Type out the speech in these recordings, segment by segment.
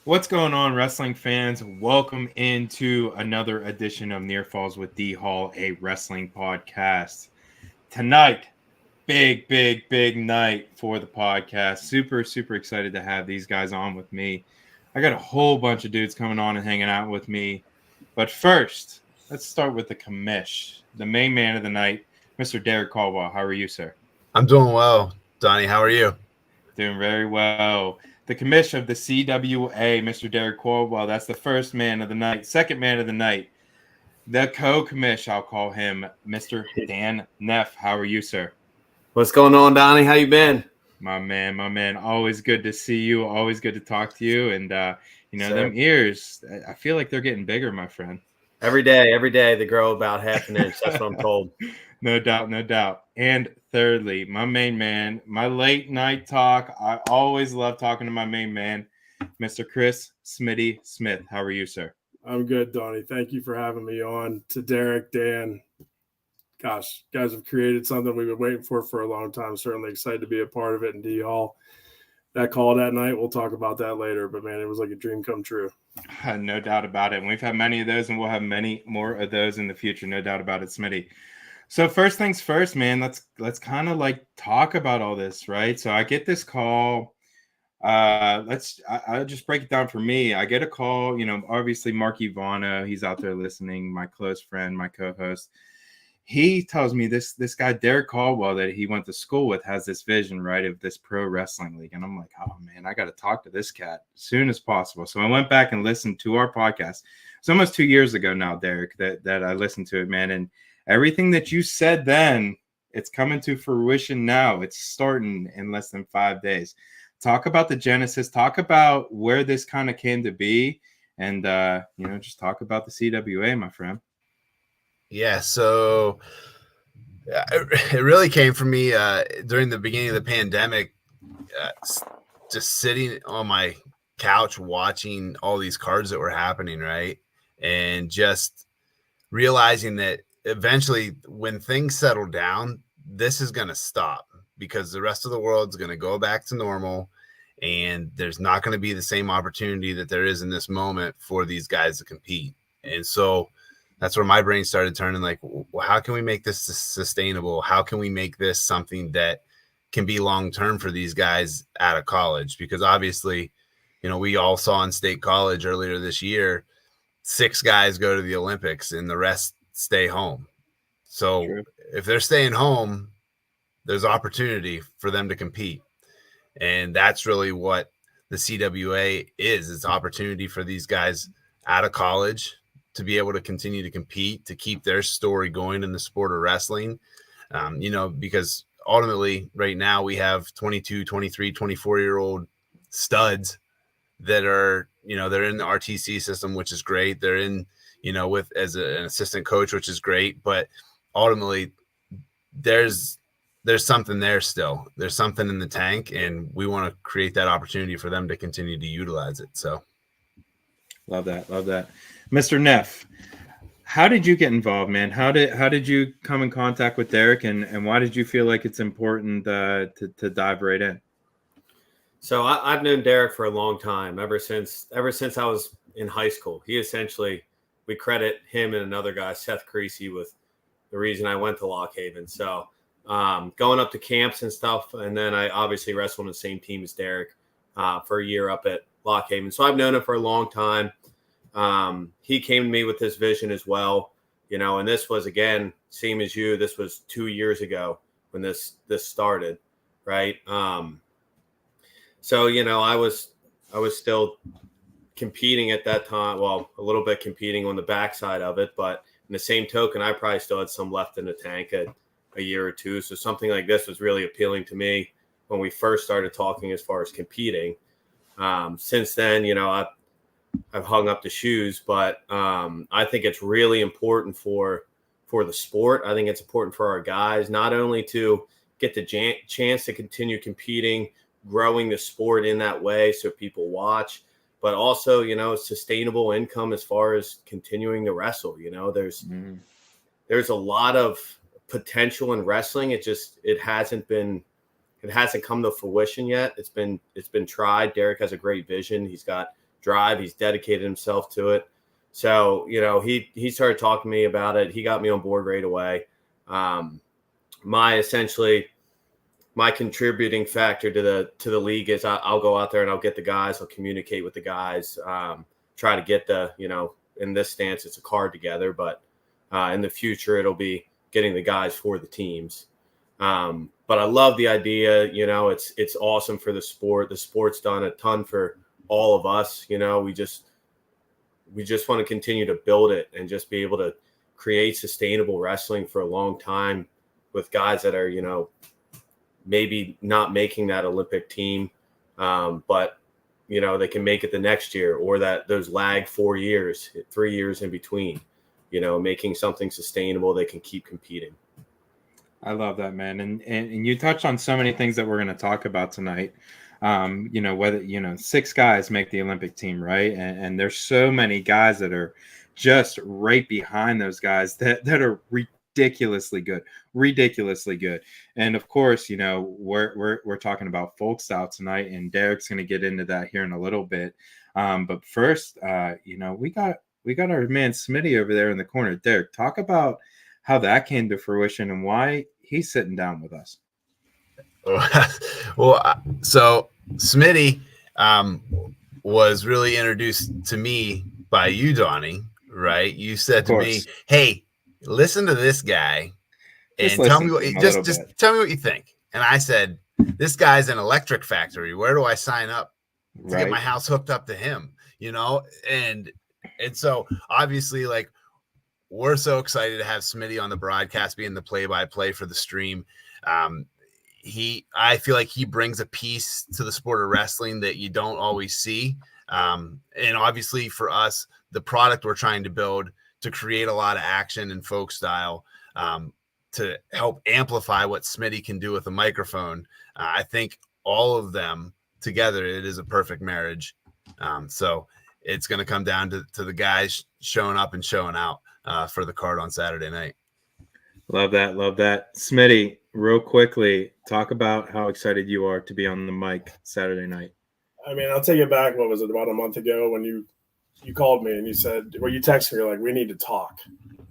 What's going on, wrestling fans? Welcome into another edition of Near Falls with D Hall, a wrestling podcast. Tonight, big night for the podcast. Super excited to have these guys on with me. I got a whole bunch of dudes coming on and hanging out with me. But first, let's start with the commish, the main man of the night, Mr. Derek Caldwell. How are you, sir? I'm doing well, Donnie. How are you? Doing very well. The commish of the CWA, Mr. Derek Caldwell. That's the first man of the night. Second man of the night, the co-commish, I'll call him, Mr. Dan Neff. How are you, sir? What's going on, Donnie? How you been? My man. Always good to see you. Always good to talk to you. And, Sir. them ears, I feel like they're getting bigger, my friend. Every day they grow about half an inch. That's what I'm told. No doubt. And thirdly, my main man, my late night talk. I always love talking to my main man, Mr. Chris Smitty Smith. How are you, sir? I'm good, Donnie. Thank you for having me on. To Derek, Dan, gosh, you guys have created something we've been waiting for a long time. Certainly excited to be a part of it in D Hall. That call that night, we'll talk about that later. But, man, it was like a dream come true. No doubt about it. And we've had many of those, and we'll have many more of those in the future. No doubt about it, Smitty. So first things first, man, let's kind of like talk about all this, right? So I get this call. I'll just break it down for me. I get a call, obviously Mark Ivano, he's out there listening, my close friend, my co-host. He tells me this guy, Derek Caldwell, that he went to school with, has this vision, right, of this pro wrestling league. And I'm like, oh, man, I got to talk to this cat as soon as possible. So I went back and listened to our podcast. It's almost 2 years ago now, Derek, that I listened to it, man. And everything that you said then, it's coming to fruition now. It's starting in less than 5 days. Talk about the genesis. Talk about where this kind of came to be. And, just talk about the CWA, my friend. Yeah, so it really came from me during the beginning of the pandemic, just sitting on my couch watching all these cards that were happening, right? And just realizing that eventually when things settle down, this is going to stop because the rest of the world's going to go back to normal and there's not going to be the same opportunity that there is in this moment for these guys to compete. And so that's where my brain started turning, like, well, how can we make this sustainable? How can we make this something that can be long-term for these guys out of college? Because obviously, we all saw in State College earlier this year, 6 guys go to the Olympics and the rest stay home. So True. If they're staying home, there's opportunity for them to compete. And that's really what the CWA is. It's opportunity for these guys out of college to be able to continue to compete, to keep their story going in the sport of wrestling. Because ultimately right now we have 22, 23, 24-year-old studs that are, they're in the RTC system, which is great. They're in, with as an assistant coach, which is great. But ultimately there's something there still. There's something in the tank, and we want to create that opportunity for them to continue to utilize it. So love that. Mr. Neff, how did you get involved, man? How did you come in contact with Derek, and why did you feel like it's important to dive right in? So I've known Derek for a long time, ever since I was in high school. We credit him and another guy, Seth Creasy, with the reason I went to Lock Haven. So going up to camps and stuff, and then I obviously wrestled on the same team as Derek for a year up at Lock Haven. So I've known him for a long time. He came to me with this vision as well, and this was, again, same as you, this was 2 years ago when this started. Right. So, I was still competing at that time. Well, a little bit competing on the backside of it, but in the same token, I probably still had some left in the tank at a year or two. So something like this was really appealing to me when we first started talking as far as competing. Since then, I've hung up the shoes, but I think it's really important for the sport. I think it's important for our guys, not only to get the chance to continue competing, growing the sport in that way so people watch, but also, sustainable income as far as continuing to wrestle. There's a lot of potential in wrestling. It hasn't come to fruition yet. It's been tried. Derek has a great vision. He's got drive. He's dedicated himself to it. So, you know, he started talking to me about it. He got me on board right away. My contributing factor to the league is I'll go out there and I'll get the guys. I'll communicate with the guys. Try to get in this stance, it's a card together, but in the future, it'll be getting the guys for the teams. But I love the idea. You know, it's awesome for the sport. The sport's done a ton for all of us. You know, we just want to continue to build it and just be able to create sustainable wrestling for a long time with guys that are, you know, maybe not making that Olympic team, but, you know, they can make it the next year, or that those lag 4 years, 3 years in between, you know, making something sustainable they can keep competing. I love that, man. And you touched on so many things that we're going to talk about tonight. You know, whether, you know, 6 guys make the Olympic team, right? And there's so many guys that are just right behind those guys that are ridiculously good. And of course, you know, we're talking about folk style tonight, and Derek's going to get into that here in a little bit. But first, you know, we got our man Smitty over there in the corner. Derek, talk about how that came to fruition and why he's sitting down with us. Well, so Smitty was really introduced to me by you, Donnie, right? You said to me, "Hey, listen to this guy and tell me what you think." And I said, "This guy's an electric factory. Where do I sign up to get my house hooked up to him?" You know, and so obviously, like, we're so excited to have Smitty on the broadcast, being the play-by-play for the stream. I feel like he brings a piece to the sport of wrestling that you don't always see. And obviously for us, the product we're trying to build to create a lot of action and folk style, to help amplify what Smitty can do with a microphone. I think all of them together, it is a perfect marriage. So it's going to come down to the guys showing up and showing out for the card on Saturday night. Love that. Smitty, real quickly, talk about how excited you are to be on the mic Saturday night. I mean, I'll take it back. What was it, about a month ago when you called me and you said, well, you texted me, you're like, we need to talk.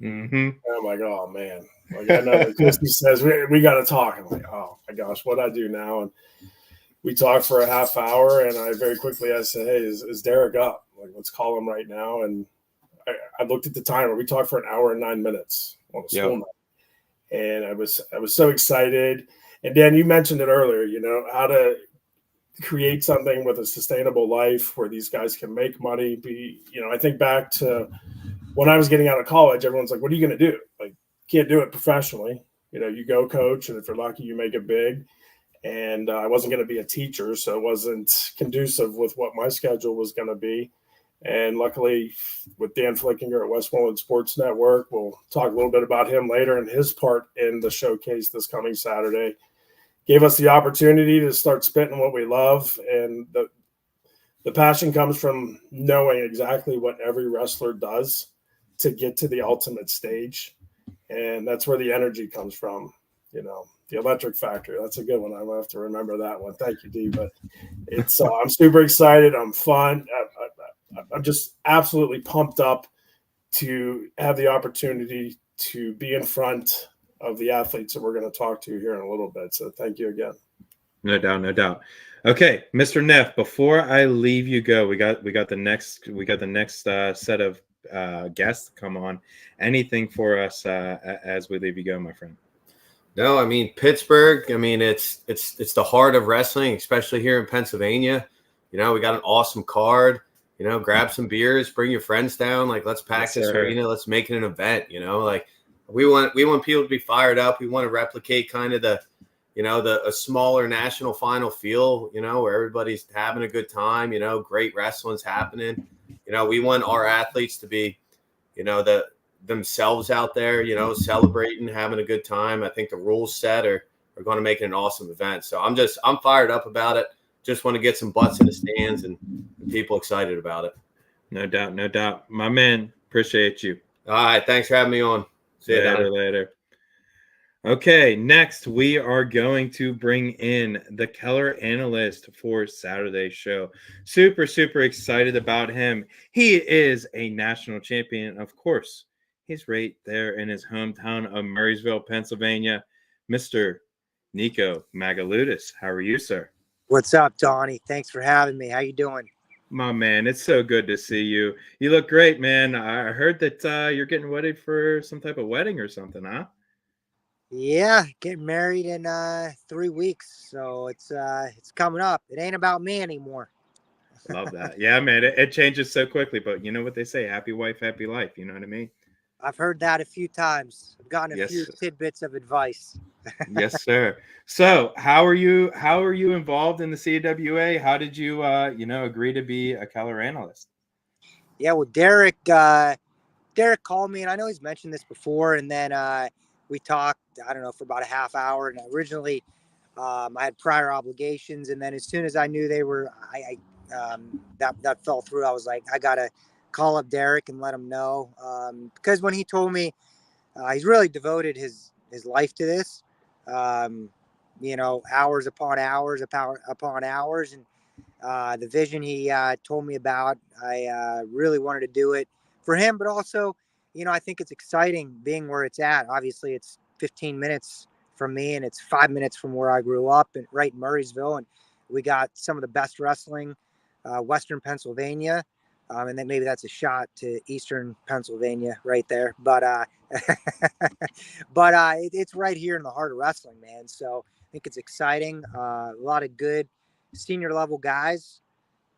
Mm-hmm. And I'm like, oh, man. Like, I know that Christy says, we got to talk. I'm like, oh, my gosh, what I do now? And we talked for a half hour, and I very quickly, I said, hey, is Derek up? Like, let's call him right now. And I looked at the timer. We talked for an hour and 9 minutes on a school night. And I was so excited. And Dan, you mentioned it earlier, you know, how to create something with a sustainable life where these guys can make money. I think back to when I was getting out of college, everyone's like, what are you going to do? Like, can't do it professionally. You know, you go coach, and if you're lucky, you make it big. And I wasn't going to be a teacher, so it wasn't conducive with what my schedule was going to be. And luckily, with Dan Flickinger at Westmoreland Sports Network, we'll talk a little bit about him later and his part in the showcase this coming Saturday, gave us the opportunity to start spitting what we love. And the passion comes from knowing exactly what every wrestler does to get to the ultimate stage. And that's where the energy comes from, you know. The electric factory. That's a good one. I'm going to have to remember that one. Thank you, D. But it's I'm super excited. I'm fun. I'm just absolutely pumped up to have the opportunity to be in front of the athletes that we're going to talk to here in a little bit. So thank you again. No doubt. Okay, Mr. Neff, before I leave you go, we got the next set of guests to come on. Anything for us as we leave you go, my friend? No, I mean, Pittsburgh, I mean, it's the heart of wrestling, especially here in Pennsylvania. You know, we got an awesome card. You know, grab some beers, bring your friends down. Like, let's pack this arena. Let's make it an event. You know, like we want people to be fired up. We want to replicate kind of a smaller national final feel, you know, where everybody's having a good time, you know, great wrestling's happening. You know, we want our athletes to be, you know, themselves out there, you know, celebrating, having a good time. I think the rules set are going to make it an awesome event. So I'm fired up about it. Just want to get some butts in the stands and people excited about it. No doubt. My man, appreciate you. All right. Thanks for having me on. See you later. Okay, next we are going to bring in the Keller analyst for Saturday's show. Super, super excited about him. He is a national champion, of course. He's right there in his hometown of Murraysville, Pennsylvania. Mr. Nico Magaludis. How are you, sir? What's up, Donnie? Thanks for having me. How you doing? My man, it's so good to see you. You look great, man. I heard that you're getting ready for some type of wedding or something, huh? Yeah, getting married in 3 weeks, so it's coming up. It ain't about me anymore. Love that. Yeah, man, it changes so quickly, but you know what they say, happy wife, happy life. You know what I mean? I've heard that a few times. I've gotten a Yes, few tidbits of advice. yes, sir. So, how are you involved in the CWA? How did you agree to be a Keller analyst? Yeah, well, Derek called me, and I know he's mentioned this before, and then we talked, I don't know, for about a half hour. And originally, I had prior obligations, and then as soon as I knew they were, that fell through. I was like, I gotta call up Derek and let him know, because when he told me, he's really devoted his life to this, hours upon hours upon hours, and the vision he told me about, I really wanted to do it for him, but also, I think it's exciting being where it's at. Obviously, it's 15 minutes from me, and it's 5 minutes from where I grew up, and right in Murraysville, and we got some of the best wrestling, Western Pennsylvania, and then maybe that's a shot to Eastern Pennsylvania right there, but it's right here in the heart of wrestling, man. So I think it's exciting. A lot of good senior level guys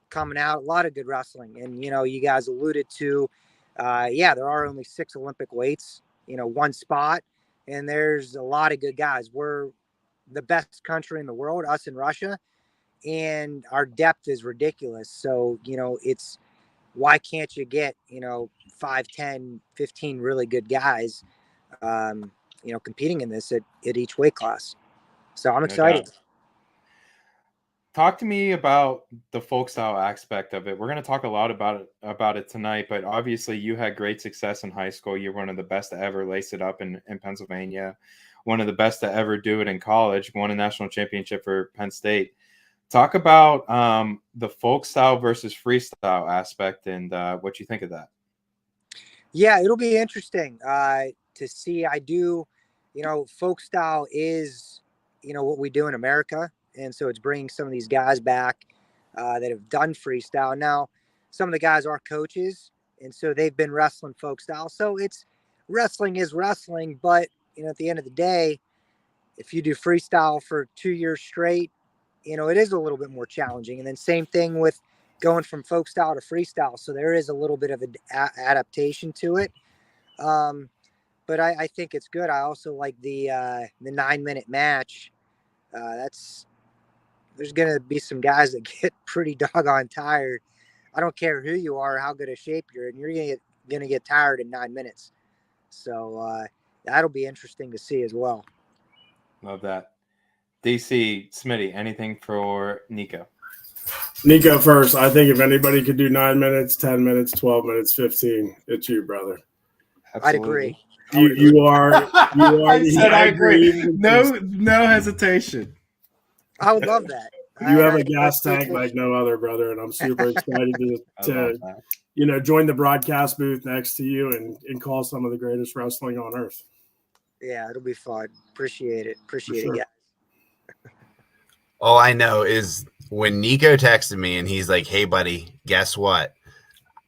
coming out, a lot of good wrestling. And, you guys alluded to, there are only 6 Olympic weights, one spot, and there's a lot of good guys. We're the best country in the world, us and Russia, and our depth is ridiculous. So, it's, why can't you get, 5, 10, 15 really good guys, competing in this at each weight class. So I'm excited. doubt. Talk to me about the folk style aspect of it. We're going to talk a lot about it tonight, but obviously you had great success in high school. You're one of the best to ever lace it up in Pennsylvania, one of the best to ever do it in college, won a national championship for Penn State. Talk about the folk style versus freestyle aspect and what you think of that. Yeah, it'll be interesting to see. I do, folk style is, what we do in America. And so it's bringing some of these guys back that have done freestyle. Now, some of the guys are coaches, and so they've been wrestling folk style. So wrestling is wrestling. But, at the end of the day, if you do freestyle for 2 years straight, it is a little bit more challenging. And then same thing with going from folk style to freestyle. So there is a little bit of an adaptation to it. But I think it's good. I also like the 9-minute match. There's going to be some guys that get pretty doggone tired. I don't care who you are, how good a shape you're in. You're going to get tired in 9 minutes. So that'll be interesting to see as well. Love that. DC, Smitty, anything for Nico? Nico first. I think if anybody could do 9 minutes, 10 minutes, 12 minutes, 15, it's you, brother. I'd agree. You are. I said I agree. No hesitation. I would love that. You have a gas tank like no other, brother, and I'm super excited to join the broadcast booth next to you and call some of the greatest wrestling on earth. Yeah, it'll be fun. Appreciate it. Appreciate it, guys. All I know is when Nico texted me and he's like, "Hey, buddy, guess what?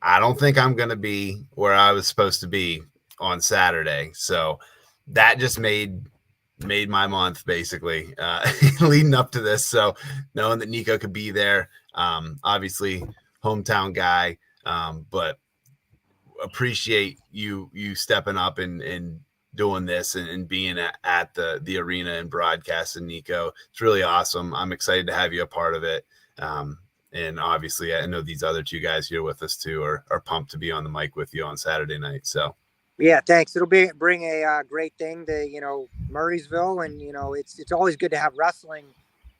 I don't think I'm going to be where I was supposed to be on Saturday." So that just made my month, basically, leading up to this. So knowing that Nico could be there, obviously hometown guy, but appreciate you stepping up and doing this and being at the arena and broadcasting, Nico. It's really awesome. I'm excited to have you a part of it. And obviously I know these other 2 guys here with us too are pumped to be on the mic with you on Saturday night. So yeah, thanks. It'll bring a great thing to, Murraysville. And, it's always good to have wrestling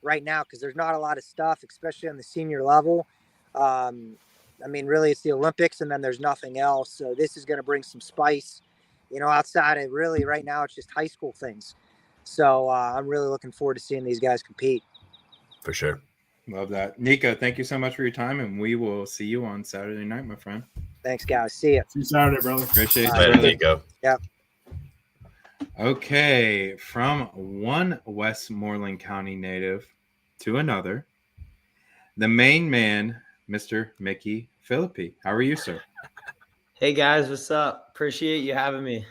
right now because there's not a lot of stuff, especially on the senior level. Really it's the Olympics and then there's nothing else. So this is going to bring some spice, outside of really right now, it's just high school things. So I'm really looking forward to seeing these guys compete. For sure. Love that. Nico, thank you so much for your time, and we will see you on Saturday night, my friend. Thanks, guys. See ya. See you Saturday, brother. Appreciate you. Later, brother. Nico. Yep. Okay, from one Westmoreland County native to another, the main man, Mr. Mickey Philippi. How are you, sir? Hey guys, what's up? Appreciate you having me.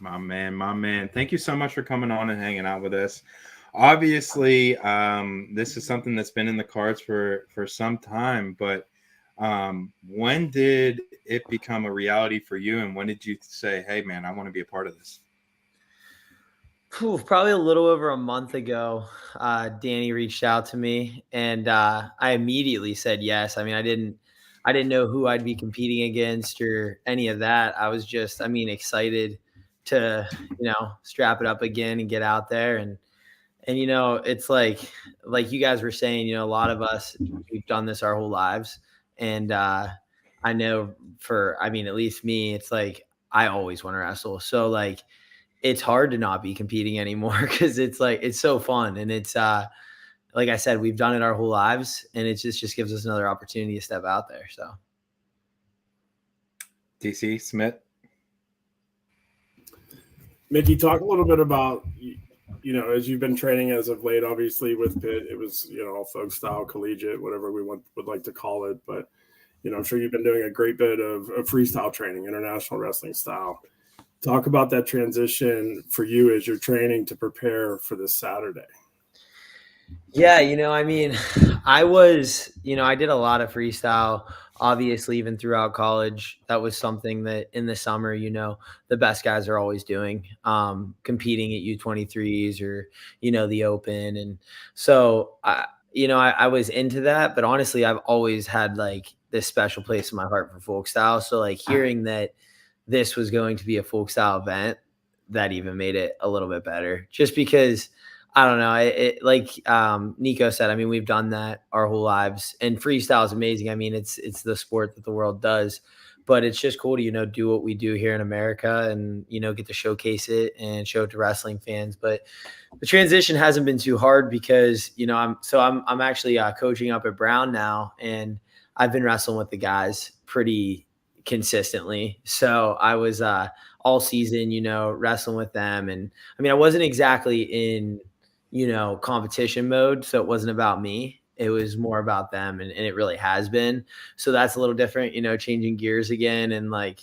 My man, my man. Thank you so much for coming on and hanging out with us. Obviously, this is something that's been in the cards for some time, but when did it become a reality for you, and when did you say, hey, man, I want to be a part of this? Probably a little over a month ago, Danny reached out to me, and I immediately said yes. I mean, I didn't know who I'd be competing against or any of that. I was just, excited to, strap it up again and get out there. And it's like you guys were saying, a lot of us, we've done this our whole lives. And I know at least me, it's like, I always want to wrestle. So like, it's hard to not be competing anymore because it's like, it's so fun. And it's like I said, we've done it our whole lives, and it just gives us another opportunity to step out there. So DC Smith. Mickey, talk a little bit about, as you've been training as of late, obviously with Pitt, it was, folk style, collegiate, whatever we would like to call it. But, I'm sure you've been doing a great bit of freestyle training, international wrestling style. Talk about that transition for you as you're training to prepare for this Saturday. Yeah, I was, I did a lot of freestyle, obviously, even throughout college. That was something that in the summer, the best guys are always doing, competing at U23s or, the open. And so, I was into that, but honestly, I've always had like this special place in my heart for folk style. So like hearing that this was going to be a folk style event, that even made it a little bit better, just because I don't know. It like Nico said, we've done that our whole lives, and freestyle is amazing. It's the sport that the world does, but it's just cool to, do what we do here in America and, get to showcase it and show it to wrestling fans. But the transition hasn't been too hard because, I'm actually coaching up at Brown now, and I've been wrestling with the guys pretty consistently. So I was all season, wrestling with them. And I wasn't exactly in, competition mode. So it wasn't about me. It was more about them. And it really has been. So that's a little different, changing gears again and like,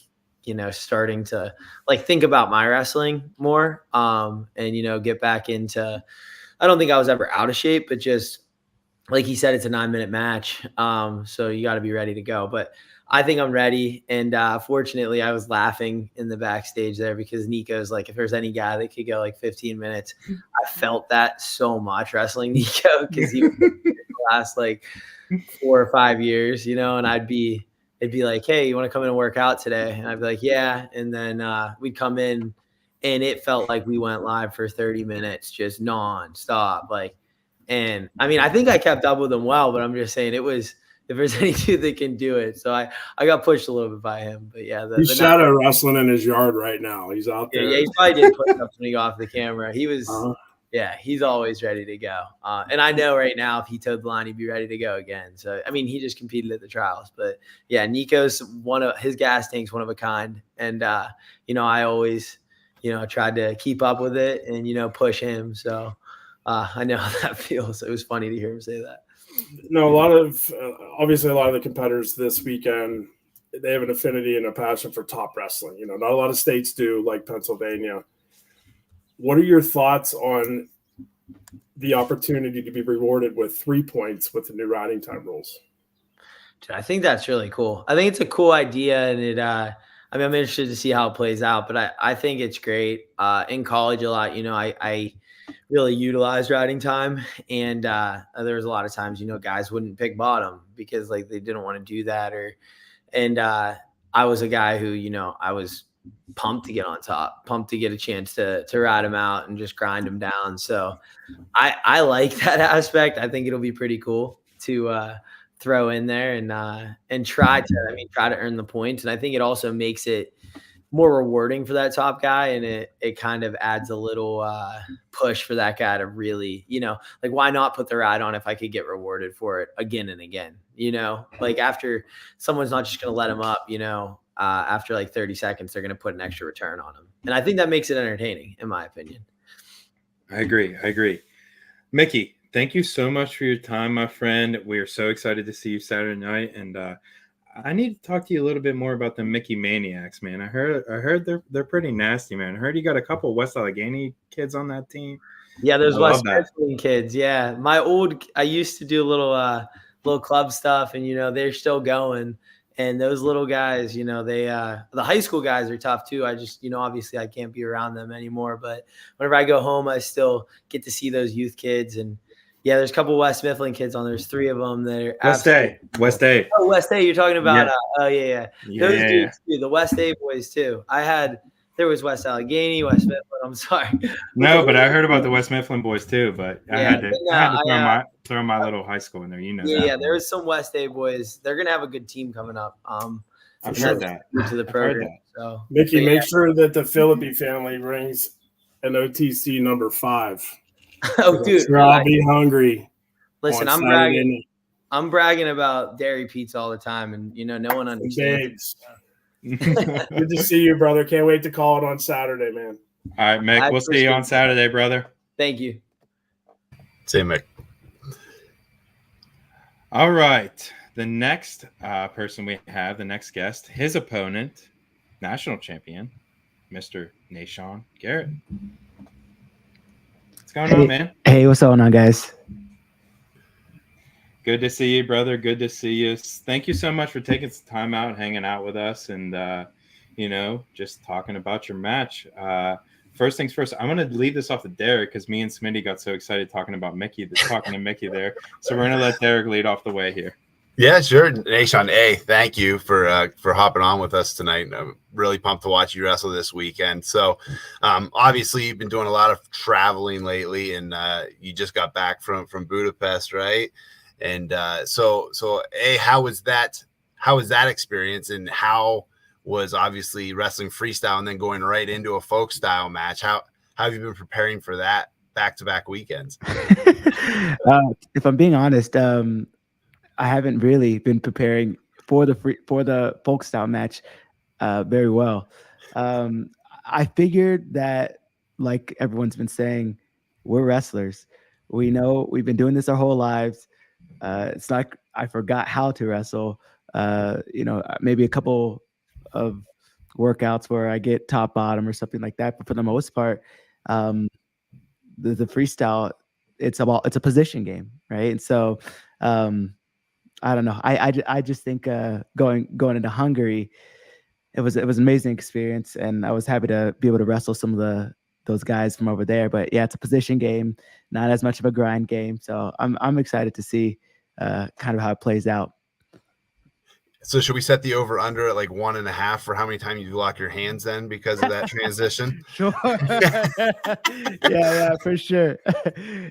starting to like think about my wrestling more and, get back into, I don't think I was ever out of shape, but just like he said, it's a 9-minute match. So you got to be ready to go. But I think I'm ready. And fortunately, I was laughing in the backstage there because Nico's like, if there's any guy that could go like 15 minutes, I felt that so much wrestling Nico because he was the last like 4 or 5 years, and it'd be like, hey, you want to come in and work out today? And I'd be like, yeah. And then we'd come in and it felt like we went live for 30 minutes, just nonstop. And I think I kept up with him well, but I'm just saying it was, if there's any dude that can do it. So I got pushed a little bit by him, but yeah. He's shadow wrestling in his yard right now. He's out there. Yeah, he probably did put something off the camera. He was, he's always ready to go. And I know right now if he towed the line, he'd be ready to go again. So, he just competed at the trials, but yeah, Nico's his gas tank's one of a kind. And, I always, tried to keep up with it and, push him. So I know how that feels. It was funny to hear him say that. No, a lot of the competitors this weekend, they have an affinity and a passion for top wrestling. Not a lot of states do, like Pennsylvania. What are your thoughts on the opportunity to be rewarded with 3 points with the new riding time rules? I think that's really cool. I think it's a cool idea, and it. I'm interested to see how it plays out, but I think it's great. In college, a lot. I really utilized riding time, and there was a lot of times guys wouldn't pick bottom because like they didn't want to do that, and I was a guy who I was pumped to get on top, pumped to get a chance to ride him out and just grind him down. So I like that aspect. I think it'll be pretty cool to throw in there and try to earn the points. And I think it also makes it more rewarding for that top guy, and it kind of adds a little push for that guy to really, like, why not put the ride on if I could get rewarded for it again and again, like after someone's not just going to let him up, after like 30 seconds, they're going to put an extra return on him. And I think that makes it entertaining, in my opinion. I agree. Mickey, thank you so much for your time, my friend. We are so excited to see you Saturday night. And I need to talk to you a little bit more about the Mickey Maniacs, man. I heard they're pretty nasty, man. I heard you got a couple of West Allegheny kids on that team. Yeah, there's West Mifflin kids. Yeah, I used to do a little club stuff, and they're still going. And those little guys, they the high school guys are tough too. I just, obviously I can't be around them anymore. But whenever I go home, I still get to see those youth kids. And yeah, there's a couple West Mifflin kids on. There's 3 of them that are West A. Oh, West A. You're talking about? Yeah. Oh yeah. Those dudes too. The West A boys too. There was West Allegheny, West Mifflin. I'm sorry. No, but I heard about the West Mifflin boys too. But I had to throw my little high school in there. Yeah, there was some West A boys. They're gonna have a good team coming up. I've heard that. To the program. So, Mickey, make sure that the Philippi family brings an OTC number 5. Oh, dude, I'll be hungry. Listen, I'm bragging about dairy pizza all the time, and no one understands. Good to see you, brother. Can't wait to call it on Saturday, man. All right, Mick. We'll see you on Saturday, brother. Thank you. See you, Mick. All right. The next person we have, the next guest, his opponent, national champion, Mr. Nashawn Garrett. What's going on, man? Hey, what's going on, guys? Good to see you, brother. Good to see you. Thank you so much for taking some time out and hanging out with us and, just talking about your match. First things first, I'm going to leave this off to Derek because me and Smitty got so excited talking to Mickey there. So we're going to let Derek lead off the way here. Yeah, sure. Nashawn, thank you for hopping on with us tonight. I'm really pumped to watch you wrestle this weekend. So, obviously, you've been doing a lot of traveling lately, and you just got back from Budapest, right? And so, how was that? How was that experience, and how was obviously wrestling freestyle and then going right into a folk style match? How have you been preparing for that back-to-back weekends? If I'm being honest, I haven't really been preparing for the folk style match very well. I figured that, like everyone's been saying, we're wrestlers. We know we've been doing this our whole lives. It's not I forgot how to wrestle. Maybe a couple of workouts where I get top bottom or something like that. But for the most part, the freestyle, it's a position game, right? And so I don't know. I just think going into Hungary, it was an amazing experience, and I was happy to be able to wrestle some of those guys from over there. But yeah, it's a position game, not as much of a grind game. So I'm excited to see kind of how it plays out. So should we set the over under at like 1.5 for how many times you lock your hands then because of that transition? Sure. yeah, for sure.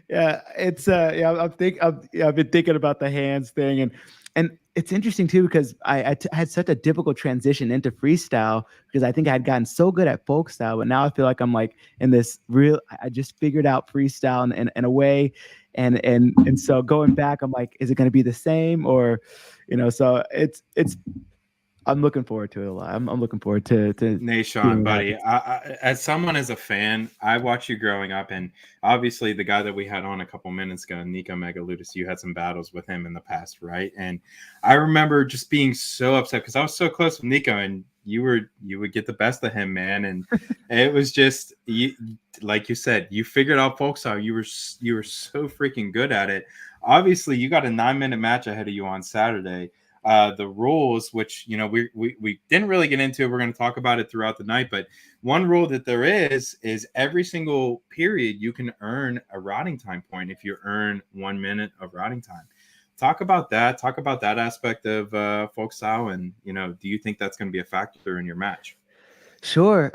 Yeah, it's I've been thinking about the hands thing, and it's interesting too because I had such a difficult transition into freestyle because I think I had gotten so good at folk style, but now I feel like I'm like in this I just figured out freestyle in a way, and so going back, I'm like, is it going to be the same or? So it's I'm looking forward to it a lot. I'm looking forward to Nashawn, buddy. As someone as a fan, I watched you growing up, and obviously the guy that we had on a couple minutes ago, Nico Megaludis, you had some battles with him in the past, right? And I remember just being so upset because I was so close with Nico, and you would get the best of him, man. And it was just like you said, you figured out folk style. You were so freaking good at it. Obviously, you got a 9-minute match ahead of you on Saturday. The rules, which we didn't really get into, we're going to talk about it throughout the night. But one rule that there is every single period you can earn a routing time point if you earn 1 minute of routing time. Talk about that. Talk about that aspect of folk style, and do you think that's going to be a factor in your match? Sure.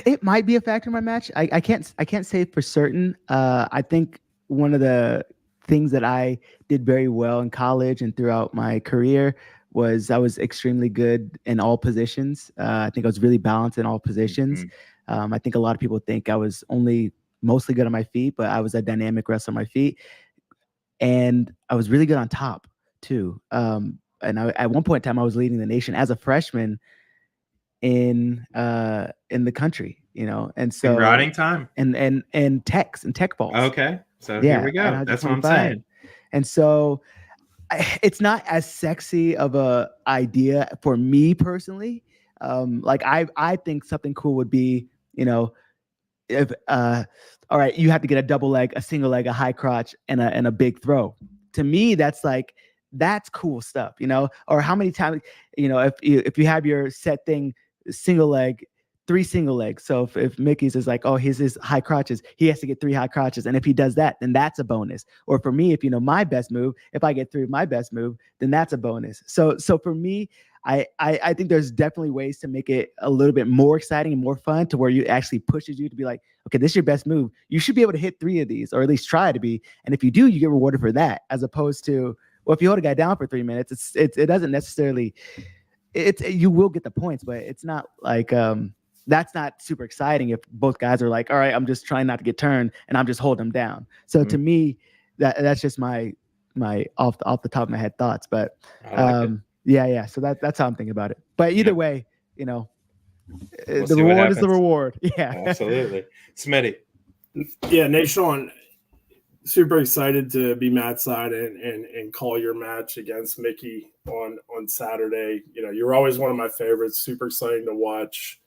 It might be a factor in my match. I can't say for certain. I think one of the things that I did very well in college and throughout my career was I was extremely good in all positions. I think I was really balanced in all positions. I think a lot of people think I was only mostly good on my feet, but I was a dynamic wrestler on my feet. And I was really good on top too. And at one point in time, I was leading the nation as a freshman in the country, and so In riding time. and tech balls. Okay. So here we go. That's what I'm saying. And so it's not as sexy of a idea for me personally. Like I think something cool would be, if all right, you have to get a double leg, a single leg, a high crotch, and a big throw. To me, that's cool stuff, or how many times, if you have your set thing, single leg, 3 single legs. So if Mickey's is like, oh, his high crotches, he has to get 3 high crotches. And if he does that, then that's a bonus. Or for me, if my best move, if I get through my best move, then that's a bonus. So for me, I think there's definitely ways to make it a little bit more exciting and more fun, to where you actually pushes you to be like, okay, this is your best move. You should be able to hit 3 of these, or at least try to be. And if you do, you get rewarded for that, as opposed to, well, if you hold a guy down for 3 minutes, it doesn't necessarily, you will get the points, but it's not like, that's not super exciting if both guys are like, all right, I'm just trying not to get turned and I'm just holding them down. So to me, that's just my off the top of my head thoughts. But yeah. So that's how I'm thinking about it. But either way, the reward is the reward. Yeah, absolutely. Smitty. Yeah, Nation, super excited to be Matt side and call your match against Mickey on Saturday. You're always one of my favorites. Super exciting to watch.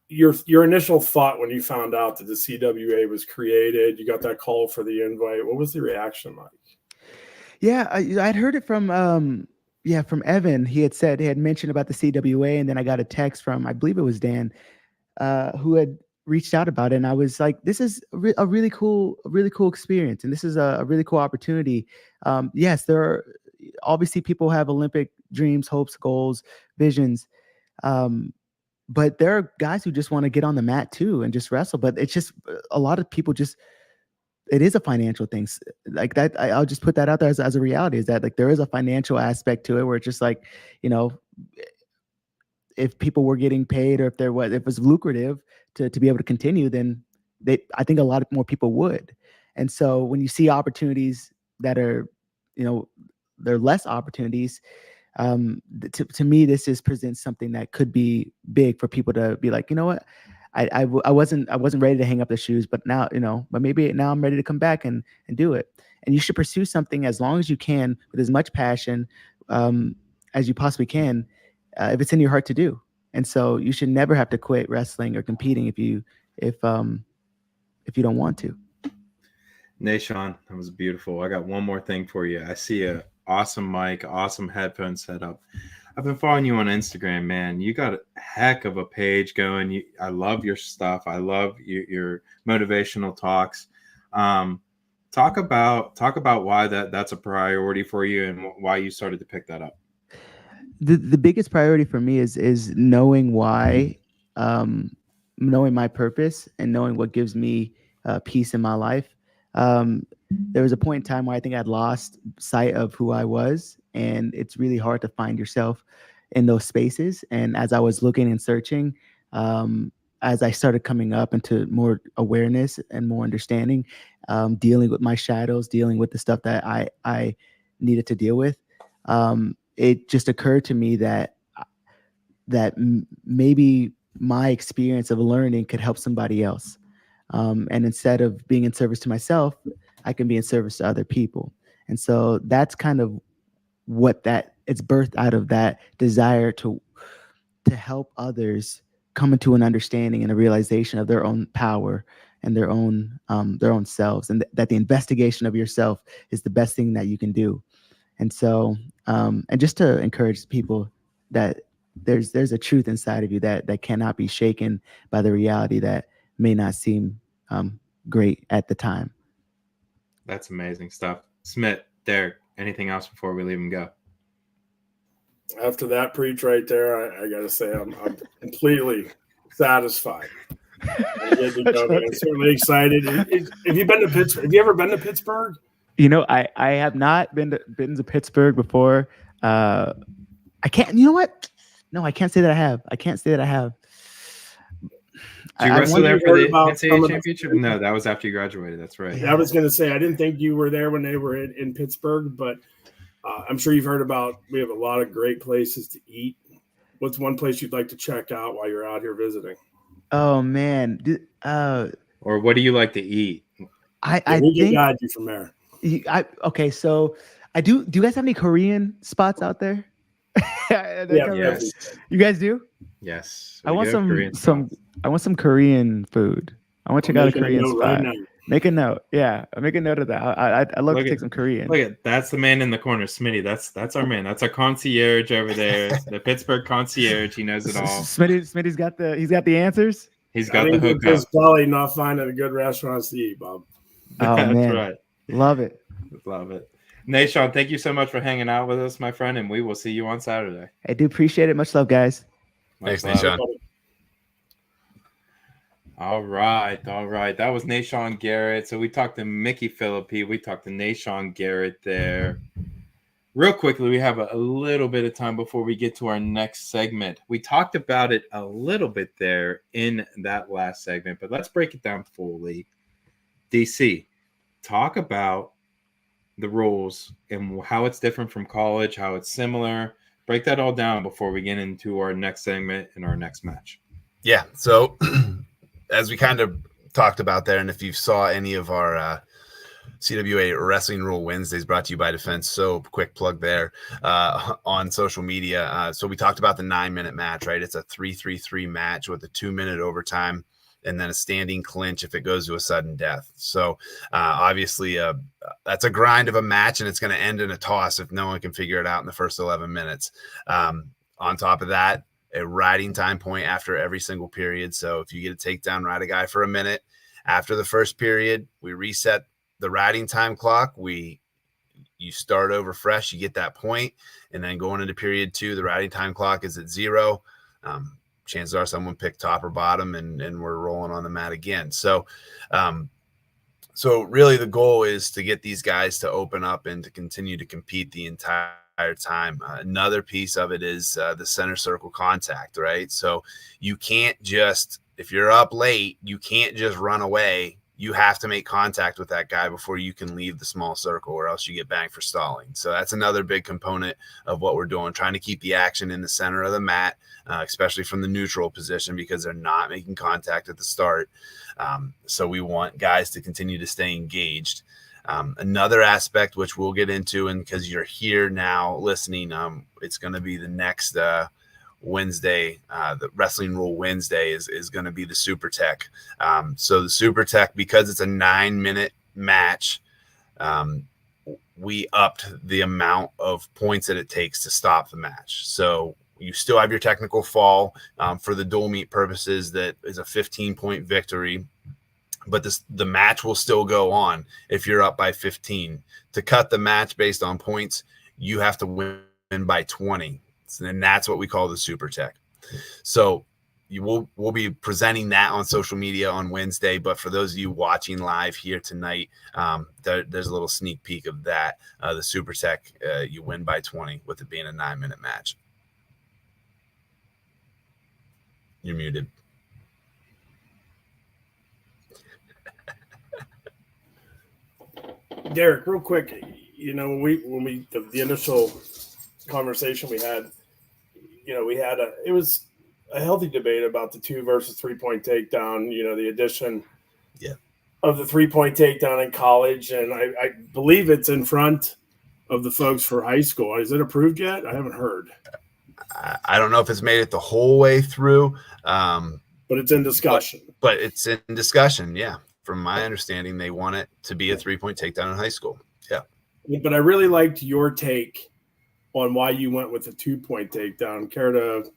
Your initial thought when you found out that the CWA was created, you got that call for the invite. What was the reaction like? Yeah, I'd heard it from Evan. He had mentioned about the CWA, and then I got a text from, I believe it was Dan, who had reached out about it. And I was like, this is a really cool experience. And this is a really cool opportunity. Yes, there are obviously people have Olympic dreams, hopes, goals, visions. But there are guys who just want to get on the mat too and just wrestle. But it's just a lot of people it is a financial thing like that. I'll just put that out there as a reality, is that like there is a financial aspect to it, where it's just like, if people were getting paid, or if it was lucrative to be able to continue, then I think a lot of more people would. And so when you see opportunities that are, there are less opportunities, to me, this just presents something that could be big for people to be like, you know what, I wasn't ready to hang up the shoes, but now, but maybe now I'm ready to come back and do it. And you should pursue something as long as you can, with as much passion as you possibly can, if it's in your heart to do. And so you should never have to quit wrestling or competing if you don't want to. Nation, that was beautiful. I got one more thing for you. I see a awesome mic, awesome headphone setup. I've been following you on Instagram, man. You got a heck of a page going. I love your stuff. I love your motivational talks. Talk about why that's a priority for you, and why you started to pick that up. The biggest priority for me is knowing why, knowing my purpose, and knowing what gives me peace in my life. There was a point in time where I think I'd lost sight of who I was, and it's really hard to find yourself in those spaces. And as I was looking and searching, as I started coming up into more awareness and more understanding, dealing with my shadows, dealing with the stuff that I needed to deal with, it just occurred to me that maybe my experience of learning could help somebody else. And instead of being in service to myself, I can be in service to other people. And so that's kind of what it's birthed out of, that desire to help others come into an understanding and a realization of their own power and their own selves, and that the investigation of yourself is the best thing that you can do. And so, and just to encourage people that there's a truth inside of you that cannot be shaken by the reality that may not seem great at the time. That's amazing stuff. Smith, Derek, anything else before we leave him go? After that preach right there, I got to say I'm completely satisfied. I'm certainly excited. Have you been to Pittsburgh? Have you ever been to Pittsburgh? I have not been to Pittsburgh before. I can't. You know what? No, I can't say that I have. I can't say that I have. Did you I wrestle wonder- there for heard the about some NCAA of the- championship? No, that was after you graduated. That's right. Yeah. I was going to say, I didn't think you were there when they were in Pittsburgh, but I'm sure you've heard about, we have a lot of great places to eat. What's one place you'd like to check out while you're out here visiting? Oh man. Or what do you like to eat? I We can think guide you from there. okay. So I do. Do you guys have any Korean spots out there? Yes. You guys do? Yes. I we want do have some Korean some. spots. I want some Korean food. I want to check out a Making Korean note spot. right now. Make a note. Yeah, I make a note of that. I love Look to at- take some Korean. Look at that's the man in the corner, Smitty. That's our man. That's our concierge over there. The Pittsburgh concierge. He knows it all. Smitty's got the answers. He's I got the think hookup. it's just probably not finding a good restaurants to eat, Bob. Oh That's man, right. love it. Love it. Nashon, thank you so much for hanging out with us, my friend, and we will see you on Saturday. I do appreciate it. Much love, guys. Thanks, Much love. Nashon. All right. That was Nashon Garrett. So we talked to Mickey Philippi. We talked to Nashon Garrett there. Real quickly, we have a little bit of time before we get to our next segment. We talked about it a little bit there in that last segment, but let's break it down fully. DC, talk about the rules and how it's different from college, how it's similar. Break that all down before we get into our next segment and our next match. Yeah. So as we kind of talked about there, and if you saw any of our CWA Wrestling Rule Wednesdays brought to you by Defense Soap, quick plug there on social media. So we talked about the 9-minute match, right? It's a 3-3-3 match with a 2-minute overtime and then a standing clinch if it goes to a sudden death. So obviously that's a grind of a match, and it's going to end in a toss if no one can figure it out in the first 11 minutes. On top of that, a riding time point after every single period. So if you get a takedown, ride a guy for a minute. After the first period, we reset the riding time clock. You start over fresh, you get that point, and then going into period 2, the riding time clock is at 0. Chances are someone picked top or bottom, and we're rolling on the mat again. So really the goal is to get these guys to open up and to continue to compete the entire time. Another piece of it is the center circle contact, right? So you can't just, if you're up late, you can't just run away. You have to make contact with that guy before you can leave the small circle, or else you get banged for stalling. So that's another big component of what we're doing, trying to keep the action in the center of the mat, especially from the neutral position, because they're not making contact at the start. So we want guys to continue to stay engaged. Another aspect, which we'll get into, and because you're here now listening, it's going to be the next Wednesday, the Wrestling Rule Wednesday is going to be the Super Tech. So the Super Tech, because it's a 9-minute match, we upped the amount of points that it takes to stop the match. So you still have your technical fall for the dual meet purposes. That is a 15-point victory, but the match will still go on if you're up by 15. To cut the match based on points, you have to win by 20. And that's what we call the Super Tech. So we'll be presenting that on social media on Wednesday. But for those of you watching live here tonight, there's a little sneak peek of that. The Super Tech, you win by 20 with it being a 9-minute match. You're muted. Derek, real quick, when we the initial conversation we had, it was a healthy debate about the 2 versus 3-point takedown, the addition of the 3-point takedown in college. And I believe it's in front of the folks for high school. Is it approved yet? I haven't heard. I don't know if it's made it the whole way through. But it's in discussion. But it's in discussion, yeah. From my understanding, they want it to be a 3-point takedown in high school. Yeah. But I really liked your take on why you went with the 2-point takedown. Care to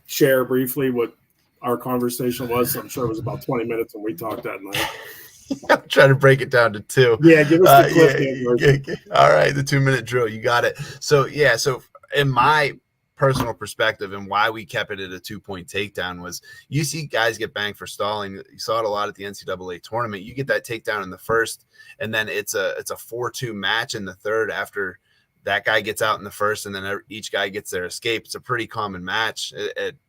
share briefly what our conversation was? I'm sure it was about 20 minutes when we talked that night. I'm trying to break it down to 2. Yeah, give us the cliff. All right, the 2-minute drill. You got it. So in my personal perspective and why we kept it at a 2-point takedown was you see guys get banged for stalling. You saw it a lot at the NCAA tournament. You get that takedown in the first, and then it's a 4-2 match in the third after that guy gets out in the first, and then each guy gets their escape. It's a pretty common match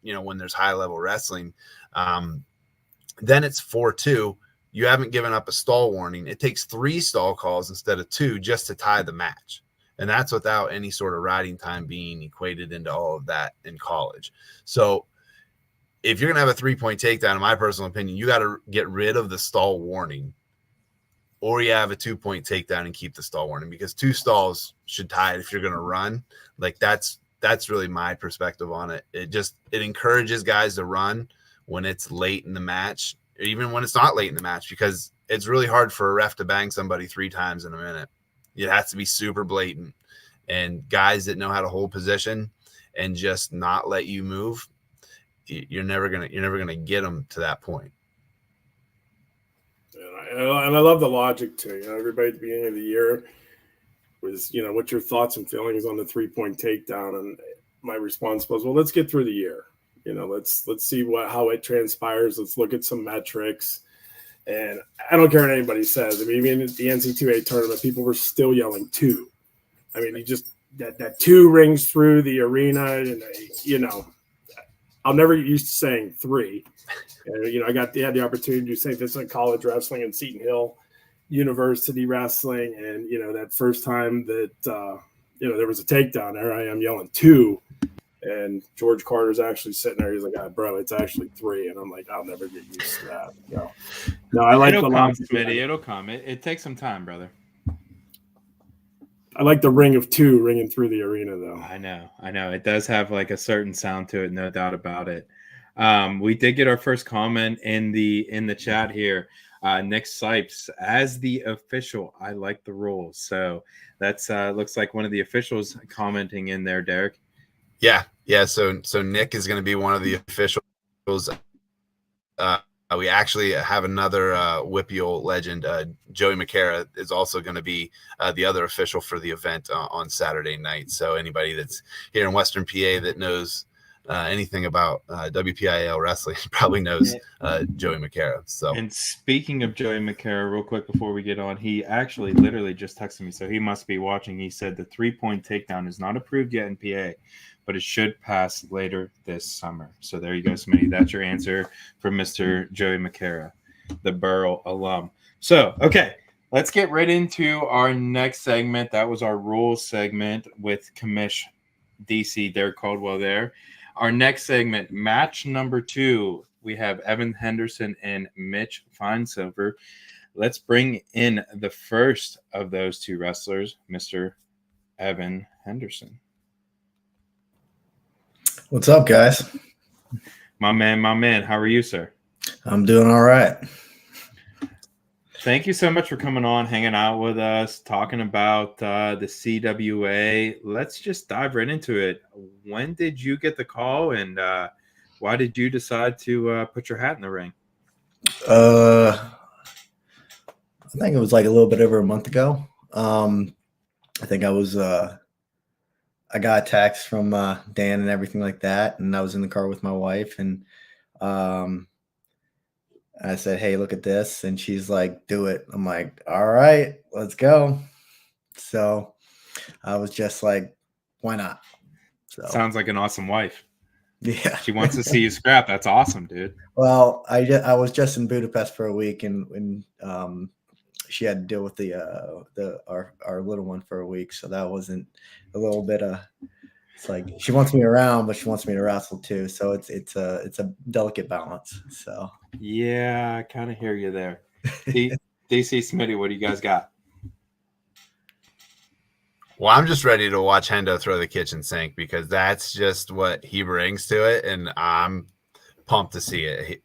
when there's high level wrestling. Then it's 4-2. You haven't given up a stall warning. It takes 3 stall calls instead of 2 just to tie the match. And that's without any sort of riding time being equated into all of that in college. So if you're going to have a 3-point takedown, in my personal opinion, you got to get rid of the stall warning, or you have a 2-point takedown and keep the stall warning, because 2 stalls should tie it if you're going to run. Like that's really my perspective on it. It encourages guys to run when it's late in the match, even when it's not late in the match, because it's really hard for a ref to bang somebody 3 times in a minute. It has to be super blatant, and guys that know how to hold position and just not let you move, you're never gonna get them to that point. And I love the logic too. Everybody at the beginning of the year was, what's your thoughts and feelings on the 3-point takedown? And my response was, well, let's get through the year. Let's see how it transpires. Let's look at some metrics. And I don't care what anybody says. I mean, even at the NCAA tournament, people were still yelling 2. I mean, that 2 rings through the arena, and I'll never get used to saying 3. And, I had the opportunity to do St. Vincent College wrestling and Seton Hill University wrestling, and that first time that there was a takedown, there I am yelling 2. And George Carter's actually sitting there. He's like, bro, it's actually 3. And I'm like, I'll never get used to that. No, I like it'll come, Smitty. It'll come. It takes some time, brother. I like the ring of 2 ringing through the arena, though. I know. It does have like a certain sound to it, no doubt about it. We did get our first comment in the chat here. Nick Sipes, as the official, I like the rules. So that's looks like one of the officials commenting in there, Derek. Yeah. So Nick is going to be one of the officials. We actually have another WIPIOL legend. Joey McCara is also going to be the other official for the event on Saturday night. So anybody that's here in Western PA that knows anything about WPIAL wrestling probably knows Joey McCara. So, and speaking of Joey McCara, real quick before we get on, he actually literally just texted me, so he must be watching. He said the 3-point takedown is not approved yet in PA, but it should pass later this summer. So there you go, Smitty. That's your answer for Mr. Joey McCara, the Burrell alum. So, okay, let's get right into our next segment. That was our rules segment with Commish DC, Derek Caldwell there. Our next segment, match number 2, we have Evan Henderson and Mitch Finesilver. Let's bring in the first of those 2 wrestlers, Mr. Evan Henderson. What's up, guys? My man. How are you, sir? I'm doing all right. Thank you so much for coming on, hanging out with us, talking about the CWA. Let's just dive right into it. When did you get the call, and why did you decide to put your hat in the ring? I think it was like a little bit over a month ago. I think I got a text from Dan and everything like that, and I was in the car with my wife, and I said, hey, look at this. And she's like, do it. I'm like, all right, let's go. So I was just like, why not? So sounds like an awesome wife. Yeah. She wants to see you scrap. That's awesome, dude. Well, I was just in Budapest for a week, and she had to deal with our little one for a week. So that wasn't a little bit it's like she wants me around, but she wants me to wrestle too. So it's a delicate balance. So yeah, I kind of hear you there. DC Smitty, what do you guys got? Well, I'm just ready to watch Hendo throw the kitchen sink, because that's just what he brings to it, and I'm pumped to see it.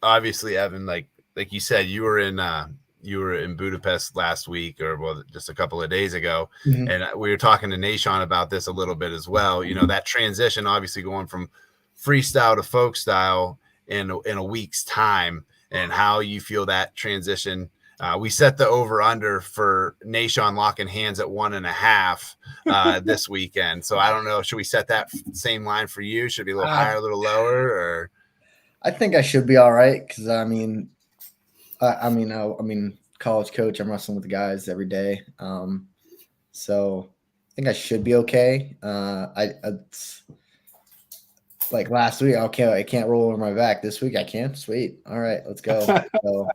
Obviously, Evan, like you said, you were in Budapest last week, or just a couple of days ago. Mm-hmm. And we were talking to Nashon about this a little bit as well. That transition, obviously going from freestyle to folk style in a week's time, and how you feel that transition. We set the over under for Nashon locking hands at 1.5 this weekend. So I don't know. Should we set that same line for you? Should it be a little higher, a little lower, or? I think I should be all right, because I mean, college coach. I'm wrestling with the guys every day. So I think I should be okay. It's like last week, okay, I can't roll over my back. This week I can. Sweet. All right, let's go. So,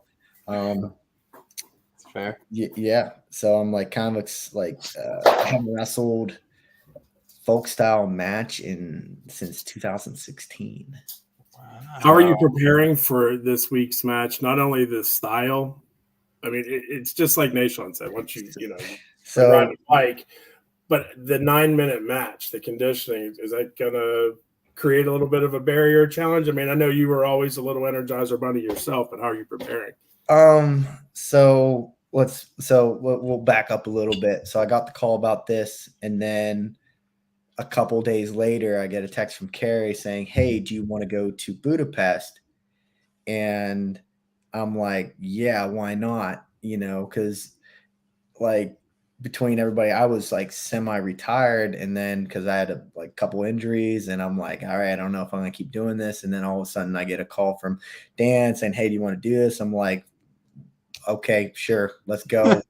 It's fair. yeah. So I'm like kind of I haven't wrestled folk style match since 2016. How are you preparing for this week's match? Not only the style, I mean, it's just like Nashon said. Once you ride a bike, but the 9-minute match, the conditioning, is that gonna create a little bit of a barrier challenge? I mean, I know you were always a little Energizer Bunny yourself, but how are you preparing? So we'll back up a little bit. So I got the call about this, and then a couple days later, I get a text from Carrie saying, "Hey, do you want to go to Budapest?" And I'm like, "Yeah, why not?" Because like between everybody, I was like semi-retired, and then because I had a couple injuries, and I'm like, all right, I don't know if I'm gonna keep doing this. And then all of a sudden, I get a call from Dan saying, "Hey, do you want to do this?" I'm like, okay, sure, let's go.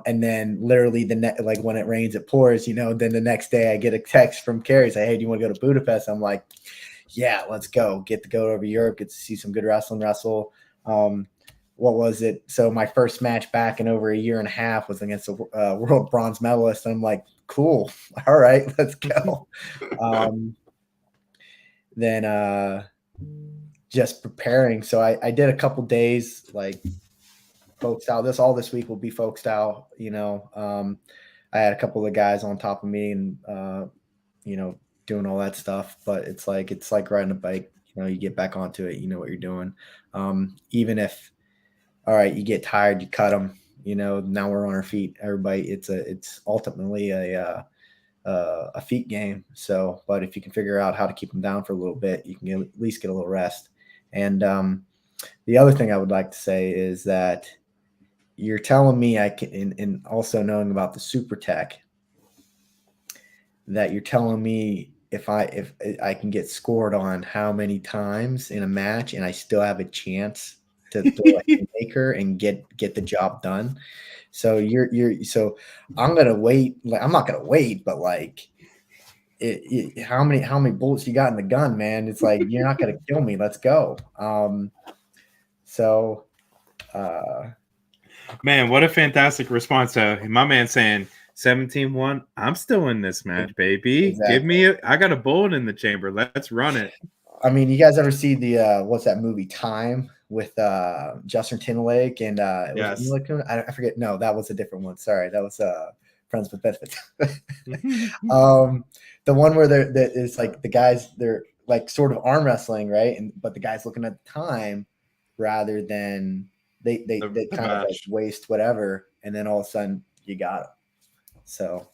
And then literally like when it rains, it pours, then the next day I get a text from Carrie say, "Hey, do you want to go to Budapest?" I'm like, yeah, let's go. Get to go over to Europe, get to see some good wrestle. What was it? So my first match back in over a year and a half was against a world bronze medalist. And I'm like, cool. All right, let's go. Then just preparing. So I did a couple days like folk style. This week will be folk style. I had a couple of guys on top of me and doing all that stuff. But it's like riding a bike. You get back onto it. You know what you're doing. Even if, all right, you get tired, you cut them. Now we're on our feet. Everybody, it's ultimately a feet game. So, but if you can figure out how to keep them down for a little bit, you can at least get a little rest. And the other thing I would like to say is that you're telling me I can, and also knowing about the super tech, that you're telling me if I can get scored on how many times in a match and I still have a chance to throw a maker and get the job done. So so I'm gonna wait. Like I'm not gonna wait, but like, how many bullets you got in the gun, man? It's like you're not gonna kill me. Let's go. Man, what a fantastic response. My man saying 17-1. I'm still in this match, baby. Exactly. Give me I got a bullet in the chamber. Let's run it. I mean, you guys ever see the what's that movie Time with Justin Timberlake and yes. I forget. No, that was a different one. Sorry, that was Friends with Benefits. The one where it's like the guys, they're like sort of arm wrestling, right? But the guy's looking at the time rather than they kind of like waste whatever, and then all of a sudden you got them. So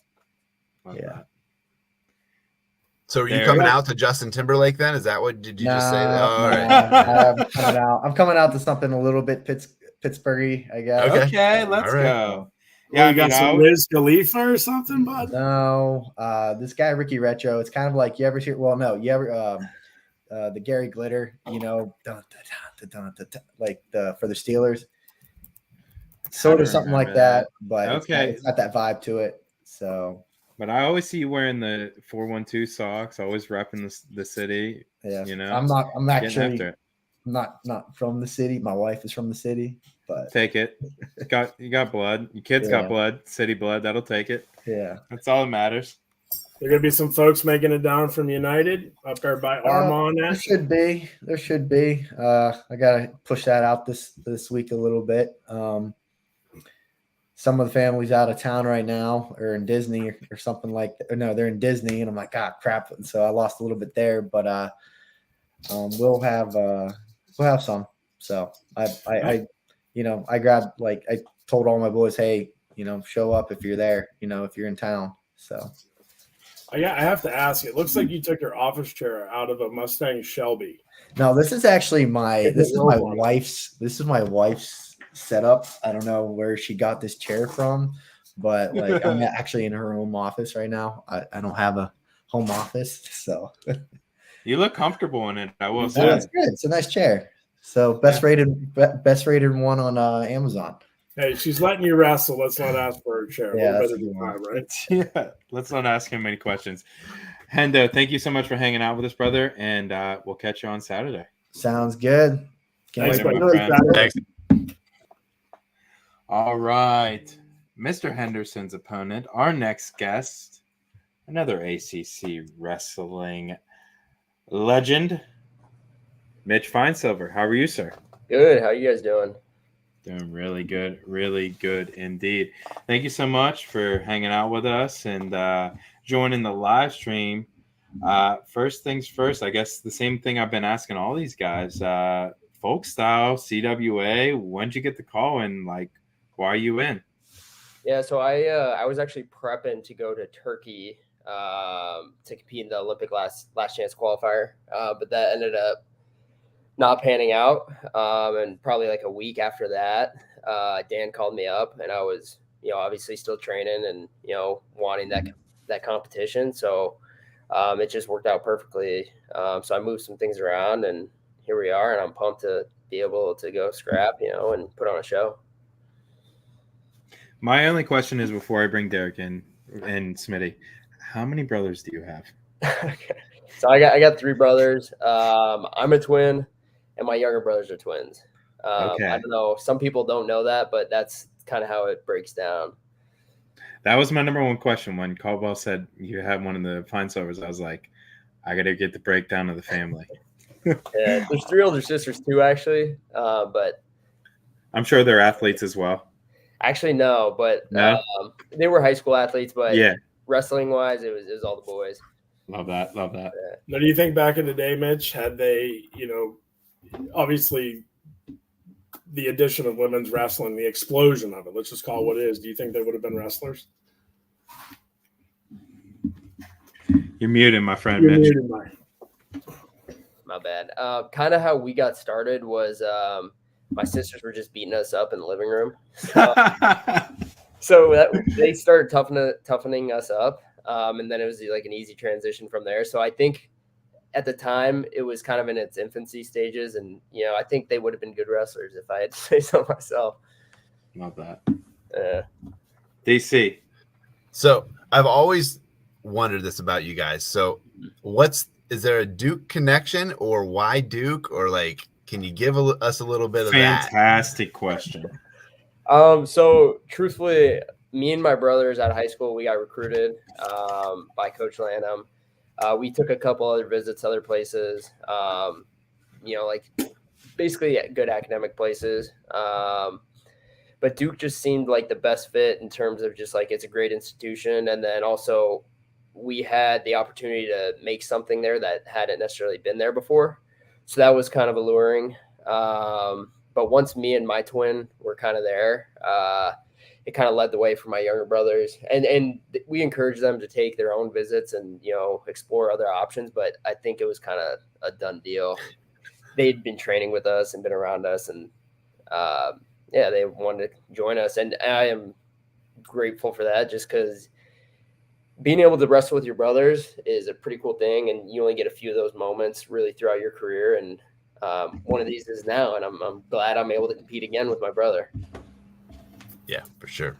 Love yeah. that. So are you coming out to Justin Timberlake then? Is that what did you just say? All right. I'm coming out to something a little bit Pittsburghy, I guess. Okay, let's go. Yeah, you got some Wiz Khalifa or something, bud? No, this guy Ricky Retro. It's kind of like you ever hear. Well, no, you ever the Gary Glitter, like for the Steelers, sort of something like that. But okay, it's got that vibe to it. So, but I always see you wearing the 412 socks, always repping the city. Yeah, I'm actually not from the city. My wife is from the city, but take it. You got blood. Your kids got blood, city blood. That'll take it. Yeah, that's all that matters. There gonna be some folks making it down from United up there by Armand. There should be. I gotta push that out this week a little bit. Some of the families out of town right now or in Disney or something like that. No, they're in Disney, and I'm like, ah, crap. And so I lost a little bit there, but we'll have some. So I grabbed, like, I told all my boys, hey, show up if you're there, if you're in town. So I have to ask. It looks like you took your office chair out of a Mustang Shelby. No, this is actually my wife's setup. I don't know where she got this chair from, but like I'm actually in her home office right now. I don't have a home office, so you look comfortable in it. I will say it's good. It's a nice chair. So best rated one on Amazon. Hey, she's letting you wrestle. Let's not ask for her chair. Yeah, What that's better a good than one. time, right? Yeah, let's not ask him any questions. Hendo, thank you so much for hanging out with us, brother, and we'll catch you on Saturday. Sounds good. Can't Thanks, wait Later, to my do it. friend. Thanks. All right, Mr. Henderson's opponent, our next guest, another ACC wrestling legend, Mitch Finesilver. How are you, sir? Good. How you guys doing? Doing really good indeed. Thank you so much for hanging out with us and joining the live stream. First things first, I guess the same thing I've been asking all these guys. Folk style, CWA, when'd you get the call and like why are you in? Yeah, so I was actually prepping to go to Turkey to compete in the Olympic last chance qualifier, but that ended up not panning out. And probably like a week after that, Dan called me up, and I was obviously still training and wanting that competition. So it just worked out perfectly. So I moved some things around, and here we are, and I'm pumped to be able to go scrap, and put on a show. My only question is before I bring Derek in and Smitty, how many brothers do you have? Okay. So I got 3 brothers. I'm a twin, and my younger brothers are twins. Okay. I don't know. Some people don't know that, but that's kind of how it breaks down. That was my number one question when Caldwell said you had one of the Finesilvers. I was like, I got to get the breakdown of the family. Yeah, there's 3 older sisters too, actually. But I'm sure they're athletes as well. actually, no. But No? they were high school athletes. But Yeah. wrestling wise, it was all the boys. Love that. Now, do you think back in the day, Mitch, had they, obviously the addition of women's wrestling, the explosion of it, let's just call it what it is, do you think they would have been wrestlers? You're muted, my friend, You're Mitch. muted, Mike. My bad. Kind of how we got started was my sisters were just beating us up in the living room. So they started toughening us up. And then it was like an easy transition from there. So I think at the time it was kind of in its infancy stages. And, I think they would have been good wrestlers if I had to say so myself. Love that. DC. So I've always wondered this about you guys. So is there a Duke connection or why Duke or like, can you give us a little bit of that? Fantastic question. So truthfully, me and my brothers out of high school, we got recruited by Coach Lanham. We took a couple other visits, other places, like basically good academic places. But Duke just seemed like the best fit in terms of just like it's a great institution. And then also we had the opportunity to make something there that hadn't necessarily been there before. So that was kind of alluring. But once me and my twin were kind of there, it kind of led the way for my younger brothers. And we encouraged them to take their own visits and, explore other options. But I think it was kind of a done deal. They'd been training with us and been around us. And, they wanted to join us. And I am grateful for that just because being able to wrestle with your brothers is a pretty cool thing. And you only get a few of those moments really throughout your career. And one of these is now, and I'm glad I'm able to compete again with my brother. Yeah, for sure.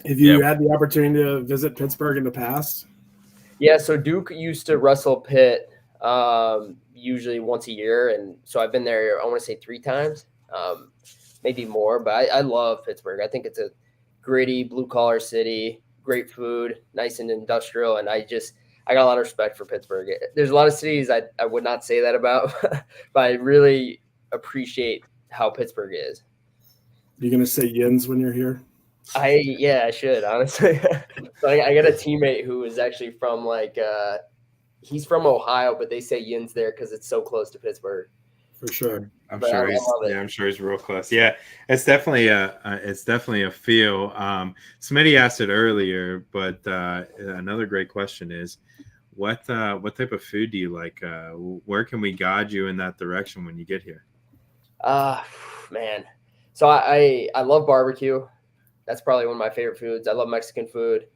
Have you had the opportunity to visit Pittsburgh in the past? Yeah, so Duke used to wrestle Pitt usually once a year, and so I've been there, I want to say 3 times, maybe more, but I love Pittsburgh. I think it's a gritty, blue-collar city, great food, nice and industrial, and I got a lot of respect for Pittsburgh. There's a lot of cities I would not say that about, but I really appreciate how Pittsburgh is. You're going to say yins when you're here? I should, honestly. So I got a teammate who is actually from he's from Ohio, but they say yins there because it's so close to Pittsburgh. For sure. I'm sure he's real close. Yeah, it's definitely a feel. Smitty asked it earlier, but another great question is, what type of food do you like? Where can we guide you in that direction when you get here? Man, so I love barbecue. That's probably one of my favorite foods. I love Mexican food.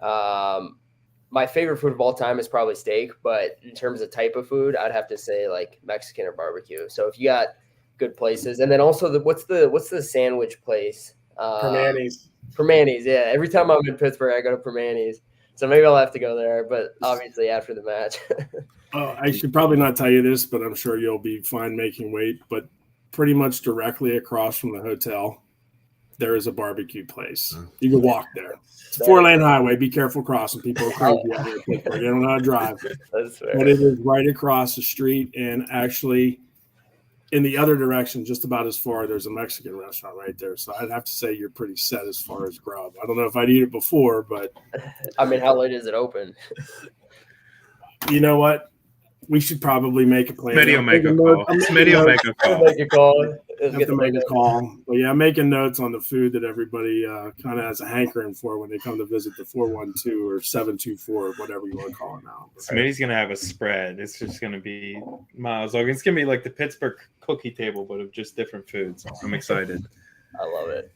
My favorite food of all time is probably steak, but in terms of type of food, I'd have to say like Mexican or barbecue. So if you got good places, and then also what's the sandwich place Permanis. Permanis, yeah. Every time I'm in Pittsburgh, I go to Permanis. So maybe I'll have to go there, but obviously after the match. I should probably not tell you this, but I'm sure you'll be fine making weight. But pretty much directly across from the hotel, there is a barbecue place. You can walk there. It's a 4-lane highway. Be careful crossing. People are crazy out here in Pittsburgh. They don't know how to drive. That's fair. But it is right across the street, and actually in the other direction, just about as far, there's a Mexican restaurant right there. So I'd have to say you're pretty set as far as grub. I don't know if I'd eat it before, but I mean, how late is it open? you know what? We should probably make a plan. Smitty will make a call. Smitty will make a I'll call. make a call. I have to make a call. But yeah, I'm making notes on the food that everybody kind of has a hankering for when they come to visit the 412 or 724, whatever you want to call it now. Smitty's going to have a spread. It's just going to be Miles Logan. It's going to be like the Pittsburgh cookie table, but of just different foods. I'm excited. I love it.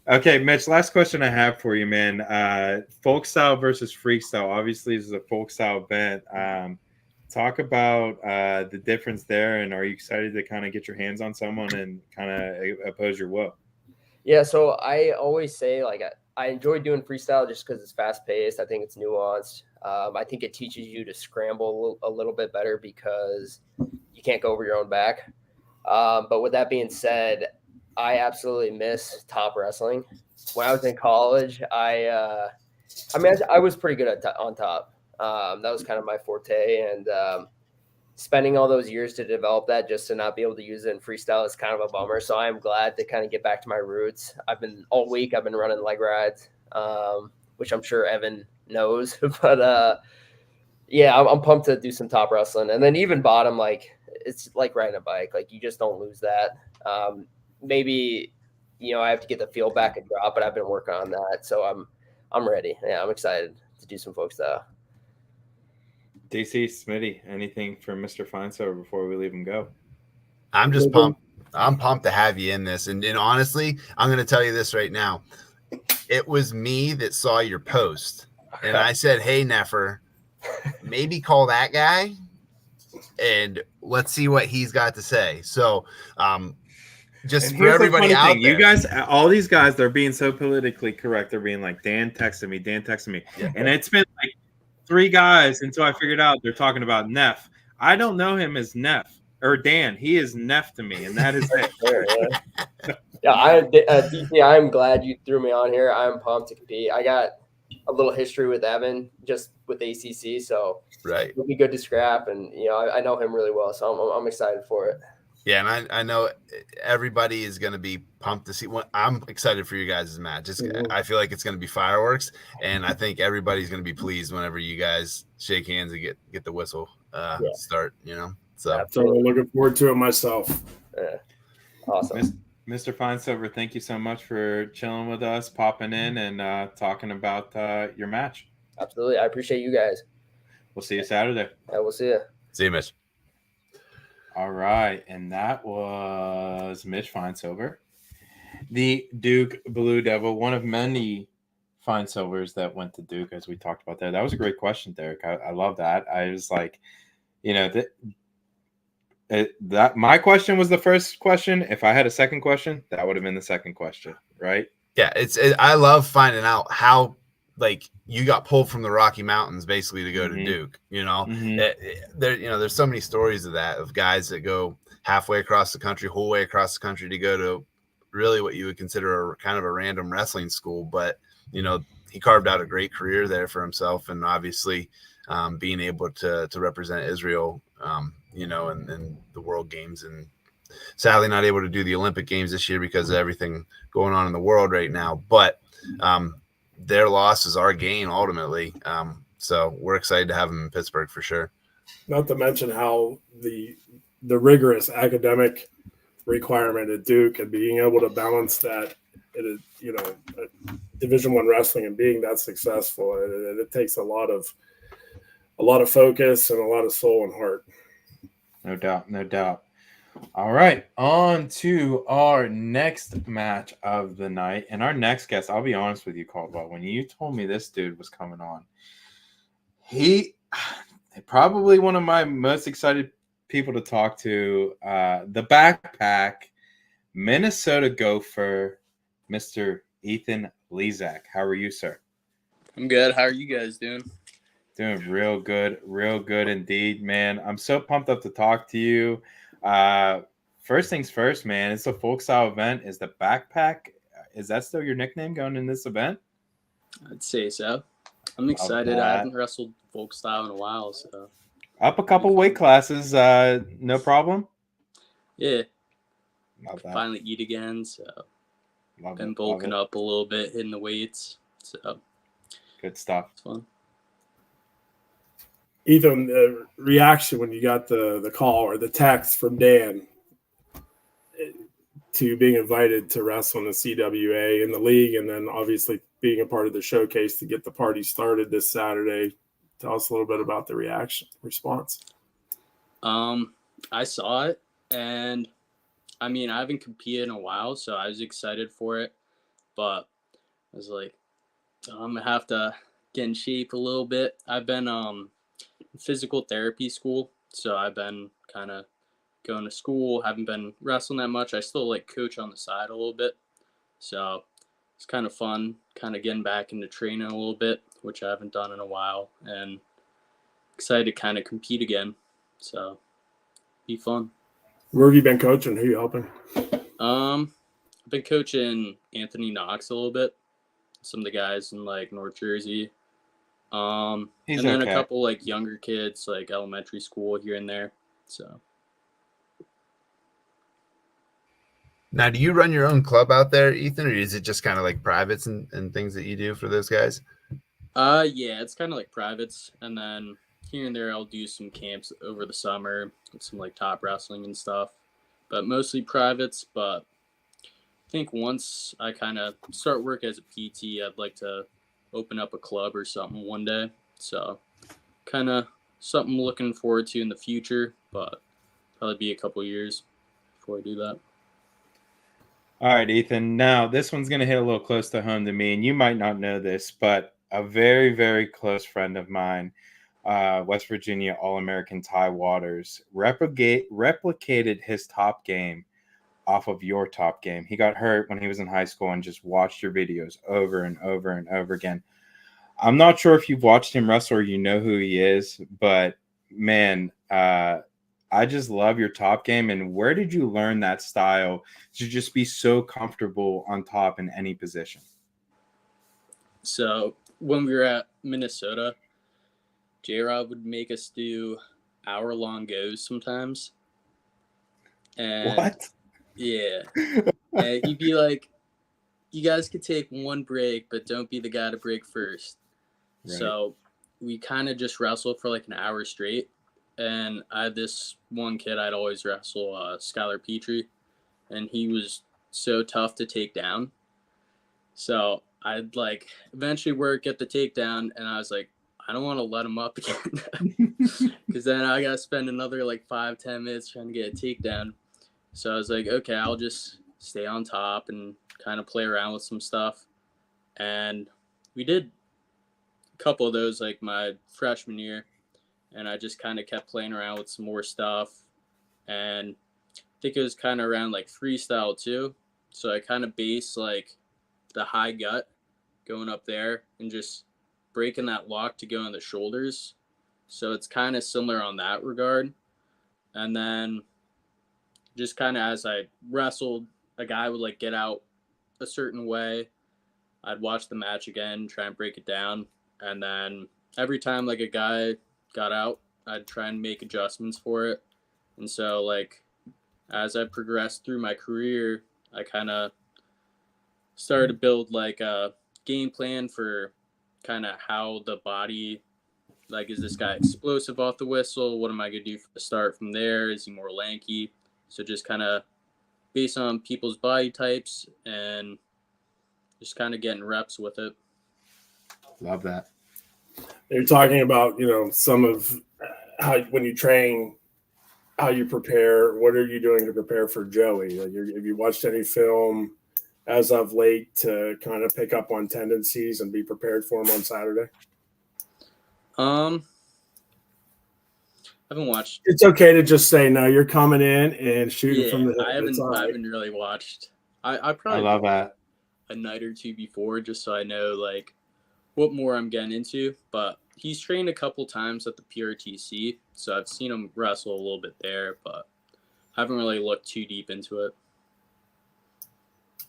Okay, Mitch, last question I have for you, man. Folk style versus freestyle. Obviously, this is a folk style event. Talk about the difference there, and are you excited to kind of get your hands on someone and kind of oppose your will? Yeah, so I always say, like, I enjoy doing freestyle just because it's fast paced. I think it's nuanced. I think it teaches you to scramble a little bit better because you can't go over your own back. But with that being said, I absolutely miss top wrestling. When I was in college, I was pretty good on top. That was kind of my forte, and spending all those years to develop that just to not be able to use it in freestyle is kind of a bummer. So I'm glad to kind of get back to my roots. I've been running leg rides, which I'm sure Evan knows, but yeah, I'm pumped to do some top wrestling. And then even bottom, like, it's like riding a bike. Like, you just don't lose that. Maybe, I have to get the feel back and drop, but I've been working on that. So I'm ready. Yeah, I'm excited to do some folk style. DC, Smitty, anything for Mr. Feinsober before we leave him go? I'm just pumped. I'm pumped to have you in this. And honestly, I'm going to tell you this right now. It was me that saw your post. And I said, hey, Neffer, maybe call that guy and let's see what he's got to say. So just for everybody out there. You guys, all these guys, they're being so politically correct. They're being like, Dan texted me. Yeah. And it's been like 3 guys until I figured out they're talking about Neff. I don't know him as Neff or Dan. He is Neff to me, and that is it. DC, I'm glad you threw me on here. I'm pumped to compete. I got a little history with Evan just with ACC, so right, it'll be good to scrap. And I know him really well, so I'm excited for it. Yeah, and I know everybody is going to be pumped to see what I'm excited for you guys' match. I feel like it's going to be fireworks, and I think everybody's going to be pleased whenever you guys shake hands and get the whistle start. So absolutely looking forward to it myself. Yeah, awesome, Mr. Feinsober. Thank you so much for chilling with us, popping in, and talking about your match. Absolutely, I appreciate you guys. We'll see you Saturday. Yeah, we'll see you. See you, Mitch. All right, and that was Mitch Feinsober, the Duke Blue Devil, one of many Feinsobers that went to Duke, as we talked about there. That was a great question, Derek. I love that. I was like, that my question was the first question. If I had a second question, that would have been the second question, right? Yeah, I love finding out how you got pulled from the Rocky Mountains basically to go to Duke, there's so many stories of that, of guys that go halfway across the country, whole way across the country to go to really what you would consider a kind of a random wrestling school. But, he carved out a great career there for himself. And obviously being able to represent Israel, in the World Games, and sadly not able to do the Olympic Games this year because of everything going on in the world right now. But, their loss is our gain ultimately. So we're excited to have them in Pittsburgh for sure. Not to mention how the rigorous academic requirement at Duke and being able to balance that at Division I wrestling and being that successful. It takes a lot of focus and a lot of soul and heart. No doubt. All right, on to our next match of the night. And our next guest, I'll be honest with you, Caldwell, when you told me this dude was coming on, he probably one of my most excited people to talk to, the backpack, Minnesota Gopher, Mr. Ethan Lezak. How are you, sir? I'm good. How are you guys doing? Doing real good indeed, man. I'm so pumped up to talk to you. First things first, man. It's a folk style event. Is the backpack? Is that still your nickname going in this event? I'd say so. I'm excited. I haven't wrestled folk style in a while, so up a couple weight classes. No problem. Yeah. Love that. Finally eat again, so Love been it. bulking up a little bit, hitting the weights. So good stuff. It's fun. Ethan, the reaction when you got the call or the text from Dan to being invited to wrestle in the CWA in the league, and then obviously being a part of the showcase to get the party started this Saturday. Tell us a little bit about the response. I saw it, and I mean, I haven't competed in a while, so I was excited for it, but I was like, I'm gonna have to get in shape a little bit. I've been in physical therapy school, so I've been kind of going to school, haven't been wrestling that much. I still like coach on the side a little bit, so it's kind of fun, kind of getting back into training a little bit, which I haven't done in a while, and excited to kind of compete again, so be fun. Where have you been coaching? Who are you helping? I've been coaching Anthony Knox a little bit, some of the guys in like North Jersey, and then a couple like younger kids, like elementary school here and there, so. Now, do you run your own club out there, Ethan, or is it just kind of like privates and things that you do for those guys? Yeah, it's kind of like privates, and then here and there I'll do some camps over the summer with some like top wrestling and stuff, but mostly privates. But I think once I kind of start work as a PT, I'd like to open up a club or something one day. So kind of something I'm looking forward to in the future, but probably be a couple years before I do that. All right, Ethan. Now, this one's going to hit a little close to home to me, and you might not know this, but a very, very close friend of mine, West Virginia All-American Ty Waters, replicated his top game off of your top game. He got hurt when he was in high school and just watched your videos over and over and over again. I'm not sure if you've watched him wrestle or you know who he is, but, man, I just love your top game. And where did you learn that style to just be so comfortable on top in any position? So when we were at Minnesota, J-Rob would make us do hour-long goes sometimes. And what? Yeah. And he'd be like, you guys could take one break, but don't be the guy to break first. Right. So we kind of just wrestled for like an hour straight. And I had this one kid I'd always wrestle, Skylar Petrie, and he was so tough to take down. So I'd like eventually get the takedown, and I was like, I don't want to let him up again because then I got to spend another like 5-10 minutes trying to get a takedown. So I was like, okay, I'll just stay on top and kind of play around with some stuff. And we did a couple of those like my freshman year. And I just kind of kept playing around with some more stuff. And I think it was kind of around like freestyle too. So I kind of based like the high gut going up there and just breaking that lock to go in the shoulders. So it's kind of similar on that regard. And then just kind of as I wrestled, a guy would like get out a certain way. I'd watch the match again, try and break it down. And then every time like a guy got out, I'd try and make adjustments for it. And so like as I progressed through my career, I kind of started to build like a game plan for kind of how the body, like, is this guy explosive off the whistle? What am I going to do to start from there? Is he more lanky? So just kind of based on people's body types and just kind of getting reps with it. Love that. You're talking about, some of how when you train, how you prepare. What are you doing to prepare for Joey? Like, have you watched any film as of late to kind of pick up on tendencies and be prepared for him on Saturday? I haven't watched. It's okay to just say no. You're coming in and shooting from the hip. I haven't really watched. I probably. I love that. a night or two before, just so I know like what more I'm getting into. But he's trained a couple times at the PRTC, so I've seen him wrestle a little bit there, but I haven't really looked too deep into it.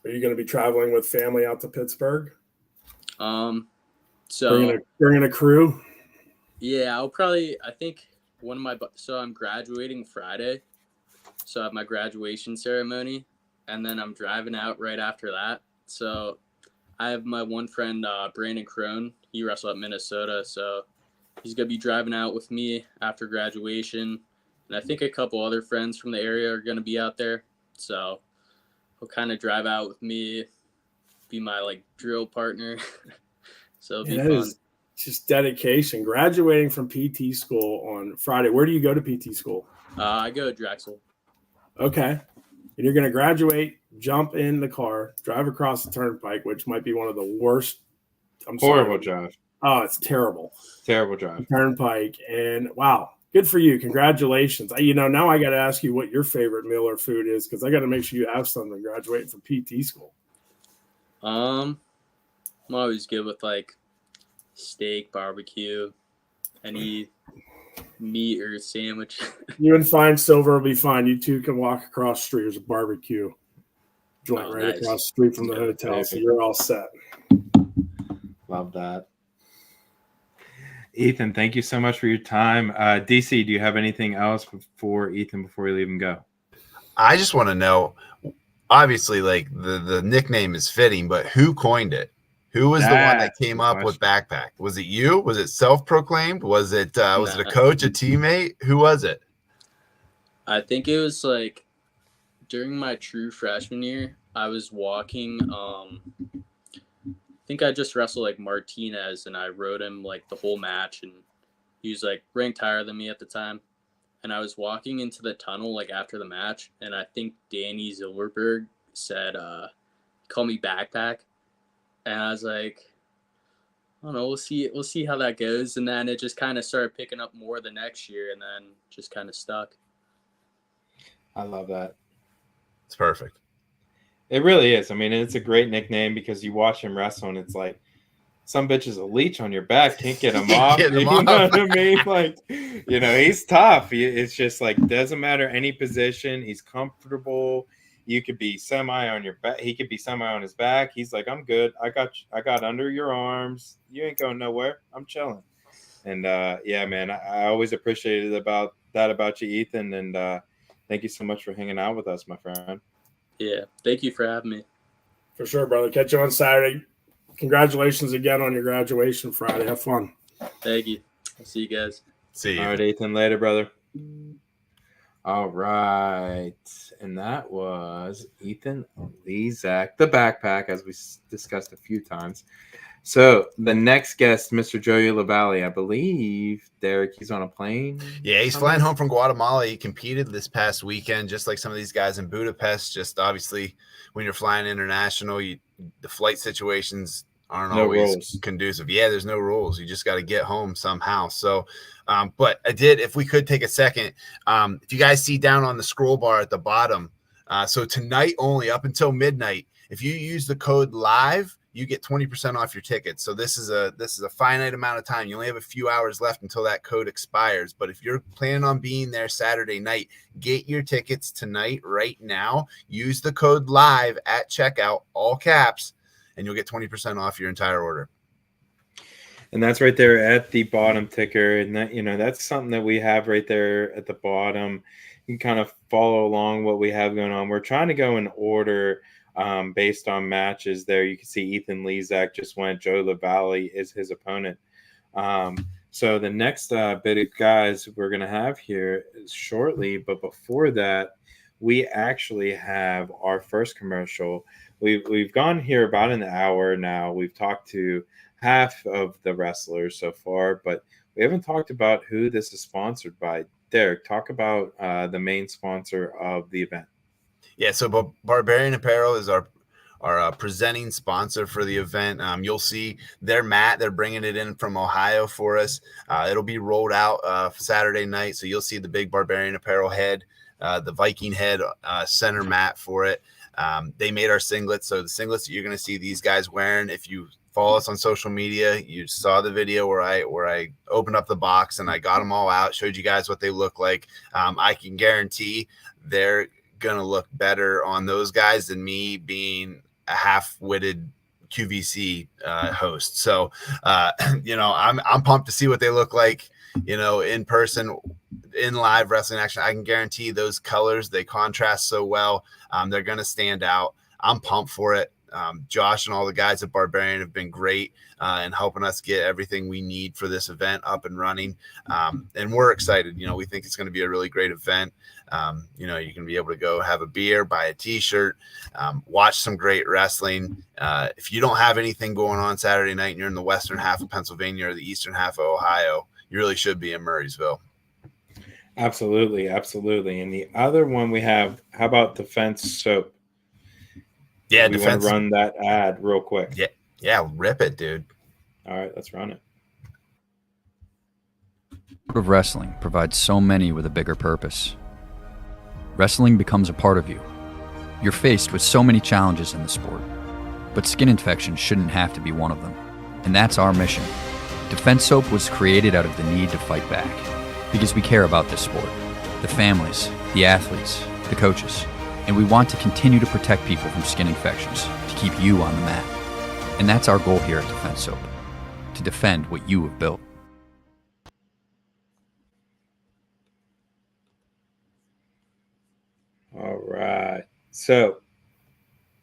Are you going to be traveling with family out to Pittsburgh? So bringing a crew? Yeah, I think so I'm graduating Friday. So I have my graduation ceremony, and then I'm driving out right after that. So I have my one friend, Brandon Crone. He wrestled at Minnesota, so he's going to be driving out with me after graduation. And I think a couple other friends from the area are going to be out there. So he'll kind of drive out with me, be my like drill partner. So it'll be fun. Is just dedication. Graduating from PT school on Friday. Where do you go to PT school? I go to Drexel. Okay. And you're going to graduate, jump in the car, drive across the turnpike, which might be one of the worst. Horrible drive. Oh, it's terrible. Terrible drive. Turnpike. And wow, good for you. Congratulations. Now I got to ask you what your favorite meal or food is, because I got to make sure you have something graduating from PT school. I'm always good with like steak, barbecue, any meat or sandwich. You and Fine Silver will be fine. You two can walk across the street. There's a barbecue joint right across the street from the hotel, so you're all set. Love that. Ethan, thank you so much for your time. DC, do you have anything else before we leave and go? I just want to know, obviously, like the nickname is fitting, but who coined it? Who was the one that came up with backpack? Was it you? Was it self-proclaimed? Was it was it a coach, a teammate? Who was it? I think it was like during my true freshman year. I was walking. I think I just wrestled like Martinez, and I rode him like the whole match, and he was like ranked higher than me at the time. And I was walking into the tunnel like after the match, and I think Danny Zilberberg said, "Call me backpack." And I was like, I don't know, we'll see how that goes. And then it just kind of started picking up more the next year, and then just kind of stuck. I love that. It's perfect. It really is. I mean, it's a great nickname because you watch him wrestle, and it's like, some bitch is a leech on your back, can't get him off. Get him you off. know what I mean? Like, he's tough. It's just like, doesn't matter any position. He's comfortable. You could be semi on your back. He could be semi on his back. He's like, I'm good. I got under your arms. You ain't going nowhere. I'm chilling. And yeah, man, I always appreciated about you, Ethan. And thank you so much for hanging out with us, my friend. Yeah, thank you for having me. For sure, brother. Catch you on Saturday. Congratulations again on your graduation Friday. Have fun. Thank you. I'll see you guys. See you. All right, Ethan. Later, brother. All right. And that was Ethan Lezak, the backpack, as we discussed a few times. So the next guest, Mr. Joey LaValle, I believe, Derek, he's on a plane. Yeah, he's flying home from Guatemala. He competed this past weekend, just like some of these guys in Budapest. Just obviously, when you're flying international, the flight situations aren't always rules. Conducive. Yeah, there's no rules. You just got to get home somehow. So, but if we could take a second, if you guys see down on the scroll bar at the bottom, so tonight only up until midnight, if you use the code LIVE, you get 20% off your tickets. So this is a finite amount of time. You only have a few hours left until that code expires. But if you're planning on being there Saturday night, get your tickets tonight right now. Use the code LIVE at checkout, all caps, and you'll get 20% off your entire order. And that's right there at the bottom ticker. And that, that's something that we have right there at the bottom. You can kind of follow along what we have going on. We're trying to go in order based on matches there. You can see Ethan Lezak just went. Joe LaValle is his opponent. So the next bit of guys we're going to have here is shortly. But before that, we actually have our first commercial. We've gone here about an hour now. We've talked to half of the wrestlers so far, but we haven't talked about who this is sponsored by. Derek, talk about the main sponsor of the event. Yeah, so Barbarian Apparel is our presenting sponsor for the event. You'll see their mat. They're bringing it in from Ohio for us. It'll be rolled out Saturday night, so you'll see the big Barbarian Apparel head, the Viking head center mat for it. They made our singlets. So the singlets that you're going to see these guys wearing, if you follow us on social media, you saw the video where I opened up the box and I got them all out, showed you guys what they look like. I can guarantee they're going to look better on those guys than me being a half-witted QVC host. So, I'm pumped to see what they look like, in person, in live wrestling action. I can guarantee those colors, they contrast so well. They're going to stand out. I'm pumped for it. Josh and all the guys at Barbarian have been great in helping us get everything we need for this event up and running. And we're excited. We think it's going to be a really great event. You can be able to go have a beer, buy a t-shirt, watch some great wrestling. If you don't have anything going on Saturday night and you're in the western half of Pennsylvania or the eastern half of Ohio, you really should be in Murraysville. Absolutely. And the other one we have, how about Defense Soap? Yeah, we want to run that ad real quick. Yeah, rip it, dude. All right, let's run it. Of wrestling provides so many with a bigger purpose. Wrestling becomes a part of you. You're faced with so many challenges in the sport, but skin infections shouldn't have to be one of them. And that's our mission. Defense Soap was created out of the need to fight back, because we care about this sport, the families, the athletes, the coaches, and we want to continue to protect people from skin infections to keep you on the mat. And that's our goal here at Defense Soap, to defend what you have built. All right. So,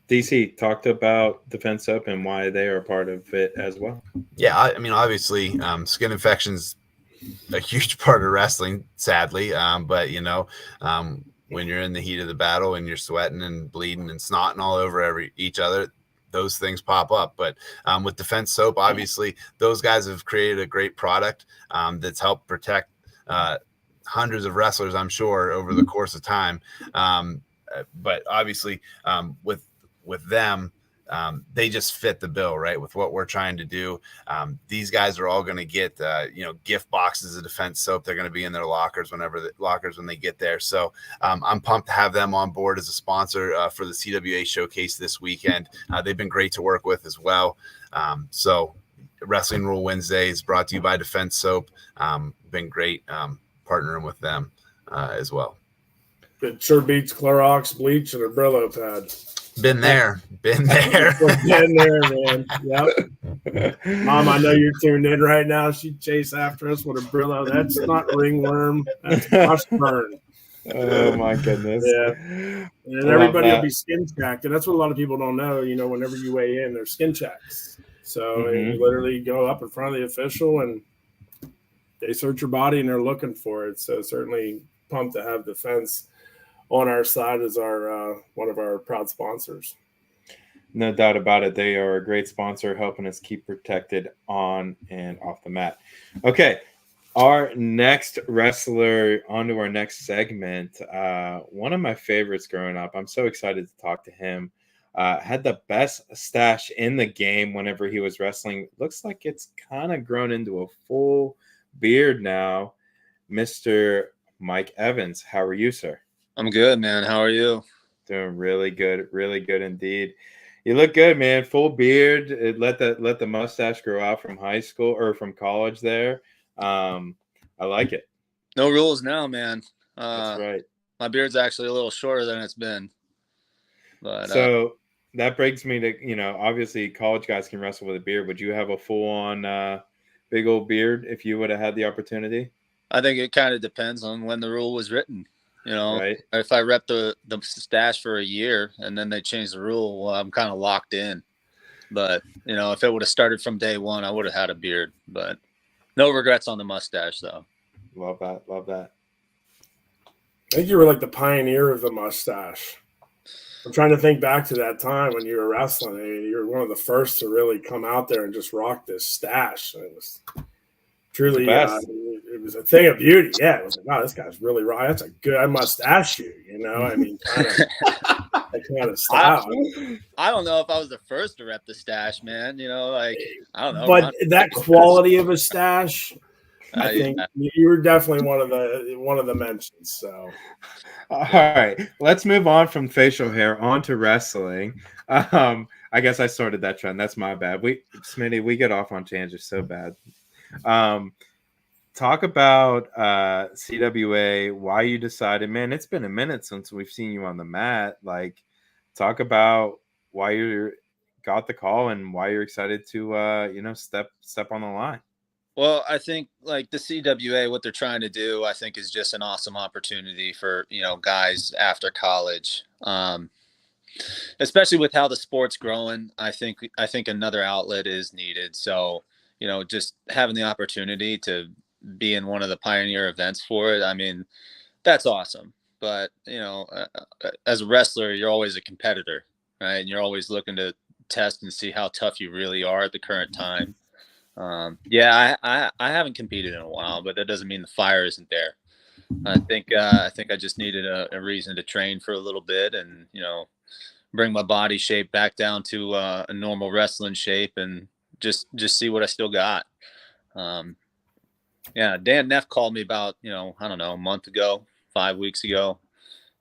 DC talked about Defense Soap and why they are part of it as well. Yeah, I mean, obviously, skin infections a huge part of wrestling, sadly. But when you're in the heat of the battle and you're sweating and bleeding and snotting all over each other, those things pop up. But with Defense Soap, obviously, those guys have created a great product that's helped protect hundreds of wrestlers, I'm sure, over the course of time. But obviously, with them, they just fit the bill, right? With what we're trying to do. These guys are all going to get, gift boxes of Defense Soap. They're going to be in their lockers when they get there. So I'm pumped to have them on board as a sponsor for the CWA showcase this weekend. They've been great to work with as well. So Wrestling Rule Wednesday is brought to you by Defense Soap. Been great partnering with them as well. It sure beats Clorox, bleach, and a Brillo pad. Been there, Been there, man. Yep. Mom, I know you're tuned in right now. She'd chase after us with a Brillo. That's not ringworm. That's brush burn. Oh my goodness. Yeah. And everybody will be skin checked. And that's what a lot of people don't know. Whenever you weigh in, there's skin checks. So you literally go up in front of the official and they search your body and they're looking for it. So certainly pumped to have Defense on our side as our one of our proud sponsors. No doubt about it. They are a great sponsor, helping us keep protected on and off the mat. Okay, our next wrestler, on to our next segment. One of my favorites growing up. I'm so excited to talk to him. Had the best stash in the game whenever he was wrestling. Looks like it's kind of grown into a full beard now. Mr. Mike Evans, how are you, sir? I'm good, man. How are you? Doing really good indeed. You look good, man. Full beard. Let the mustache grow out from high school or from college there. I like it. No rules now, man. That's right. My beard's actually a little shorter than it's been. But so that brings me to, obviously college guys can wrestle with a beard. Would you have a full on big old beard if you would have had the opportunity? I think it kind of depends on when the rule was written. Right. If I rep the stash for a year and then they change the rule, well, I'm kind of locked in. But, if it would have started from day one, I would have had a beard. But no regrets on the mustache, though. Love that. I think you were like the pioneer of the mustache. I'm trying to think back to that time when you were wrestling. I mean, you were one of the first to really come out there and just rock this stash. It was truly it was a thing of beauty. Yeah, it was like, wow, this guy's really right. That's a good mustache. I mean, that kind of style. I don't know if I was the first to rep the stash, man. I don't know. But that quality of a stash, I think you were definitely one of the mentions. So, all right, let's move on from facial hair onto wrestling. I guess I started that trend. That's my bad. Smitty, we get off on tangents so bad. Talk about CWA, why you decided, man, it's been a minute since we've seen you on the mat. Like, talk about why you got the call and why you're excited to step on the line. Well, I think like the CWA, what they're trying to do, I think is just an awesome opportunity for, guys after college. Especially with how the sport's growing, I think another outlet is needed. So, just having the opportunity to be in one of the pioneer events for it, I mean, that's awesome. But, as a wrestler, you're always a competitor, right? And you're always looking to test and see how tough you really are at the current time. I haven't competed in a while, but that doesn't mean the fire isn't there. I think I just needed a reason to train for a little bit and, bring my body shape back down to a normal wrestling shape and just see what I still got. Dan Neff called me about, I don't know, a month ago, 5 weeks ago,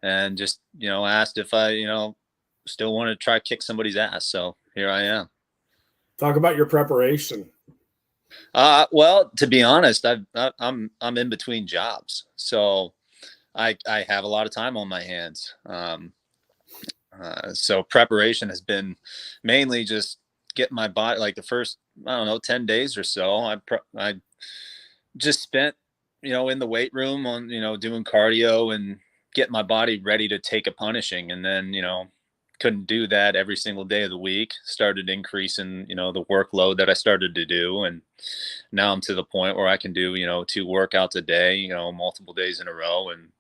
and just, asked if I, still wanted to try kick somebody's ass. So here I am. Talk about your preparation. Well, to be honest, I'm in between jobs, so I have a lot of time on my hands. So preparation has been mainly just getting my body, like the first, 10 days or so. I just spent, in the weight room on, doing cardio and getting my body ready to take a punishing, and then, couldn't do that every single day of the week. Started increasing, the workload that I started to do. And now I'm to the point where I can do, 2 workouts a day, multiple days in a row, and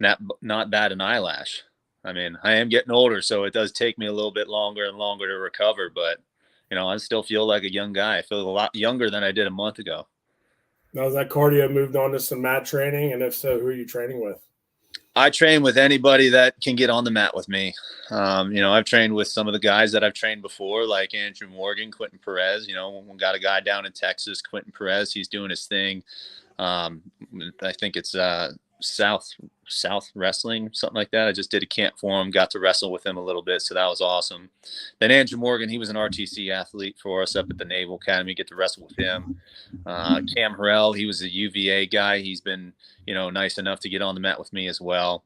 not bat an eyelash. I mean, I am getting older, so it does take me a little bit longer and longer to recover, but, I still feel like a young guy. I feel a lot younger than I did a month ago. Now, has that cardio moved on to some mat training? And if so, who are you training with? I train with anybody that can get on the mat with me. I've trained with some of the guys that I've trained before, like Andrew Morgan, Quentin Perez. We got a guy down in Texas, Quentin Perez. He's doing his thing. I think it's South Wrestling, something like that. I just did a camp for him, got to wrestle with him a little bit, so that was awesome. Then Andrew Morgan, he was an RTC athlete for us up at the Naval Academy, get to wrestle with him. Cam Harrell, he was a UVA guy. He's been, nice enough to get on the mat with me as well.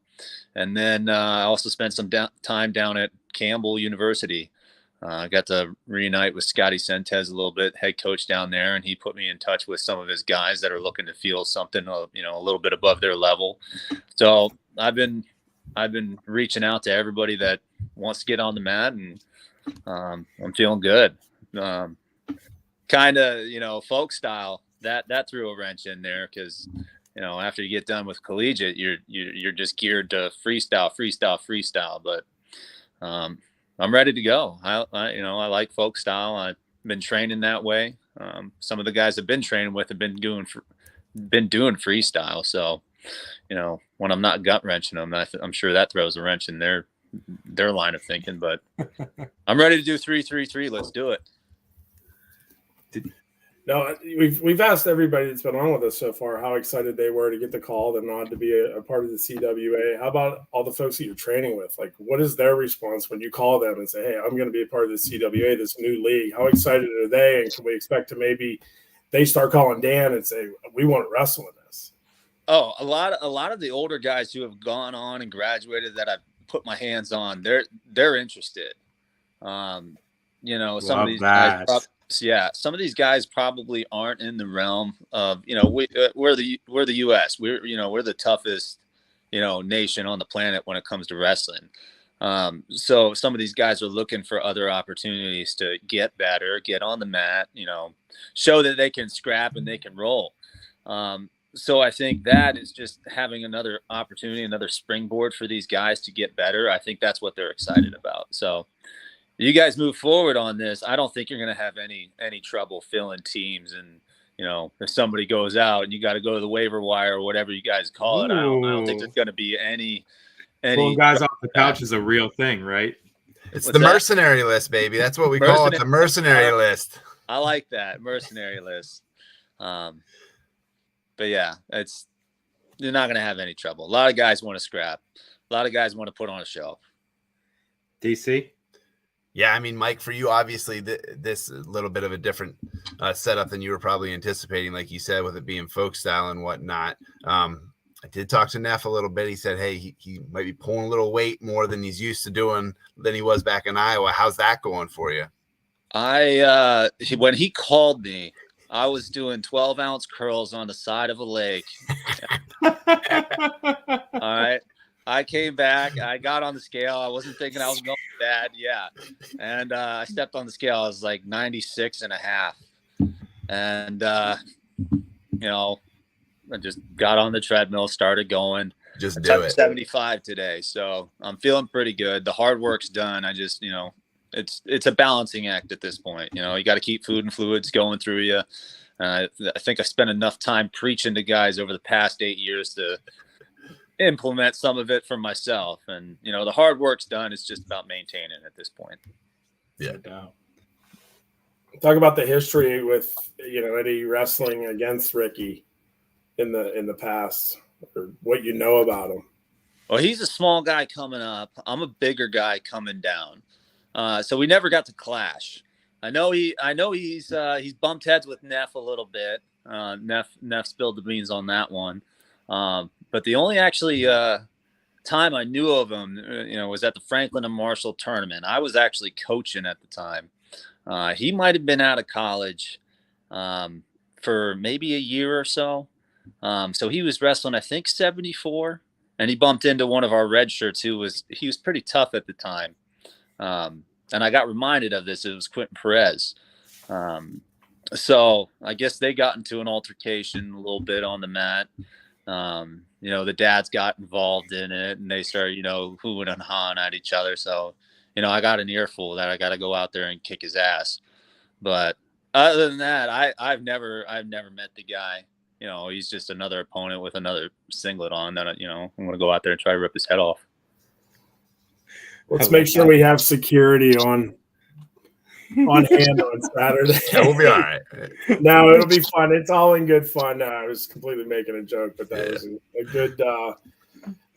And then I also spent some time down at Campbell University. I got to reunite with Scotty Sentez a little bit, head coach down there, and he put me in touch with some of his guys that are looking to feel something, a little bit above their level. So I've been reaching out to everybody that wants to get on the mat, and I'm feeling good. Kind of, folk style that threw a wrench in there because, after you get done with collegiate, you're just geared to freestyle. But I'm ready to go. I like folk style. I've been training that way. Some of the guys I've been training with have been doing freestyle. So, when I'm not gut wrenching them, I'm sure that throws a wrench in their line of thinking. But I'm ready to do 3-3-3. Let's do it. No, we've asked everybody that's been on with us so far how excited they were to get the call, the nod to be a part of the CWA. How about all the folks that you're training with? Like, what is their response when you call them and say, "Hey, I'm going to be a part of the CWA, this new league"? How excited are they? And can we expect to maybe they start calling Dan and say, "We want to wrestle in this"? Oh, a lot of the older guys who have gone on and graduated that I've put my hands on, they're interested. Some of these guys. Some of these guys probably aren't in the realm of, we're the U.S. We're the toughest, nation on the planet when it comes to wrestling. So some of these guys are looking for other opportunities to get better, get on the mat, show that they can scrap and they can roll. So I think that is just having another opportunity, another springboard for these guys to get better. I think that's what they're excited about. So you guys move forward on this. I don't think you're going to have any trouble filling teams. And, if somebody goes out and you got to go to the waiver wire or whatever you guys call it, I don't think there's going to be any pulling guys off the couch is a real thing, right? It's the mercenary list, baby. That's what we call it, the mercenary list. I like that, mercenary list. yeah, you're not going to have any trouble. A lot of guys want to scrap. A lot of guys want to put on a show. DC? Yeah, I mean, Mike, for you, obviously, this is a little bit of a different setup than you were probably anticipating, like you said, with it being folk style and whatnot. I did talk to Neff a little bit. He said, hey, he might be pulling a little weight more than he's used to doing than he was back in Iowa. How's that going for you? When he called me, I was doing 12-ounce curls on the side of a lake. All right. I came back. I got on the scale. I wasn't thinking I was going bad. Yeah. And I stepped on the scale. I was like 96 and a half. And, you know, I just got on the treadmill, started going. Just do it. 75 today. So I'm feeling pretty good. The hard work's done. I just, you know, it's a balancing act at this point. You know, you got to keep food and fluids going through you. I think I spent enough time preaching to guys over the past 8 years to implement some of it for myself. And, you know, the hard work's done. It's just about maintaining at this point. Yeah. Talk about the history with, you know, any wrestling against Ricky in the past, or what you know about him. Well, he's a small guy coming up. I'm a bigger guy coming down. So we never got to clash. I know he's bumped heads with Neff a little bit. Neff spilled the beans on that one. But the only actually time I knew of him, you know, was at the Franklin and Marshall tournament. I was actually coaching at the time. He might have been out of college for maybe a year or so. So he was wrestling, I think, 74, and he bumped into one of our red shirts he was pretty tough at the time. And I got reminded of this. It was Quentin Perez. So I guess they got into an altercation a little bit on the mat. You know, the dads got involved in it, and they started, you know, hooing and hawing at each other. So, you know, I got an earful that I got to go out there and kick his ass. But other than that, I've never met the guy. You know, he's just another opponent with another singlet on that, you know, I'm going to go out there and try to rip his head off. Let's make sure we have security on hand on Saturday. Yeah, we'll be all right. No, it'll be fun. It's all in good fun. I was completely making a joke, but that was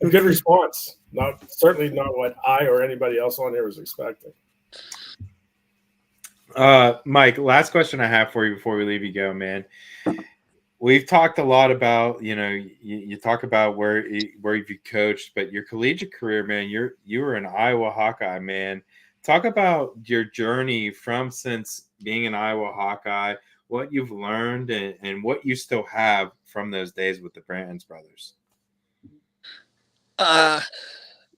a good response. Certainly not what I or anybody else on here was expecting. Mike, last question I have for you before we leave you go, man. We've talked a lot about, you know, you talk about where you've coached, but your collegiate career, man, you were an Iowa Hawkeye, man. Talk about your journey since being an Iowa Hawkeye, what you've learned and what you still have from those days with the Brantons brothers.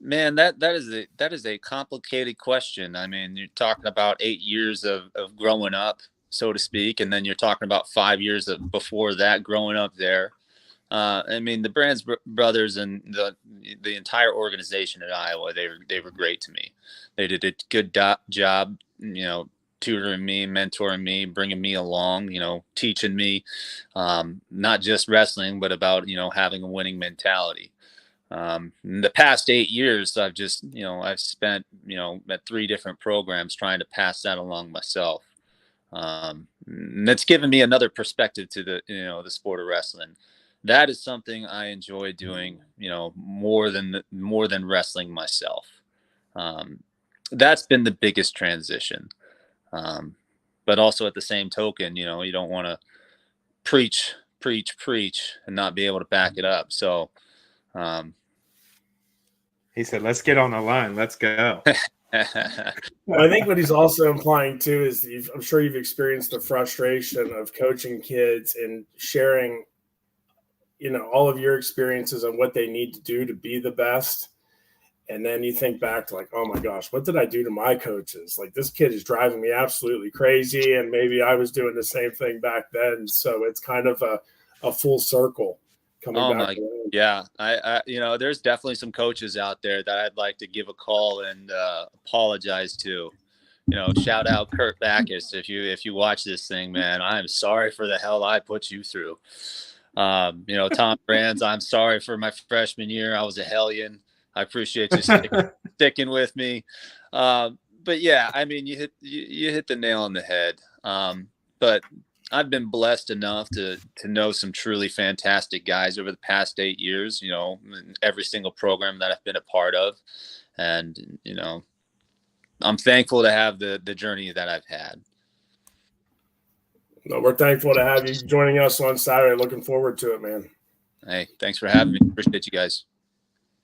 Man, that is a complicated question. I mean, you're talking about 8 years of growing up, so to speak, and then you're talking about 5 years before that growing up there. I mean, the Brands brothers and the entire organization at Iowa, they were great to me. They did a good job, you know, tutoring me, mentoring me, bringing me along, you know, teaching me not just wrestling, but about, you know, having a winning mentality. In the past 8 years, I've spent, you know, at 3 different programs trying to pass that along myself. And that's given me another perspective to the sport of wrestling. That is something I enjoy doing, you know, more than wrestling myself. That's been the biggest transition. But also at the same token, you know, you don't want to preach and not be able to back it up. So, he said, let's get on the line. Let's go. I think what he's also implying too is I'm sure you've experienced the frustration of coaching kids and sharing, you know, all of your experiences on what they need to do to be the best. And then you think back to like, oh my gosh, what did I do to my coaches? Like, this kid is driving me absolutely crazy. And maybe I was doing the same thing back then. So it's kind of a full circle coming back. Yeah. I you know, there's definitely some coaches out there that I'd like to give a call and apologize to. You know, shout out Kurt Backus. If you watch this thing, man, I'm sorry for the hell I put you through. You know, Tom Brands, I'm sorry for my freshman year. I was a hellion. I appreciate you sticking with me. But yeah, I mean, you hit the nail on the head. But I've been blessed enough to know some truly fantastic guys over the past 8 years, you know, in every single program that I've been a part of. And, you know, I'm thankful to have the journey that I've had. No, we're thankful to have you joining us on Saturday. Looking forward to it, man. Hey, thanks for having me. Appreciate you guys.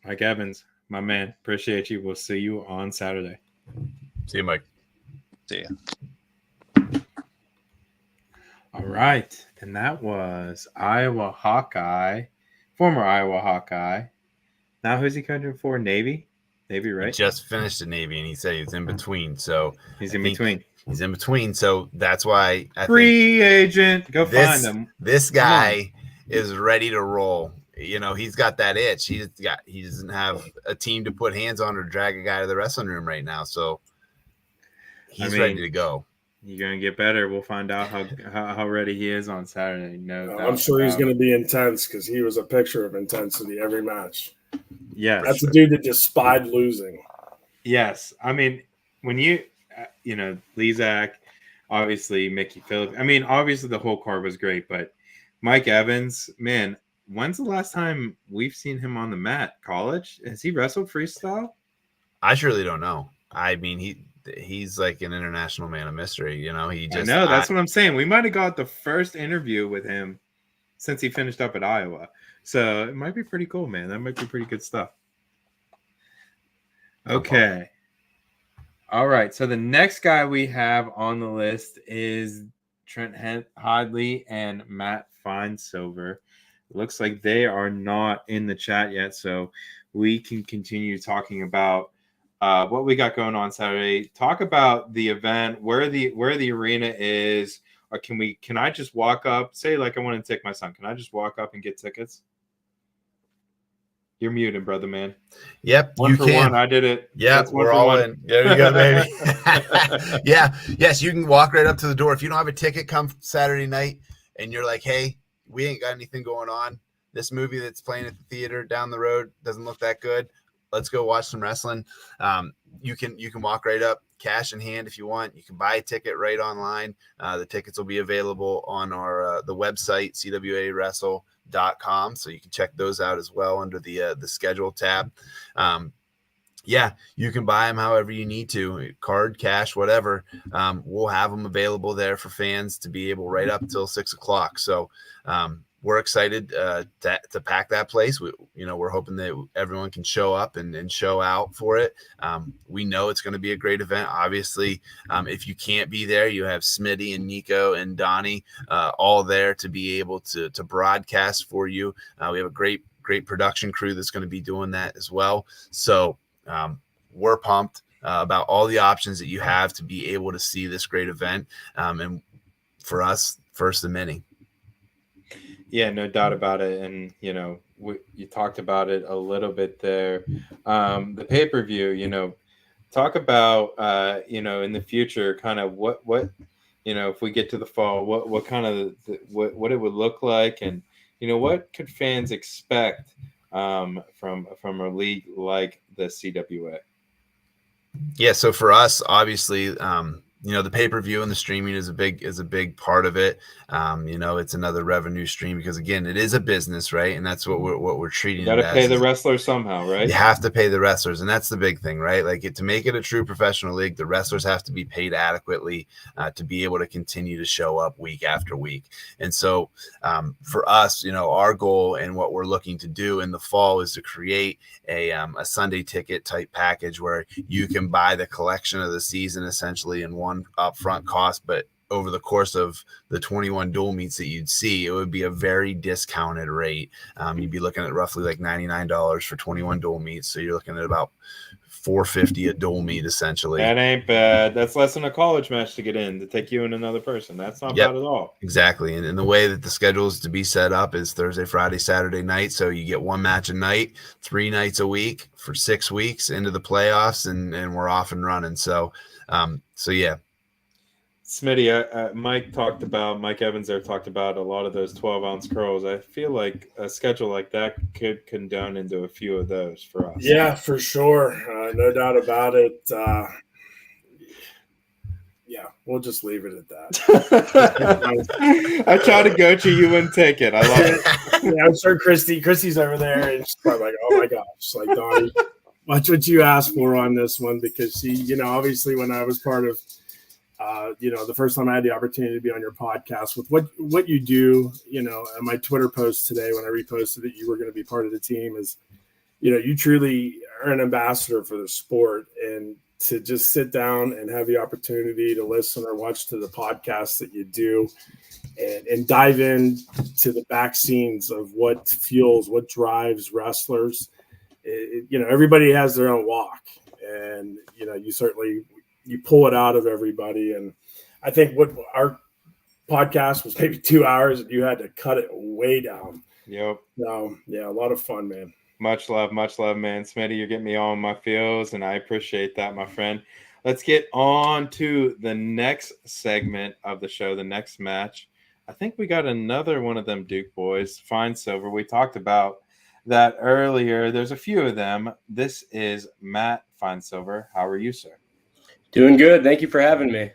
Mike Evans, my man. Appreciate you. We'll see you on Saturday. See you, Mike. See ya. All right. And that was Iowa Hawkeye, former Iowa Hawkeye. Now who's he coaching for? Navy? Navy, right? He just finished the Navy, and he said he's in between. So he's in between. He's in between. So that's why I Free agent. Go find him. This guy is ready to roll. You know, he's got that itch. He doesn't have a team to put hands on or drag a guy to the wrestling room right now. So he's ready to go. You're gonna get better. We'll find out how ready he is on Saturday. No, I'm sure he's going to be intense because he was a picture of intensity every match. Yes, that's a dude that just spied losing. Yes, I mean when you know Lezak, obviously Mickey Phillips. I mean obviously the whole card was great, but Mike Evans, man, when's the last time we've seen him on the mat? College? Has he wrestled freestyle? I surely don't know. I mean he's like an international man of mystery, you know. I know that's what I'm saying. We might have got the first interview with him since he finished up at Iowa, so it might be pretty cool, man. That might be pretty good stuff. Okay, all right. So the next guy we have on the list is Trent Hodley and Matt Finesilver. It looks like they are not in the chat yet, so we can continue talking about what we got going on Saturday. Talk about the event, where the arena is, or can I just walk up? Say like I want to take my son. Can I just walk up and get tickets? You're muted, brother man. Yep, one for one. I did it. Yeah, we're all in. There you go, baby. Yeah, yes, you can walk right up to the door. If you don't have a ticket, come Saturday night, and you're like, hey, we ain't got anything going on. This movie that's playing at the theater down the road doesn't look that good. Let's go watch some wrestling. You can walk right up, cash in hand if you want. You can buy a ticket right online. The tickets will be available on our the website CWAWrestle.com, so you can check those out as well under the schedule tab. Yeah, you can buy them however you need to, card, cash, whatever. We'll have them available there for fans to be able right up till 6 o'clock. So we're excited to pack that place. We're hoping that everyone can show up and show out for it. We know it's going to be a great event. Obviously, if you can't be there, you have Smitty and Nico and Donnie all there to be able to broadcast for you. We have a great production crew that's going to be doing that as well. So we're pumped about all the options that you have to be able to see this great event. And for us, first of many. Yeah, no doubt about it. And, you talked about it a little bit there. The pay-per-view, talk about, in the future, kind of what, if we get to the fall, what kind of, what it would look like. And, what could fans expect from a league like the CWA? Yeah. So for us, obviously, the pay-per-view and the streaming is a big part of it. It's another revenue stream because again, it is a business, right? And that's what we're treating. You got to pay the wrestlers somehow, right? You have to pay the wrestlers, and that's the big thing, right? Like to make it a true professional league, the wrestlers have to be paid adequately to be able to continue to show up week after week. And so, for us, our goal and what we're looking to do in the fall is to create a Sunday ticket type package where you can buy the collection of the season essentially in one upfront cost, but over the course of the 21 dual meets that you'd see, it would be a very discounted rate. You'd be looking at roughly like $99 for 21 dual meets. So you're looking at about $450 a dual meet essentially. That ain't bad. That's less than a college match to get in, to take you and another person. That's not bad at all. Exactly. And the way that the schedule is to be set up is Thursday, Friday, Saturday night. So you get one match a night, 3 nights a week for 6 weeks into the playoffs, and we're off and running. So yeah. Smitty, Mike Evans there talked about a lot of those 12-ounce curls. I feel like a schedule like that could condone into a few of those for us. Yeah, for sure. No doubt about it. Yeah, We'll just leave it at that. I tried to goat you. You wouldn't take it. I love it. Yeah, I'm sure Christy's over there, and she's probably like, "Oh my gosh!" Like, Donnie, watch what you asked for on this one, because she, obviously when I was part of, the first time I had the opportunity to be on your podcast with what you do, and my Twitter post today when I reposted that you were going to be part of the team is, you truly are an ambassador for the sport, and to just sit down and have the opportunity to listen or watch to the podcast that you do and dive in to the back scenes of what fuels, what drives wrestlers. Everybody has their own walk, and, you pull it out of everybody. And I think what our podcast was maybe 2 hours and you had to cut it way down. Yep. So yeah, a lot of fun, man. Much love, man. Smitty, you're getting me all in my feels, and I appreciate that, my friend. Let's get on to the next segment of the show, the next match. I think we got another one of them Duke boys, Fine Silver. We talked about that earlier. There's a few of them. This is Matt Fine Silver. How are you, sir? Doing good. Thank you for having me.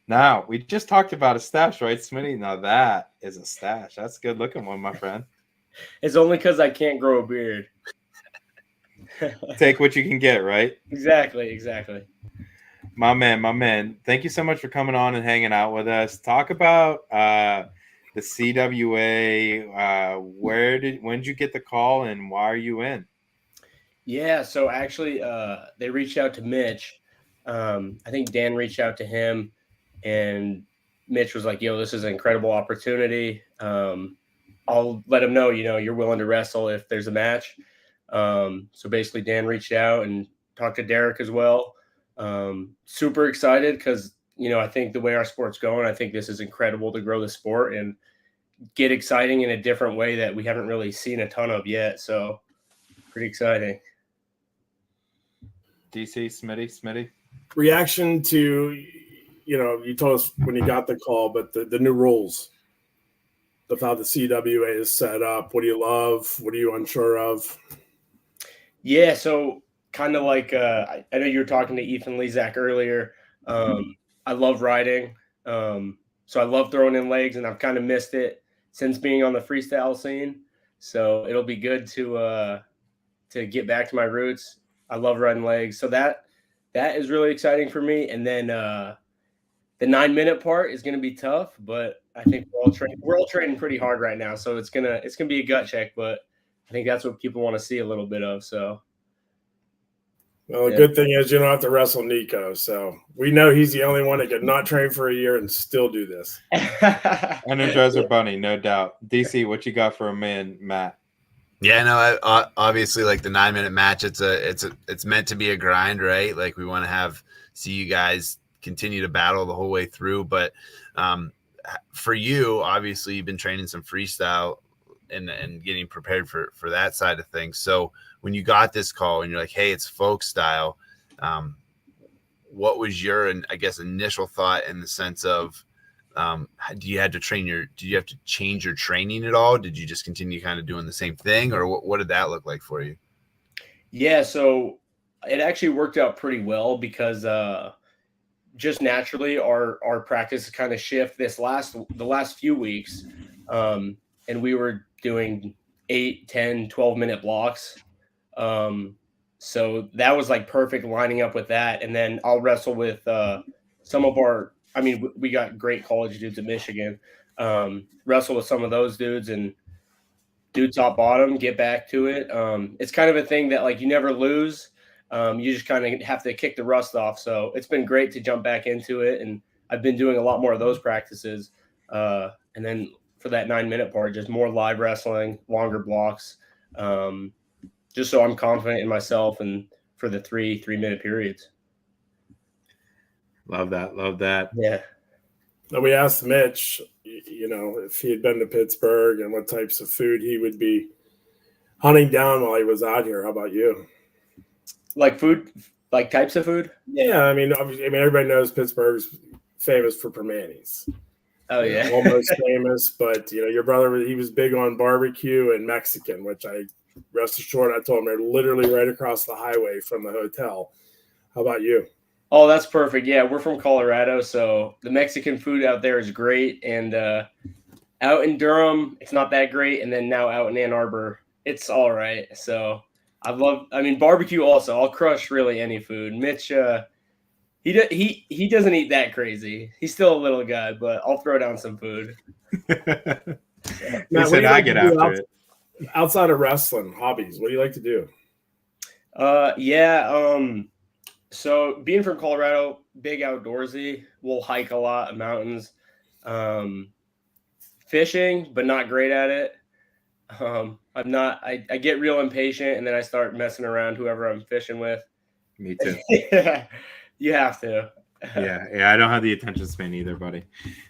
Now, we just talked about a stash, right, Smitty? Now that is a stash. That's a good looking one, my friend. It's only because I can't grow a beard. Take what you can get, right? Exactly. My man. Thank you so much for coming on and hanging out with us. Talk about the CWA. When did you get the call, and why are you in? Yeah, so actually they reached out to Mitch. I think Dan reached out to him, and Mitch was like, "Yo, this is an incredible opportunity. I'll let him know, you're willing to wrestle if there's a match." So basically Dan reached out and talked to Derek as well. Super excited because, I think the way our sport's going, I think this is incredible to grow the sport and get exciting in a different way that we haven't really seen a ton of yet. So pretty exciting. DC, Smitty. Reaction to, you told us when you got the call, but the new rules of how the CWA is set up. What do you love? What are you unsure of? Yeah, so kind of like I know you were talking to Ethan Lezak earlier. I love riding, so I love throwing in legs, and I've kind of missed it since being on the freestyle scene. So it'll be good to get back to my roots. I love riding legs, so that is really exciting for me. And then the 9-minute part is going to be tough, but I think we're all training pretty hard right now, so it's gonna be a gut check. But I think that's what people want to see a little bit of. So, well, the good thing is you don't have to wrestle Nico, so we know he's the only one that could not train for a year and still do this. Energizer Bunny, no doubt. DC, what you got for a man, Matt? Yeah, no, obviously, like the 9-minute match, it's meant to be a grind, right? Like we want to see you guys continue to battle the whole way through. But for you, obviously, you've been training some freestyle and getting prepared for that side of things. So when you got this call and you're like, hey, it's folk style, what was your, I guess, initial thought in the sense of, did you have to change your training at all? Did you just continue kind of doing the same thing, or what did that look like for you? Yeah, so it actually worked out pretty well because just naturally our practice kind of shift the last few weeks, and we were doing 8, 10, 12-minute blocks. So that was like perfect lining up with that. And then I'll wrestle with some of we got great college dudes at Michigan, wrestle with some of those dudes and do top bottom, get back to it. It's kind of a thing that like you never lose. You just kind of have to kick the rust off. So it's been great to jump back into it. And I've been doing a lot more of those practices. And then for that 9-minute part, just more live wrestling, longer blocks, just so I'm confident in myself and for the 3-minute periods. Love that. Yeah. Now we asked Mitch, if he had been to Pittsburgh and what types of food he would be hunting down while he was out here. How about you? Like food, like types of food? Yeah, obviously, everybody knows Pittsburgh's famous for Permanis. Oh yeah, almost famous. But your brother, he was big on barbecue and Mexican, which rest assured, I told him they're literally right across the highway from the hotel. How about you? Oh, that's perfect. Yeah, we're from Colorado, so the Mexican food out there is great. And out in Durham, it's not that great. And then now out in Ann Arbor, it's all right. So I mean, barbecue also. I'll crush really any food. Mitch, he doesn't eat that crazy. He's still a little guy, but I'll throw down some food. He Matt, said, "I get after it." Outside of wrestling, hobbies, what do you like to do? So being from Colorado, big outdoorsy, we'll hike a lot of mountains. Fishing, but not great at it. I get real impatient and then I start messing around whoever I'm fishing with. Me too. Yeah, you have to. Yeah, I don't have the attention span either, buddy.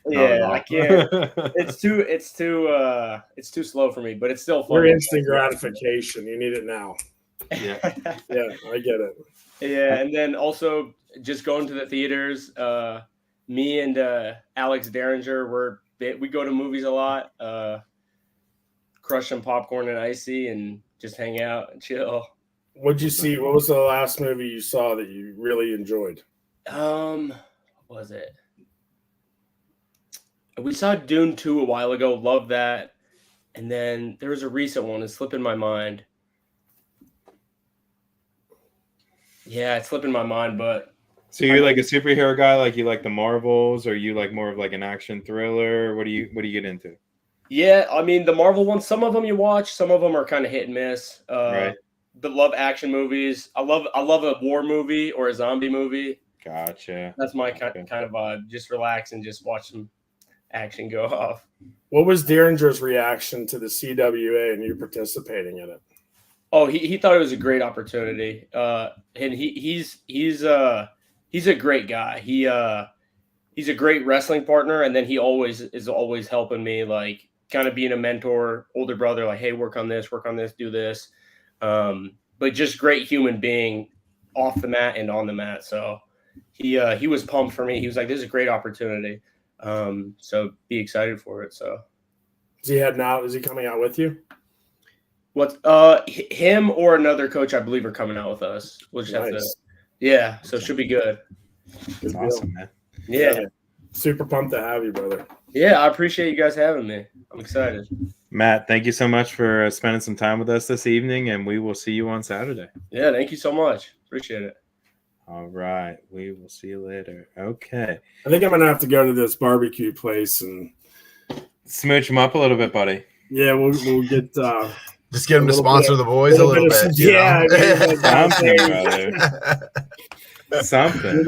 Yeah, I can't. It's too slow for me, but it's still fun. Your instant gratification. You need it now. Yeah. Yeah, I get it. Yeah, and then also just going to the theaters. Me and Alex Derringer, we go to movies a lot. Crush some popcorn and icy and just hang out and chill. What'd you see? What was the last movie you saw that you really enjoyed? What was it? We saw Dune 2 a while ago. Loved that. And then there was a recent one. It's slipping my mind. Yeah, it's slipping my mind, but. So you're like a superhero guy, like you like the Marvels, or you like more of like an action thriller? What do you get into? Yeah, I mean the Marvel ones, some of them you watch, some of them are kind of hit and miss. Right. But love action movies. I love a war movie or a zombie movie. Gotcha. That's my kind of vibe. Just relax and just watch some action go off. What was Derringer's reaction to the CWA and you participating in it? Oh, he thought it was a great opportunity. And he's a great guy. He's a great wrestling partner, and then he is always helping me, like kind of being a mentor, older brother, like, hey, work on this, do this. But just great human being off the mat and on the mat. So he was pumped for me. He was like, this is a great opportunity. So be excited for it. So is he coming out with you? What him or another coach, I believe, are coming out with us. We'll just have to, yeah. So it should be good. That's awesome, man. Yeah. Super pumped to have you, brother. Yeah, I appreciate you guys having me. I'm excited. Matt, thank you so much for spending some time with us this evening, and we will see you on Saturday. Yeah, thank you so much. Appreciate it. All right. We will see you later. Okay. I think I'm going to have to go to this barbecue place and smooch them up a little bit, buddy. Yeah, we'll get just get them to sponsor the boys a little bit. Yeah. Something.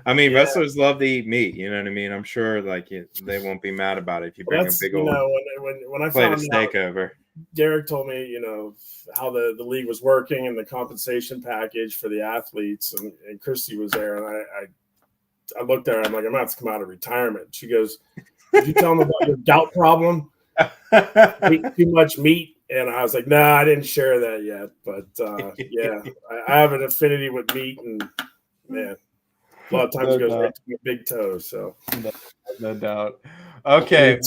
I mean, wrestlers love to eat meat. You know what I mean? I'm sure, like, they won't be mad about it if you bring a big old when I plate found of steak over. Derek told me, how the league was working and the compensation package for the athletes, and Christy was there, and I looked at her. I'm like, I'm gonna have to come out of retirement. She goes, "Did you tell them about your gout problem? Eat too much meat?" And I was like, "No, I didn't share that yet." But yeah, I have an affinity with meat, and man, a lot of times it goes right to my big toe. So no doubt. Okay,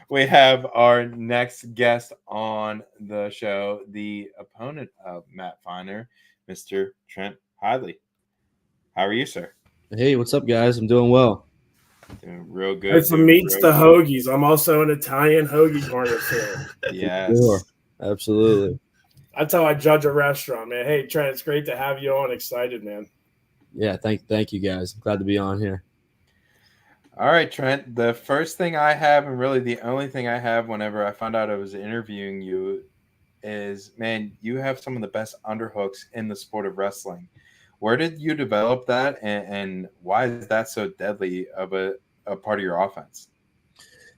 we have our next guest on the show, the opponent of Matt Feiner, Mr. Trent Hidley. How are you, sir? Hey, what's up, guys? I'm doing well. Doing real good. It's from meats to hoagies. I'm also an Italian hoagie corner fan. Yes. Sure. Absolutely. That's how I judge a restaurant, man. Hey, Trent, it's great to have you on. Excited, man. Yeah, thank you, guys. I'm glad to be on here. All right, Trent. The first thing I have, and really the only thing I have whenever I found out I was interviewing you, is, man, you have some of the best underhooks in the sport of wrestling. Where did you develop that, and why is that so deadly of a part of your offense?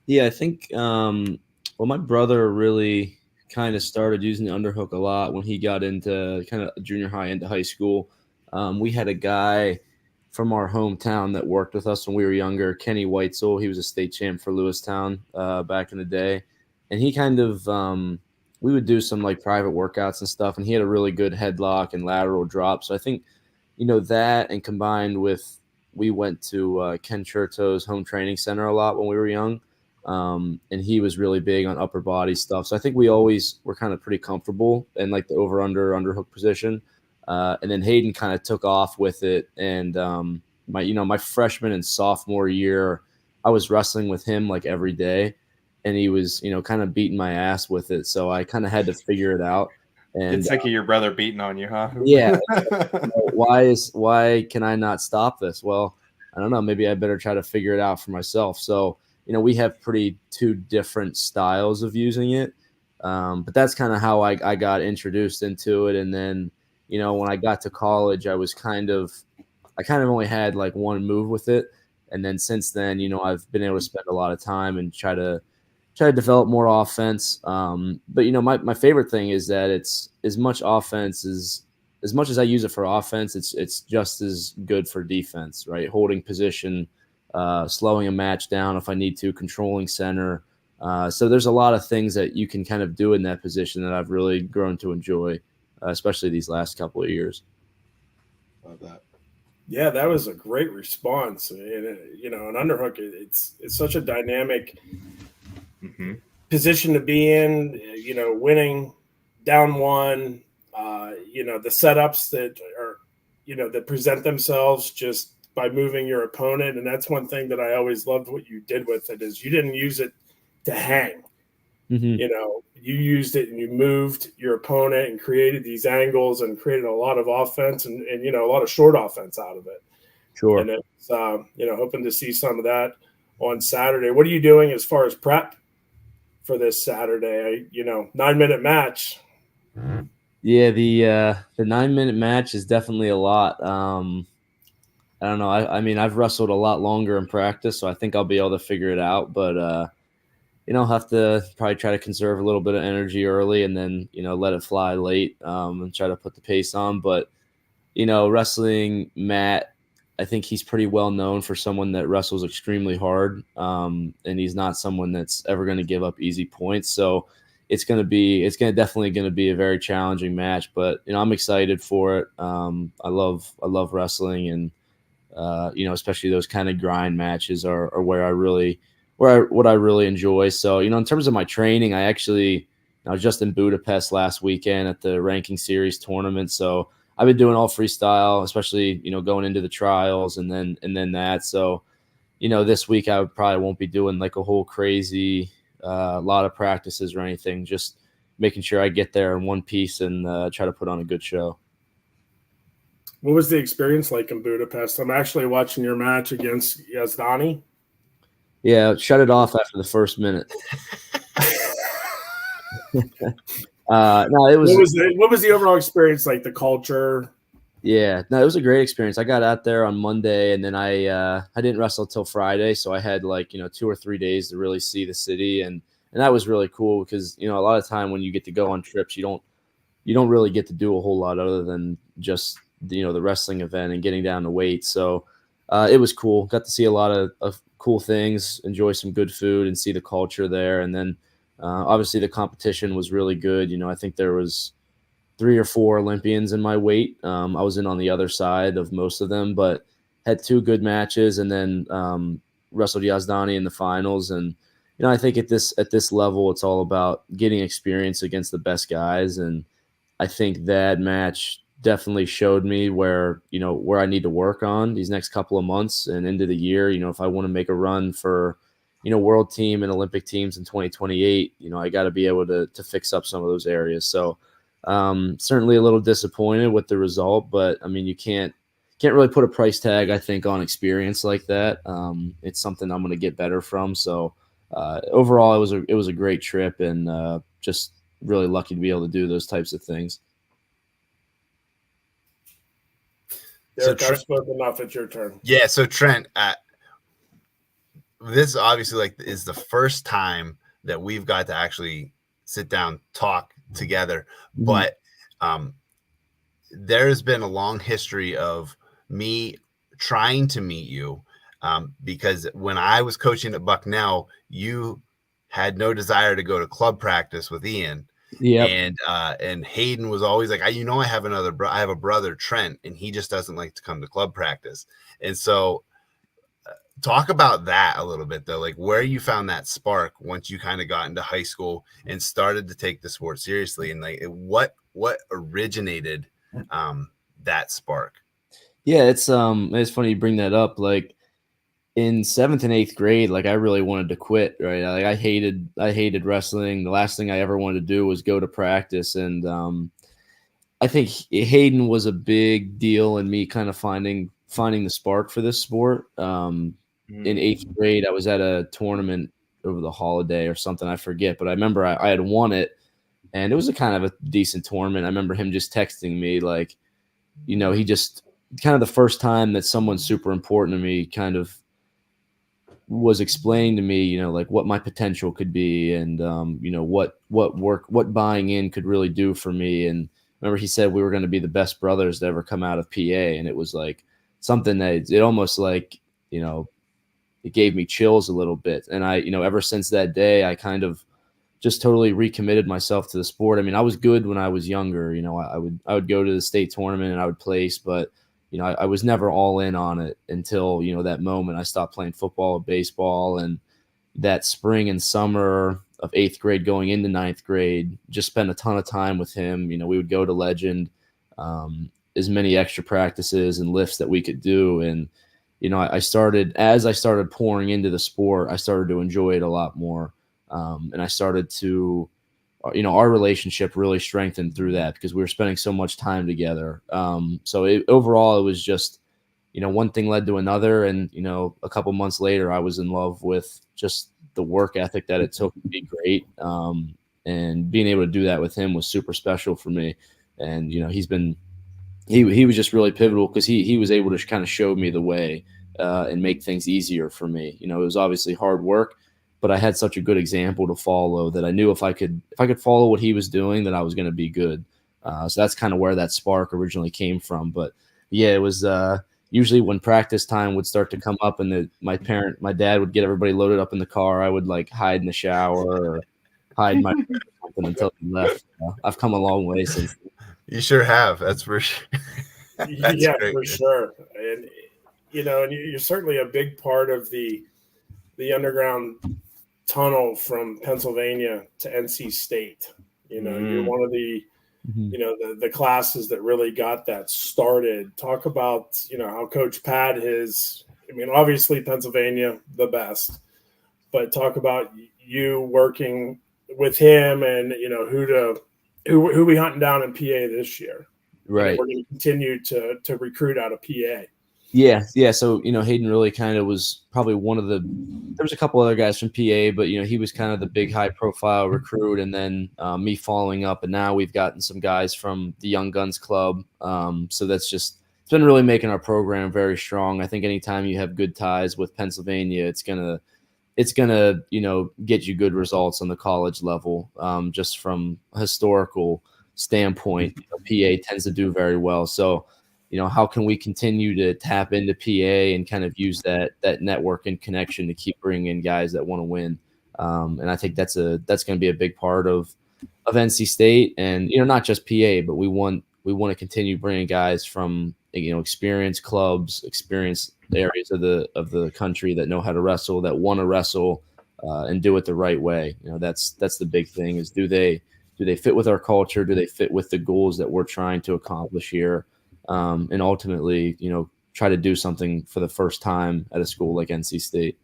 Yeah, I think, my brother really kind of started using the underhook a lot when he got into kind of junior high into high school. We had a guy from our hometown that worked with us when we were younger, Kenny Weitzel. He was a state champ for Lewistown back in the day. And he kind of we would do some like private workouts and stuff, and he had a really good headlock and lateral drop. So I think, that, and combined with we went to Ken Cherto's home training center a lot when we were young, and he was really big on upper body stuff. So I think we always were kind of pretty comfortable in like the underhook position. And then Hayden kind of took off with it. And my freshman and sophomore year, I was wrestling with him like every day, and he was, kind of beating my ass with it. So I kind of had to figure it out. And Get sick of your brother beating on you, huh? yeah. Why can I not stop this? Well, I don't know. Maybe I better try to figure it out for myself. So, we have two different styles of using it. But that's kind of how I got introduced into it. And then, when I got to college, I kind of only had like one move with it. And then since then, I've been able to spend a lot of time and try to develop more offense. But my favorite thing is that it's as much offense as much as I use it for offense, it's just as good for defense, right? Holding position, slowing a match down if I need to, controlling center. So there's a lot of things that you can kind of do in that position that I've really grown to enjoy, especially these last couple of years. Love that. Yeah, that was a great response. And, an underhook, it's such a dynamic position to be in, winning down one, the setups that are, that present themselves just by moving your opponent. And that's one thing that I always loved what you did with it is you didn't use it to hang. You used it and you moved your opponent and created these angles and created a lot of offense and a lot of short offense out of it. Sure. And it's, hoping to see some of that on Saturday. What are you doing as far as prep for this Saturday? 9-minute match. Yeah, the 9-minute match is definitely a lot. I don't know. I mean, I've wrestled a lot longer in practice, so I think I'll be able to figure it out. But I'll have to probably try to conserve a little bit of energy early and then let it fly late and try to put the pace on. But wrestling Matt, I think he's pretty well known for someone that wrestles extremely hard, and he's not someone that's ever going to give up easy points. So it's definitely going to be a very challenging match. But I'm excited for it. I love wrestling, and especially those kind of grind matches are where I really enjoy. So in terms of my training, I was just in Budapest last weekend at the ranking series tournament. So I've been doing all freestyle, especially, going into the trials and then that. So, this week I probably won't be doing like a whole crazy lot of practices or anything, just making sure I get there in one piece and try to put on a good show. What was the experience like in Budapest? I'm actually watching your match against Yazdani. Yeah, shut it off after the first minute. No, it was. What was the overall experience like? The culture. Yeah, no, it was a great experience. I got out there on Monday, and then I didn't wrestle till Friday, so I had 2 or 3 days to really see the city, and that was really cool because a lot of time when you get to go on trips, you don't really get to do a whole lot other than just the wrestling event and getting down to weight. So it was cool. Got to see a lot of cool things, enjoy some good food, and see the culture there, and then. Obviously, the competition was really good. I think there was 3 or 4 Olympians in my weight. I was in on the other side of most of them, but had 2 good matches, and then wrestled Yazdani in the finals. And I think at this level, it's all about getting experience against the best guys. And I think that match definitely showed me where I need to work on these next couple of months and into the year. If I want to make a run for world team and Olympic teams in 2028, I got to be able to fix up some of those areas. So certainly a little disappointed with the result, but I mean, you can't really put a price tag, I think, on experience like that. It's something I'm going to get better from. So overall, it was a great trip, and just really lucky to be able to do those types of things. Derek, I've spoken enough. It's your turn. Yeah. So Trent, this obviously is the first time that we've got to actually sit down, talk together. Mm-hmm. But there's been a long history of me trying to meet you because when I was coaching at Bucknell, you had no desire to go to club practice with Ian. Yeah. And Hayden was always like, I have I have a brother, Trent, and he just doesn't like to come to club practice. And so talk about that a little bit, though, like where you found that spark once you kind of got into high school and started to take the sport seriously, and like what originated that spark? Yeah, it's funny you bring that up. Like in 7th and 8th grade, like I really wanted to quit, right? Like I hated wrestling. The last thing I ever wanted to do was go to practice. And I think Hayden was a big deal in me kind of finding the spark for this sport. In 8th grade, I was at a tournament over the holiday or something, I forget, but I remember I had won it, and it was a kind of a decent tournament. I remember him just texting me, like, you know, he just kind of the first time that someone super important to me kind of was explaining to me, you know, like what my potential could be, and you know, what buying in could really do for me. And remember, he said we were going to be the best brothers to ever come out of PA, and it was like something that it almost like, you know, it gave me chills a little bit. And I, you know, ever since that day, I kind of just totally recommitted myself to the sport. I mean, I was good when I was younger. You know, I would go to the state tournament and I would place, but you know, I was never all in on it until, you know, that moment I stopped playing football or baseball. And that spring and summer of 8th grade going into 9th grade, just spent a ton of time with him. You know, we would go to Legend, as many extra practices and lifts that we could do. And, you know, as I started pouring into the sport, I started to enjoy it a lot more. And I started to, you know, our relationship really strengthened through that because we were spending so much time together. So overall, it was just, you know, one thing led to another. And, you know, a couple months later, I was in love with just the work ethic that it took to be great. And being able to do that with him was super special for me. And, you know, he was just really pivotal because he was able to kind of show me the way and make things easier for me. You know, it was obviously hard work, but I had such a good example to follow that I knew if I could follow what he was doing, that I was going to be good. So that's kind of where that spark originally came from. But yeah, it was usually when practice time would start to come up and my dad would get everybody loaded up in the car, I would like hide in the shower or hide in my something until he left. I've come a long way since. You sure have. That's for sure. Yeah, great, for sure. And you know, and you're certainly a big part of the underground tunnel from Pennsylvania to NC State. You know, you're one of the you know, the classes that really got that started. Talk about, you know, how Coach Pat I mean, obviously Pennsylvania, the best, but talk about you working with him and, you know, who we hunting down in PA this year. Right. We're going to continue to recruit out of PA. Yeah. So, you know, Hayden really kind of was probably there was a couple other guys from PA, but, you know, he was kind of the big high profile recruit, and then me following up. And now we've gotten some guys from the Young Guns Club. So it's been really making our program very strong. I think anytime you have good ties with Pennsylvania, it's gonna, you know, get you good results on the college level. Just from a historical standpoint, you know, PA tends to do very well. So, you know, how can we continue to tap into PA and kind of use that network and connection to keep bringing in guys that want to win? And I think that's going to be a big part of NC State, and, you know, not just PA, but we want to continue bringing guys from, you know, experienced clubs, experienced areas of the country that know how to wrestle, that want to wrestle, and do it the right way. You know, that's the big thing is do they fit with our culture? Do they fit with the goals that we're trying to accomplish here? And ultimately, you know, try to do something for the first time at a school like NC State.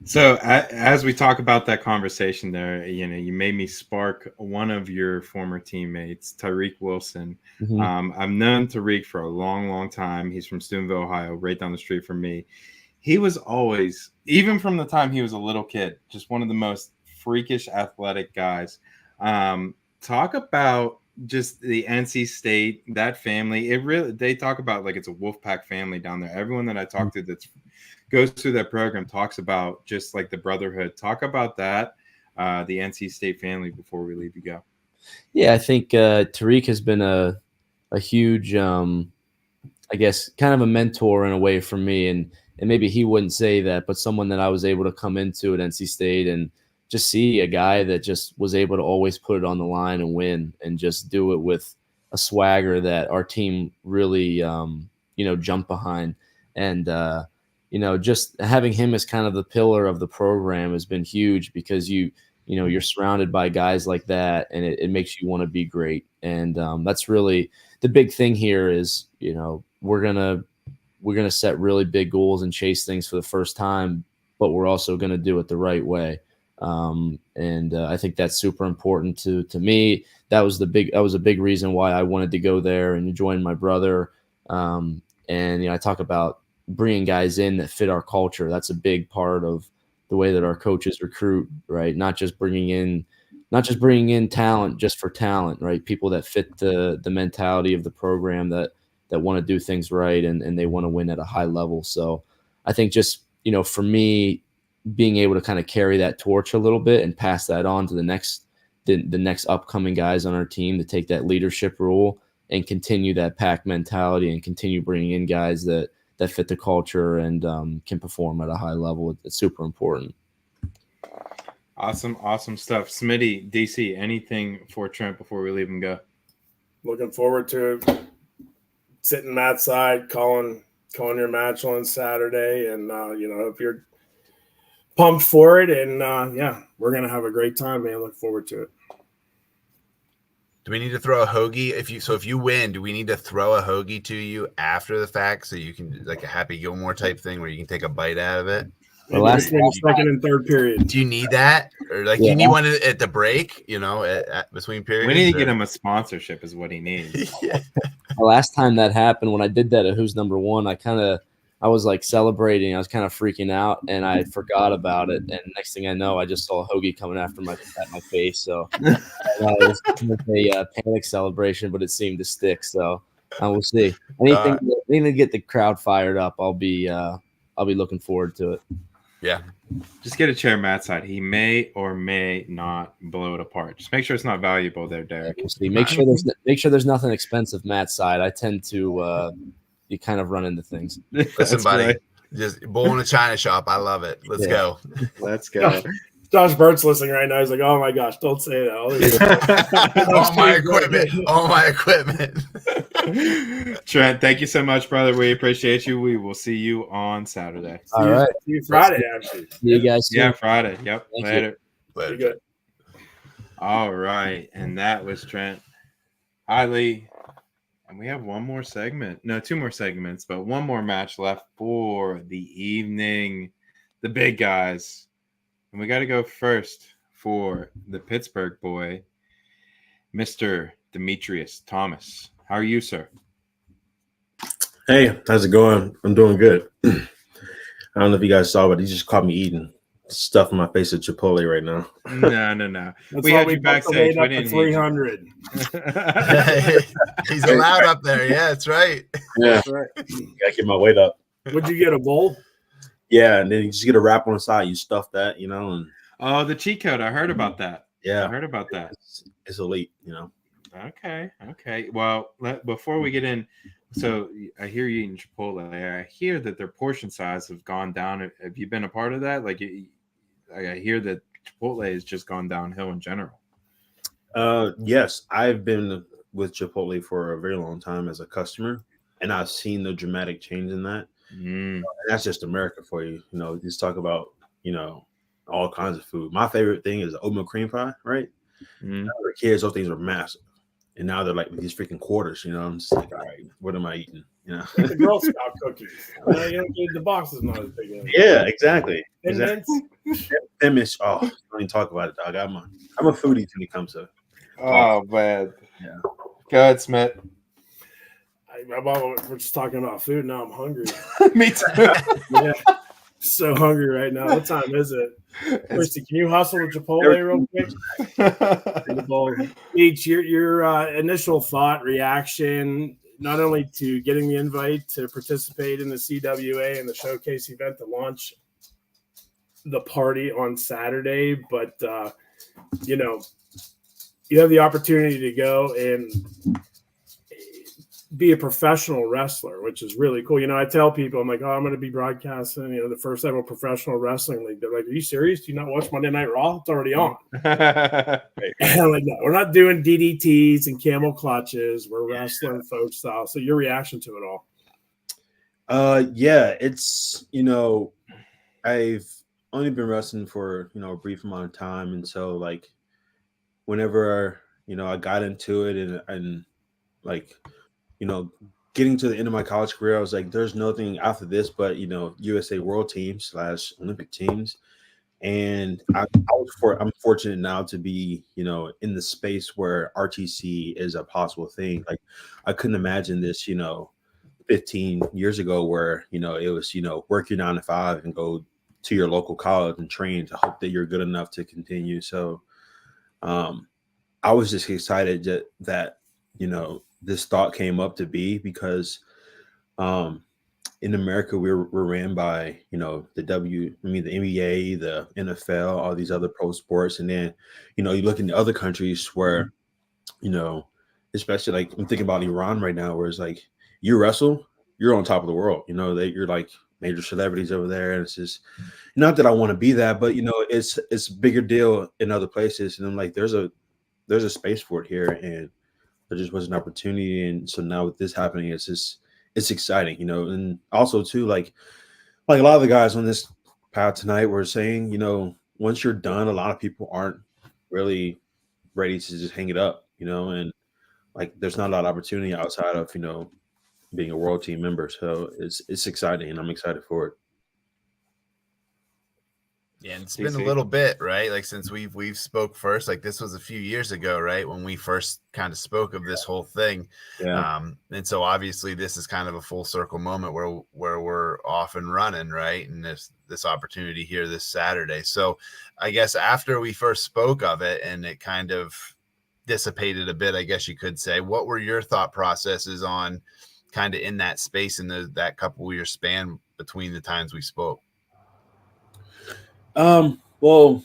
So as we talk about that conversation there, you know, you made me spark one of your former teammates, Tyreek Wilson. Mm-hmm. I've known Tyreek for a long, long time. He's from Steubenville, Ohio, right down the street from me. He was always, even from the time he was a little kid, just one of the most freakish athletic guys. Talk about just the NC State, that family. They talk about like it's a Wolfpack family down there. Everyone that I talk to that goes through that program talks about just like the brotherhood. Talk about that, the NC State family before we leave you go. Yeah, I think Tariq has been a huge, I guess, kind of a mentor in a way for me. And maybe he wouldn't say that, but someone that I was able to come into at NC State and just see a guy that just was able to always put it on the line and win, and just do it with a swagger that our team really, you know, jumped behind. And, you know, just having him as kind of the pillar of the program has been huge, because you you're surrounded by guys like that, and it makes you want to be great. And that's really the big thing here is, we're gonna set really big goals and chase things for the first time, but we're also gonna do it the right way. And I think that's super important to me. That was a big reason why I wanted to go there and join my brother. And I talk about bringing guys in that fit our culture. That's a big part of the way that our coaches recruit, right? Not just bringing in talent just for talent, right? People that fit the mentality of the program, that want to do things right, and they want to win at a high level. So I think just, for me, being able to kind of carry that torch a little bit and pass that on to the next upcoming guys on our team to take that leadership role and continue that pack mentality and continue bringing in guys that fit the culture and can perform at a high level. It's super important. Awesome stuff. Smitty, DC, anything for Trent before we leave him go? Looking forward to sitting Matt's side, calling your match on Saturday, and if you're pumped for it, and we're gonna have a great time, man. Look forward to it. Do we need to throw a hoagie if you win? Do we need to throw a hoagie to you after the fact so you can, like a Happy Gilmore type thing where you can take a bite out of it? The last second and third period. Do you need that, or do you need one at the break? At between periods. We need to get him a sponsorship, is what he needs. The last time that happened, when I did that at Who's Number One, I was like celebrating. I was kind of freaking out, and I forgot about it. And next thing I know, I just saw a hoagie coming at my face. So it was kind of a panic celebration, but it seemed to stick. So we'll see. Anything to get the crowd fired up, I'll be looking forward to it. Yeah. Just get a chair Matt's side. He may or may not blow it apart. Just make sure it's not valuable there, Derek. We'll see. Make sure there's nothing expensive Matt's side. I tend to you kind of run into things. Listen, buddy, right. Just bull in a china shop. I love it. Let's go. Let's go. Josh Burt's listening right now. He's like, "Oh my gosh, don't say that." All my equipment. Trent, thank you so much, brother. We appreciate you. We will see you on Saturday. All right. See you Friday, actually. See you guys soon. Yeah, Friday. Yep. Thank Later. Later. Good. All right. And that was Trent. Hi, Lee. And we have one more segment. No, two more segments, but one more match left for the evening. The big guys. And we got to go first for the Pittsburgh boy, Mr. Demetrius Thomas. How are you, sir? Hey, how's it going? I'm doing good. I don't know if you guys saw, but he just caught me eating stuff in my face at Chipotle right now. No. We had you backstage. We didn't 300. He's allowed up there. Yeah, that's right. Yeah, That's right. gotta get my weight up. Would you get a bowl? Yeah, and then you just get a wrap on the side. You stuff that, and Oh, the cheat code. I heard about that. yeah, I heard about that. It's elite. Okay. Well, before we get in, so I hear you eating Chipotle. I hear that their portion size have gone down. Have you been a part of that? Like, I hear that Chipotle has just gone downhill in general. Yes, I've been with Chipotle for a very long time as a customer, and I've seen the dramatic change in that. And that's just America for you. Just talk about, all kinds of food. My favorite thing is oatmeal cream pie, right? For kids, those things are massive. And now they're like these freaking quarters, I'm just like, all right, what am I eating? The Girl Scout cookies. The box is not as big anymore. Yeah, exactly. Thin Mints. Oh, don't even talk about it, dog. I'm a foodie when it comes to. Oh, man. Yeah. Go ahead, Smith. We're just talking about food. Now I'm hungry. Me too. Yeah. So hungry right now. What time is it? Christy, can you hustle with Chipotle real quick? Each your initial thought, reaction, not only to getting the invite to participate in the CWA and the showcase event to launch the party on Saturday, but you have the opportunity to go and be a professional wrestler, which is really cool. I tell people, I'm like, I'm going to be broadcasting, the first ever professional wrestling league. They're like, are you serious? Do you not watch Monday Night Raw? It's already on. And I'm like, no, we're not doing DDTs and camel clutches. We're wrestling folk style. So your reaction to it all? Yeah, it's, I've only been wrestling for a brief amount of time, and so like whenever I got into it and like getting to the end of my college career, I was like, there's nothing after this but USA World Teams / Olympic teams. And I'm fortunate now to be, in the space where RTC is a possible thing. Like I couldn't imagine this, 15 years ago where, it was, work your 9 to 5 and go to your local college and train to hope that you're good enough to continue. So I was just excited that, this thought came up to be because in America, we're ran by the the NBA, the NFL, all these other pro sports, and then you look into other countries where you know, especially like I'm thinking about Iran right now, where it's like you wrestle, you're on top of the world. That you're like major celebrities over there, and it's just not that I want to be that, but it's a bigger deal in other places, and I'm like, there's a space for it here, and there just was an opportunity, and so now with this happening, it's exciting, and also too like a lot of the guys on this path tonight were saying, once you're done, a lot of people aren't really ready to just hang it up, and like there's not a lot of opportunity outside of being a world team member, so it's exciting, and I'm excited for it. Yeah, and it's been a little bit, right? Like since we've spoke first, like this was a few years ago, right? When we first kind of spoke of this whole thing. Yeah. And so obviously this is kind of a full circle moment where we're off and running, right? And this opportunity here this Saturday. So I guess after we first spoke of it and it kind of dissipated a bit, I guess you could say, what were your thought processes on kind of in that space in that couple year span between the times we spoke? Well,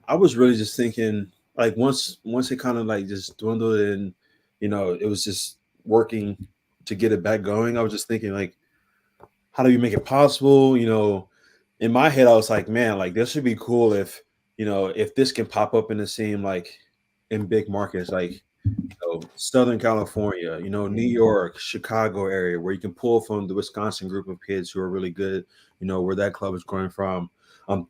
I was really just thinking like once it kind of like just dwindled and it was just working to get it back going. I was just thinking like, how do you make it possible? In my head, I was like, man, like this would be cool if this can pop up in the scene like in big markets like Southern California, New York, Chicago area where you can pull from the Wisconsin group of kids who are really good, where that club is growing from.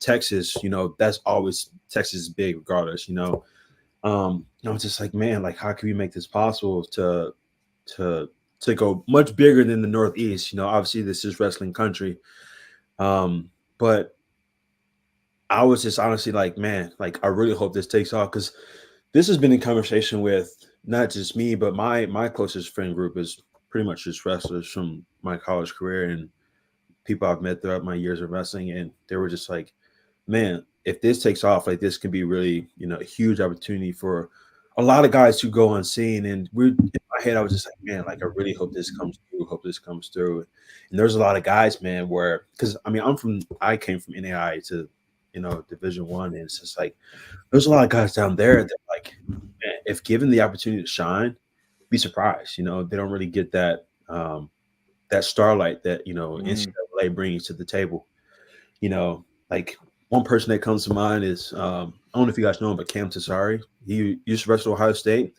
Texas, that's always Texas is big regardless, I was just like, man, like how can we make this possible to go much bigger than the Northeast? Obviously this is wrestling country. But I was just honestly like, man, like I really hope this takes off because this has been in conversation with not just me, but my closest friend group is pretty much just wrestlers from my college career and people I've met throughout my years of wrestling, and they were just like, man, if this takes off, like this can be really, a huge opportunity for a lot of guys to go unseen. And in my head, I was just like, man, like I really hope this comes through. And there's a lot of guys, man, because I mean, I came from NAI to, Division I, and it's just like there's a lot of guys down there that like, man, if given the opportunity to shine, be surprised. They don't really get that that starlight that NCAA brings to the table. Like one person that comes to mind is I don't know if you guys know him, but Cam Tassari. He used to wrestle Ohio State,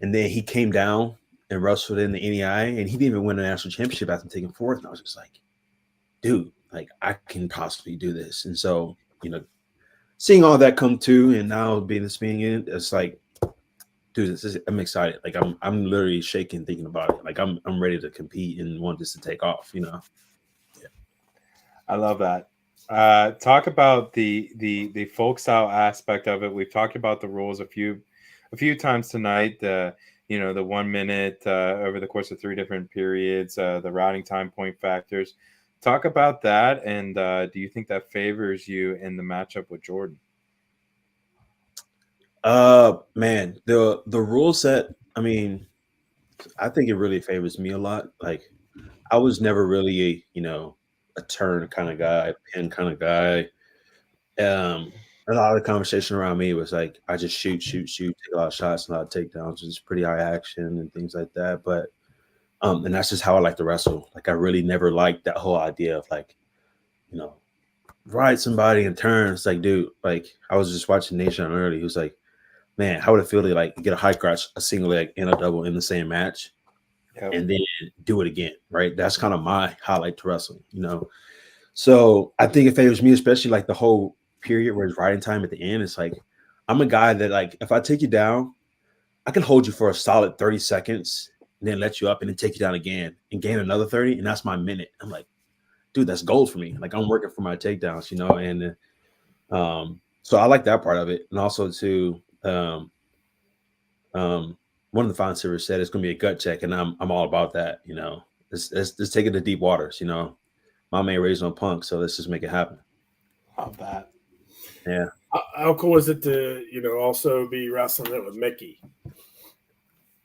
and then he came down and wrestled in the NEI, and he didn't even win a national championship after taking fourth. And I was just like, dude, like I can possibly do this. And so seeing all that come to, and now being in, it's like, dude, I'm excited. Like I'm literally shaking thinking about it. Like I'm ready to compete and want this to take off. Yeah. I love that. Talk about the folk style aspect of it. We've talked about the rules a few times tonight. The 1 minute over the course of 3 different periods. The routing time, point factors. Talk about that, and do you think that favors you in the matchup with Jordan? Man, the rule set, I mean, I think it really favors me a lot. Like I was never really a turn kind of guy, pin kind of guy. A lot of the conversation around me was like I just shoot, take a lot of shots, a lot of takedowns, it's pretty high action and things like that. But and that's just how I like to wrestle. Like I really never liked that whole idea of like, ride somebody in turns. Like, dude, like I was just watching Nation early. He was like, man, how would it feel to like get a high crotch, a single leg, and a double in the same match, and then do it again, right? That's kind of how I like to wrestle, So I think it favors me, especially like the whole period where it's riding time at the end, it's like I'm a guy that like if I take you down, I can hold you for a solid 30 seconds and then let you up and then take you down again and gain another 30, and that's my minute. I'm like, dude, that's gold for me. Like I'm working for my takedowns, you know, and so I like that part of it. And also too, one of the financiers said it's gonna be a gut check, and I'm all about that, you know. Let's take it to deep waters, you know. My man raised on punk, so let's just make it happen. Love that. Yeah. How cool is it to, you know, also be wrestling it with Mickey?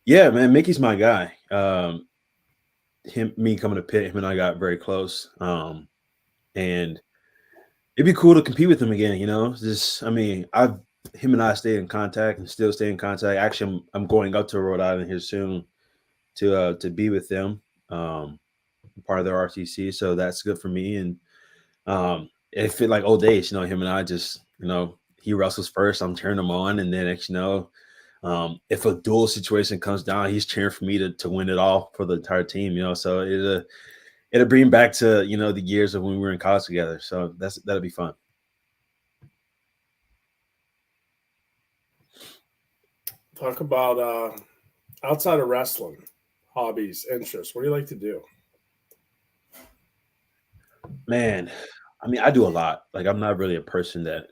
Yeah, man, Mickey's my guy. Me coming to Pitt, him and I got very close. And it'd be cool to compete with him again, you know. Just I mean, him and I stayed in contact and still stay in contact. Actually, I'm going up to Rhode Island here soon to be with them. Part of their RTC, so that's good for me. And it fit like old days, you know. Him and I just, you know, he wrestles first, I'm cheering him on, and then next, you know, if a duel situation comes down, he's cheering for me to win it all for the entire team, you know. So it'll bring back to, you know, the years of when we were in college together. So that'll be fun. Talk about outside of wrestling, hobbies, interests. What do you like to do? Man, I mean, I do a lot. Like I'm not really a person that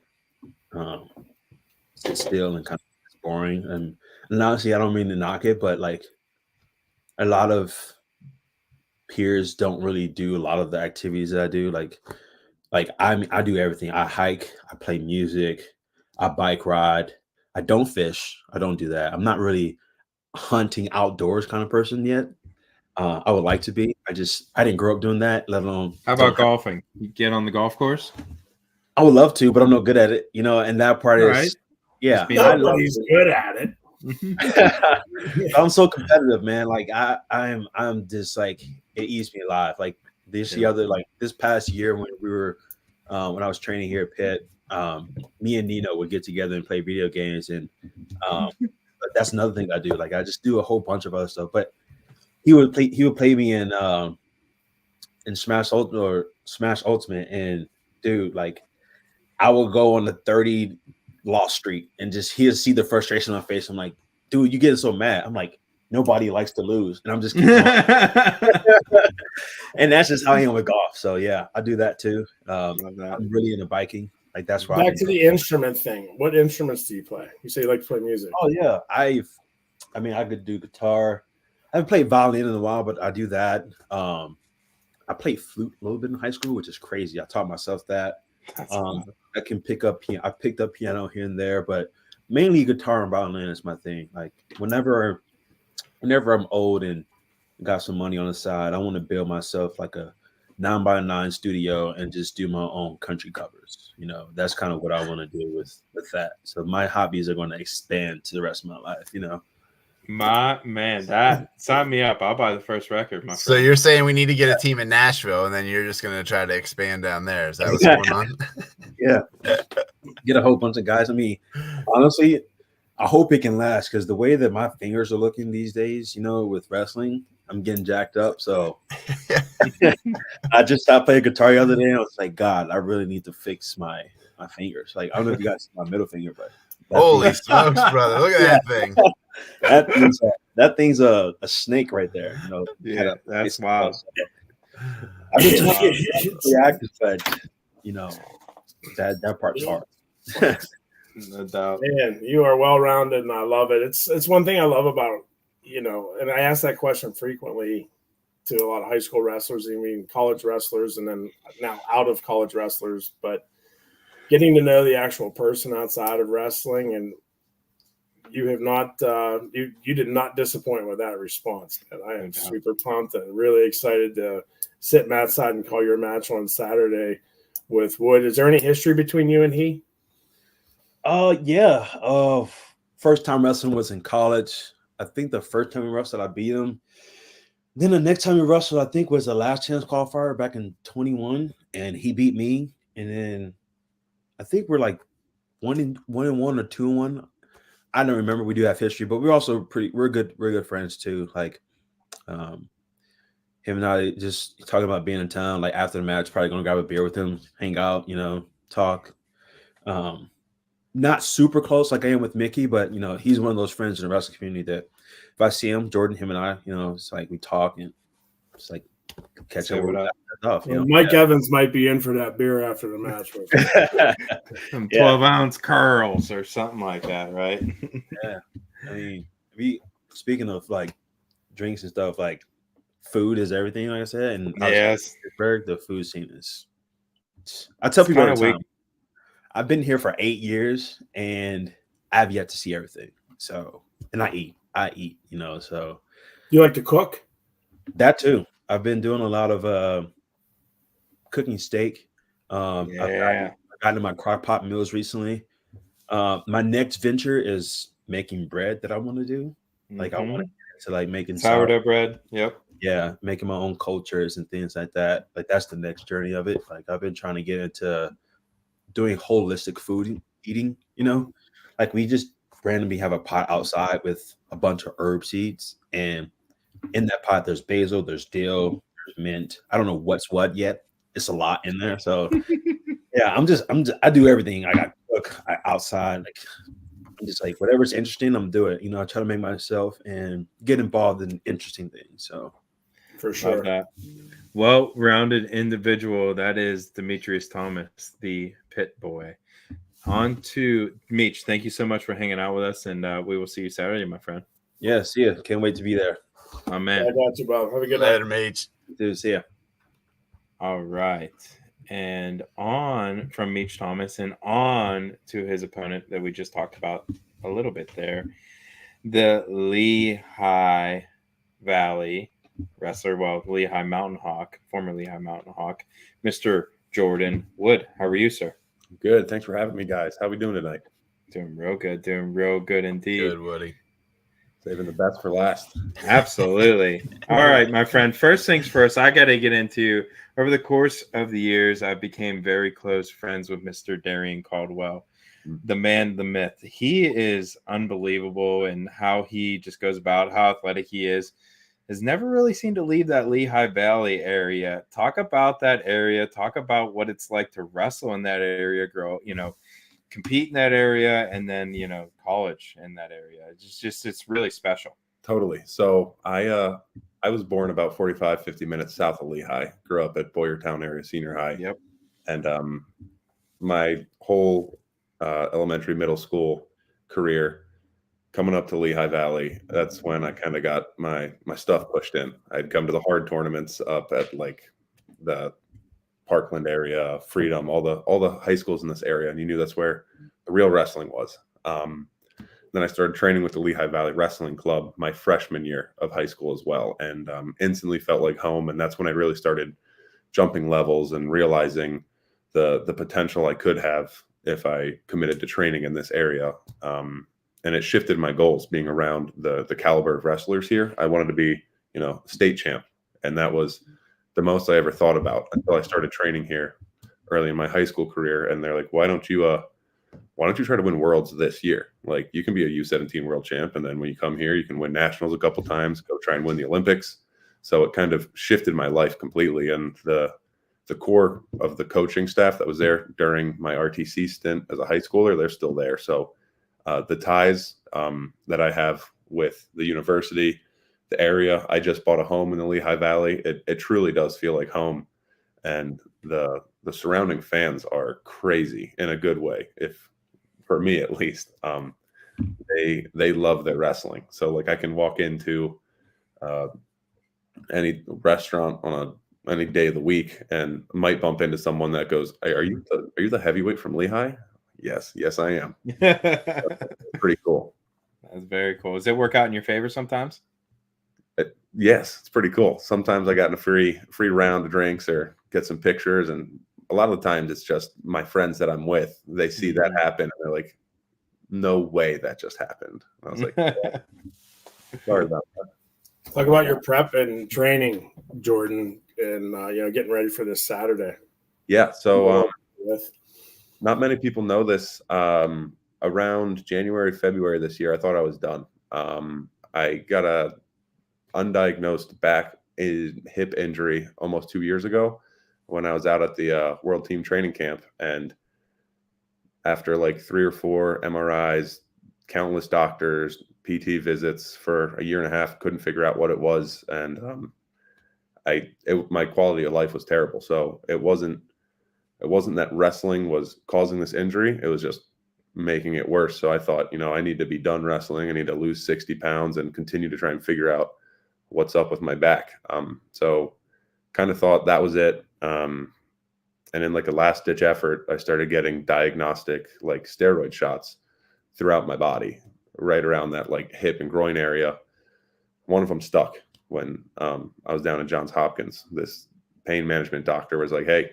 sits still and kind of is boring. And honestly, I don't mean to knock it, but like a lot of peers don't really do a lot of the activities that I do. Like I do everything. I hike, I play music, I bike ride. I don't fish. I don't do that. I'm not really hunting outdoors kind of person yet. I would like to be. I didn't grow up doing that, let alone. How about golfing? You get on the golf course? I would love to, but I'm not good at it, you know, and that part All is right. yeah. Nobody's good at it. I'm so competitive, man. Like I'm just like it eats me alive. Like this past year when we were when I was training here at Pitt, me and Nino would get together and play video games, and but that's another thing I do. Like I just do a whole bunch of other stuff. But he would play me in Smash Ultimate, and dude, like I will go on the 30 loss streak and just he'll see the frustration on my face. I'm like, dude, you getting so mad. I'm like, nobody likes to lose. And I'm just keep going. And that's just how I am with golf. So yeah, I do that too. I'm really into biking. Like that's why. Back to the instrument thing. What instruments do you play? You say you like to play music. Oh yeah. I could do guitar. I haven't played violin in a while, but I do that. I played flute a little bit in high school, which is crazy. I taught myself that. I can pick up piano. I picked up piano here and there, but mainly guitar and violin is my thing. Like whenever I'm old and got some money on the side, I want to build myself like a 9x9 studio and just do my own country covers. You know, that's kind of what I want to do with that. So my hobbies are going to expand to the rest of my life, you know. My man, that sign me up. I'll buy the first record, my friend. So you're saying we need to get a team in Nashville, and then you're just going to try to expand down there. Is that what's going on? Yeah. Get a whole bunch of guys. I mean, honestly, I hope it can last because the way that my fingers are looking these days, you know, with wrestling, I'm getting jacked up. So I just stopped playing guitar the other day. And I was like, God, I really need to fix my fingers. Like, I don't know if you guys see my middle finger, but holy smokes, brother. Look at that thing. That thing's a snake right there. You know, yeah, that's wild. I've been trying to reactive, but you know, that part's hard. No doubt. Man, you are well rounded, and I love it. It's one thing I love about, you know, and I ask that question frequently to a lot of high school wrestlers, I mean college wrestlers, and then now out of college wrestlers, but getting to know the actual person outside of wrestling, and you have not you did not disappoint with that response. And I am super pumped and really excited to sit Matt's side and call your match on Saturday with Wood. Is there any history between you and he? Yeah. First time wrestling was in college. I think the first time we wrestled, I beat him. Then the next time we wrestled, I think was the last chance qualifier back in 21, and he beat me. And then I think we're like 1-1 or 2-1. I don't remember. We do have history, but we're also we're good friends too. Like, him and I just talking about being in town. Like after the match, probably gonna grab a beer with him, hang out, you know, talk. Not super close like I am with Mickey, but he's one of those friends in the wrestling community that if I see him, Jordan, him and I, it's like we talk and it's like catch Say up what with up. stuff. Well, Mike Evans might be in for that beer after the match. Some 12-ounce curls or something like that, right? Yeah. I mean, speaking of like drinks and stuff, like food is everything, like I said. And yes, Pittsburgh, the food scene is. I tell people all the time, I've been here for 8 years and I've yet to see everything. So, and I eat, so. You like to cook? That too. I've been doing a lot of cooking steak. I've gotten my crock pot meals recently. My next venture is making bread that I want to do. Like I want to get into like making sourdough bread. Yep. Yeah, making my own cultures and things like that. Like that's the next journey of it. Like I've been trying to get into doing holistic food eating, like we just randomly have a pot outside with a bunch of herb seeds, and in that pot there's basil, there's dill, there's mint. I don't know what's what yet. It's a lot in there. So yeah, I do everything. I got cook outside. Like I'm just like whatever's interesting, I'm doing it. I try to make myself and get involved in interesting things. So for sure. That. Well-rounded individual. That is Demetrius Thomas, the pit boy. On to Meech. Thank you so much for hanging out with us, and we will see you Saturday, my friend. Yeah, see you. Can't wait to be there. Oh man. I got you, Bob. Have a good Later, night. Meech. Dude, see ya. All right. And on from Meech Thomas and on to his opponent that we just talked about a little bit there, the Lehigh Valley wrestler, Lehigh Mountain Hawk, former Lehigh Mountain Hawk, Mr. Jordan Wood. How are you, sir? Good. Thanks for having me, guys. How we doing tonight? Doing real good. Doing real good indeed. Good, Woody. Saving the best for last. Absolutely. All right, my friend. First things first, I got to get into over the course of the years, I became very close friends with Mr. Darian Caldwell, the man, the myth. He is unbelievable in how he just goes about, how athletic he is. Has never really seemed to leave that Lehigh Valley area. Talk about that area. Talk about what it's like to wrestle in that area, compete in that area, and then, college in that area. It's really special. Totally. So I was born about 45, 50 minutes south of Lehigh, grew up at Boyertown area senior high. Yep. And my whole elementary, middle school career coming up to Lehigh Valley, that's when I kind of got my stuff pushed in. I'd come to the hard tournaments up at like the Parkland area, Freedom, all the high schools in this area, and you knew that's where the real wrestling was. Then I started training with the Lehigh Valley Wrestling Club my freshman year of high school as well, and instantly felt like home. And that's when I really started jumping levels and realizing the potential I could have if I committed to training in this area. And it shifted my goals being around the caliber of wrestlers here. I wanted to be, state champ, and that was the most I ever thought about until I started training here early in my high school career. And they're like, why don't you try to win worlds this year? Like you can be a U17 world champ. And then when you come here, you can win nationals a couple times, go try and win the Olympics. So it kind of shifted my life completely. And the core of the coaching staff that was there during my RTC stint as a high schooler, they're still there. So the ties that I have with the university, the area, I just bought a home in the Lehigh Valley. It truly does feel like home. And the surrounding fans are crazy in a good way. If for me at least, they love their wrestling. So like I can walk into any restaurant on any day of the week and might bump into someone that goes, hey, are you the heavyweight from Lehigh? Yes, I am. Pretty cool. That's very cool. Does it work out in your favor sometimes? Yes, it's pretty cool. Sometimes I got in a free round of drinks or get some pictures, and a lot of the times it's just my friends that I'm with. They see that happen and they're like, no way that just happened. And I was like, yeah. Sorry about that. Talk about your prep and training, Jordan, and getting ready for this Saturday. Yeah, so not many people know this. Around January, February this year, I thought I was done. I got a undiagnosed back hip injury almost 2 years ago when I was out at the World Team Training Camp, and after like 3 or 4 MRIs, countless doctors, PT visits for a year and a half, couldn't figure out what it was. And my quality of life was terrible. So it wasn't that wrestling was causing this injury. It was just making it worse. So I thought, I need to be done wrestling. I need to lose 60 pounds and continue to try and figure out what's up with my back. So kind of thought that was it. And in like a last ditch effort, I started getting diagnostic like steroid shots throughout my body, right around that like hip and groin area. One of them stuck when I was down at Johns Hopkins. This pain management doctor was like, "Hey,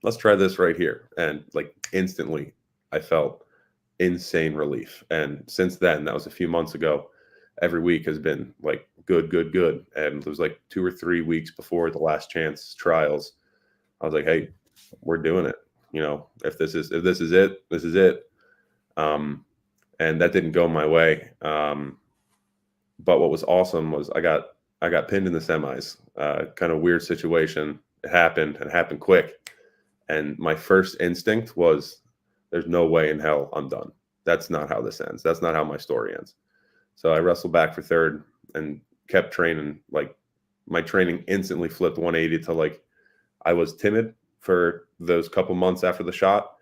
let's try this right here." And like instantly I felt insane relief. And since then, that was a few months ago, every week has been like good. And it was like 2 or 3 weeks before the last chance trials. I was like, "Hey, we're doing it. If this is it, this is it." And that didn't go my way. But what was awesome was I got pinned in the semis. Kind of weird situation. It happened quick. And my first instinct was, there's no way in hell I'm done. That's not how this ends. That's not how my story ends. So I wrestled back for third and kept training. Like my training instantly flipped 180 to like, I was timid for those couple months after the shot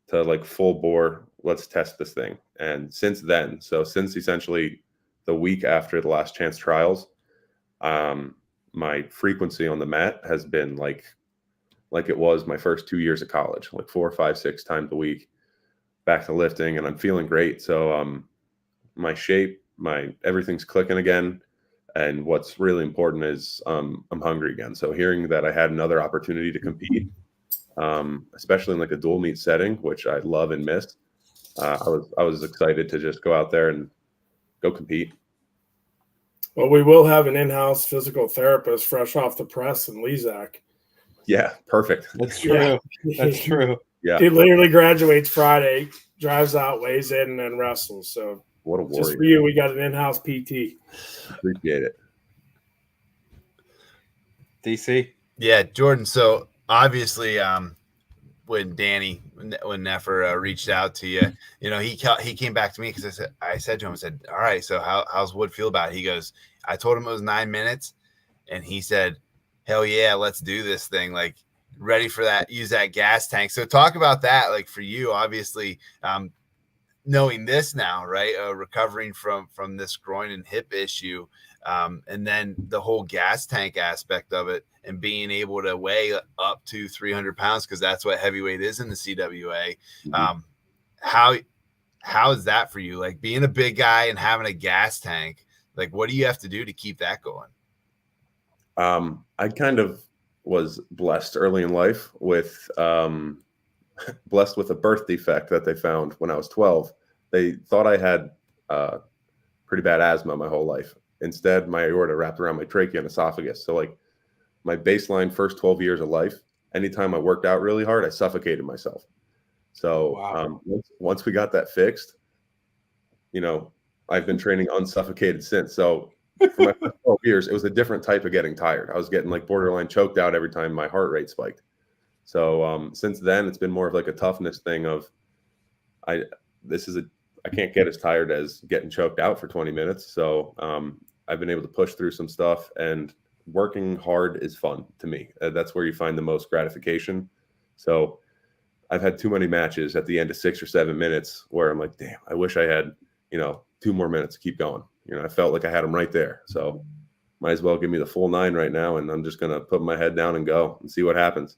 to like full bore, let's test this thing. And since then, since essentially the week after the last chance trials, my frequency on the mat has been like it was my first 2 years of college, like 4, 5, 6 times a week, back to lifting, and I'm feeling great. So my shape, everything's clicking again. And what's really important is I'm hungry again. So hearing that I had another opportunity to compete, especially in like a dual meet setting, which I love and miss, I was excited to just go out there and go compete. Well, we will have an in-house physical therapist fresh off the press in Lezak. Yeah, perfect. That's true. Yeah. That's true. Yeah. He literally graduates Friday, drives out, weighs in, and then wrestles. So what a warrior. Just for you, we got an in-house PT. Appreciate it. DC? Yeah, Jordan. So obviously, when Nefer reached out to you, he came back to me because I said to him, all right, so how's Wood feel about it? He goes, I told him it was 9 minutes, and he said, hell yeah, let's do this thing. Like, ready for that, use that gas tank. So talk about that, like for you, obviously, knowing this now, right? Recovering from this groin and hip issue, and then the whole gas tank aspect of it, and being able to weigh up to 300 pounds, because that's what heavyweight is in the CWA. Mm-hmm. How is that for you? Like being a big guy and having a gas tank, like what do you have to do to keep that going? I kind of was blessed early in life with blessed with a birth defect that they found when I was 12. They thought I had pretty bad asthma my whole life. Instead, my aorta wrapped around my trachea and esophagus. So like my baseline first 12 years of life, anytime I worked out really hard, I suffocated myself. So wow. Once we got that fixed, I've been training unsuffocated since. So for my first 12 years, it was a different type of getting tired. I was getting like borderline choked out every time my heart rate spiked. So since then, it's been more of like a toughness thing of I can't get as tired as getting choked out for 20 minutes. So I've been able to push through some stuff, and working hard is fun to me. That's where you find the most gratification. So I've had too many matches at the end of 6 or 7 minutes where I'm like, damn, I wish I had, 2 more minutes to keep going. I felt like I had them right there. So might as well give me the full 9 right now. And I'm just going to put my head down and go and see what happens.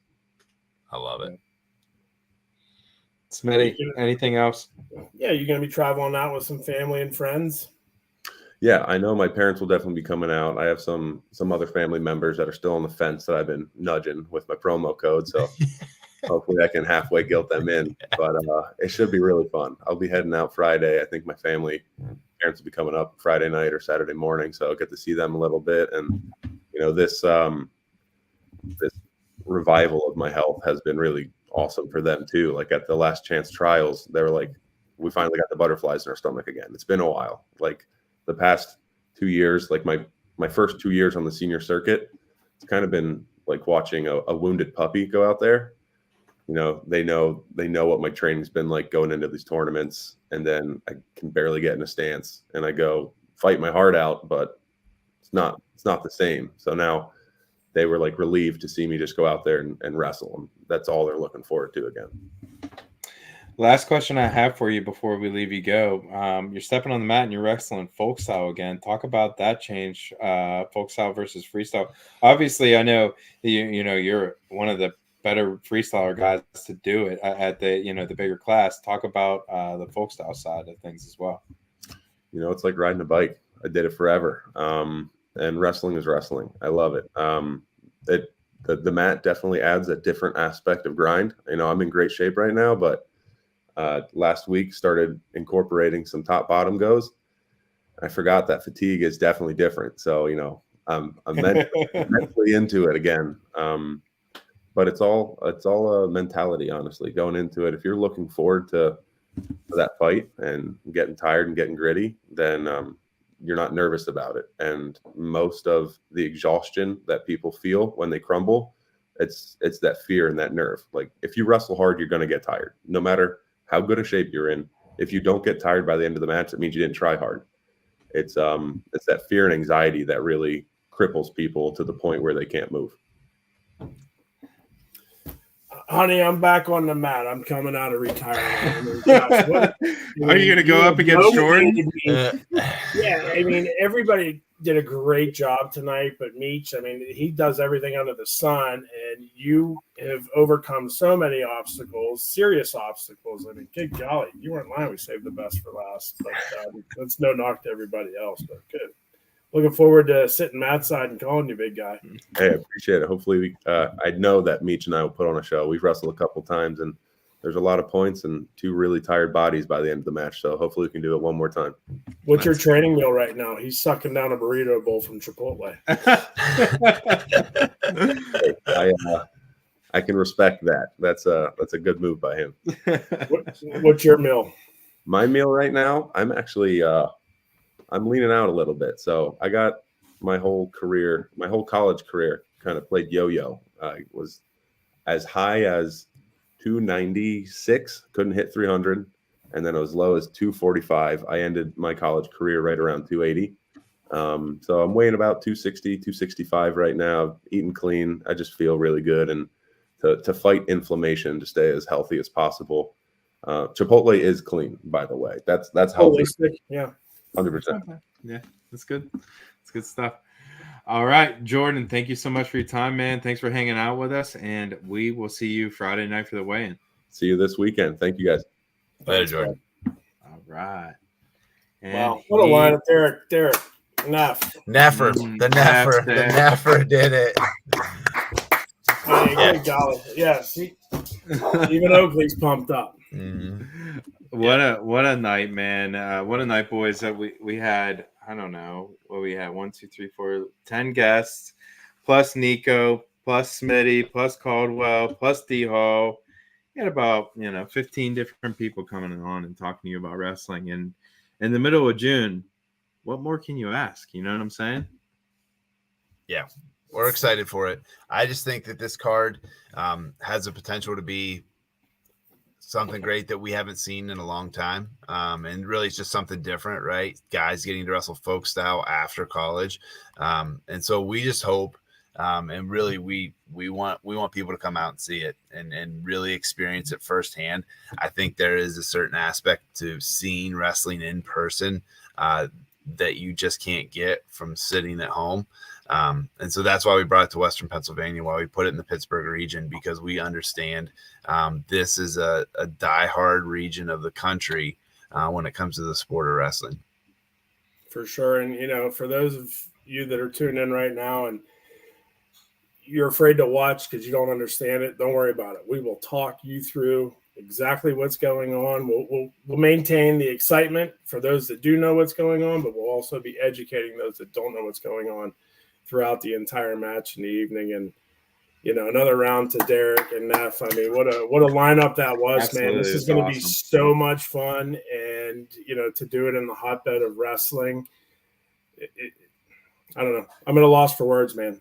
I love it. Smitty, anything else? Yeah, you're going to be traveling out with some family and friends? Yeah, I know my parents will definitely be coming out. I have some other family members that are still on the fence that I've been nudging with my promo code. So hopefully I can halfway guilt them in. But it should be really fun. I'll be heading out Friday. I think my parents will be coming up Friday night or Saturday morning. So I'll get to see them a little bit. And, this revival of my health has been really awesome for them too. Like at the last chance trials, they were like, we finally got the butterflies in our stomach again. It's been a while. Like the past 2 years, like my first 2 years on the senior circuit, it's kind of been like watching a wounded puppy go out there. You know they know what my training's been like going into these tournaments, and then I can barely get in a stance, and I go fight my heart out, but it's not the same. So now they were like relieved to see me just go out there and wrestle, and that's all they're looking forward to again. Last question I have for you before we leave you go. You're stepping on the mat and you're wrestling folk style again. Talk about that change, folk style versus freestyle. Obviously, I know you know you're one of the better freestyler guys to do it at the the bigger class. Talk about the folk style side of things as well. You know, it's like riding a bike. I did it forever, and wrestling is wrestling. I love it. The mat definitely adds a different aspect of grind. You know, I'm in great shape right now, but last week started incorporating some top bottom goes. I forgot that fatigue is definitely different. So, you know, I'm mentally into it again. But it's all a mentality, honestly, going into it. If you're looking forward to that fight and getting tired and getting gritty, then you're not nervous about it. And most of the exhaustion that people feel when they crumble, it's that fear and that nerve. Like if you wrestle hard, you're going to get tired, no matter how good a shape you're in. If you don't get tired by the end of the match, it means you didn't try hard. It's that fear and anxiety that really cripples people to the point where they can't move. Honey, I'm back on the mat. I'm coming out of retirement. I mean, gosh, are you going to go up against Jordan? Yeah, I mean, everybody did a great job tonight, but Meech, I mean, he does everything under the sun, and you have overcome so many obstacles, serious obstacles. I mean, good golly, you weren't lying. We saved the best for last, but that's no knock to everybody else, but good. Looking forward to sitting Matt's side and calling you, big guy. Hey, I appreciate it. Hopefully, I know that Meech and I will put on a show. We've wrestled a couple times, and there's a lot of points and two really tired bodies by the end of the match. So hopefully we can do it one more time. What's your training meal right now? He's sucking down a burrito bowl from Chipotle. I can respect that. That's a good move by him. What's your meal? My meal right now, I'm actually I'm leaning out a little bit. So I got my whole college career kind of played yo-yo. I was as high as 296, couldn't hit 300, and then as low as 245. I ended my college career right around 280. So I'm weighing about 260, 265 right now, eating clean. I just feel really good, and to fight inflammation, to stay as healthy as possible. Chipotle is clean, by the way. That's healthy. Yeah. 100%. Yeah, that's good. That's good stuff. All right, Jordan, thank you so much for your time, man. Thanks for hanging out with us, and we will see you Friday night for the weigh-in. See you this weekend. Thank you, guys. Later, Jordan. All right. And wow, what a lineup, Derek. Neffer. The Neffer did it. Hey, good golly. Yes. Even Oakley's pumped up. Mm-hmm. What a night, man. What a night, boys. That we had, I don't know what we had, 1, 2, 3, 4, 10 guests, plus Nico, plus Smitty, plus Caldwell, plus D Hall. You had about 15 different people coming on and talking to you about wrestling. And in the middle of June, what more can you ask? You know what I'm saying? Yeah, we're excited for it. I just think that this card has the potential to be something great that we haven't seen in a long time. And really it's just something different, right? Guys getting to wrestle folk style after college. And so we just hope, and really we want people to come out and see it and really experience it firsthand. I think there is a certain aspect to seeing wrestling in person that you just can't get from sitting at home. And so that's why we brought it to Western Pennsylvania, why we put it in the Pittsburgh region, because we understand this is a diehard region of the country when it comes to the sport of wrestling. For sure. And, for those of you that are tuning in right now and you're afraid to watch because you don't understand it, don't worry about it. We will talk you through exactly what's going on. We'll maintain the excitement for those that do know what's going on, but we'll also be educating those that don't know what's going on throughout the entire match in the evening. And another round to Derek and Neff. I mean, what a lineup that was. Absolutely. Man, this is going to be so much fun, and to do it in the hotbed of wrestling, I don't know, I'm at a loss for words, man.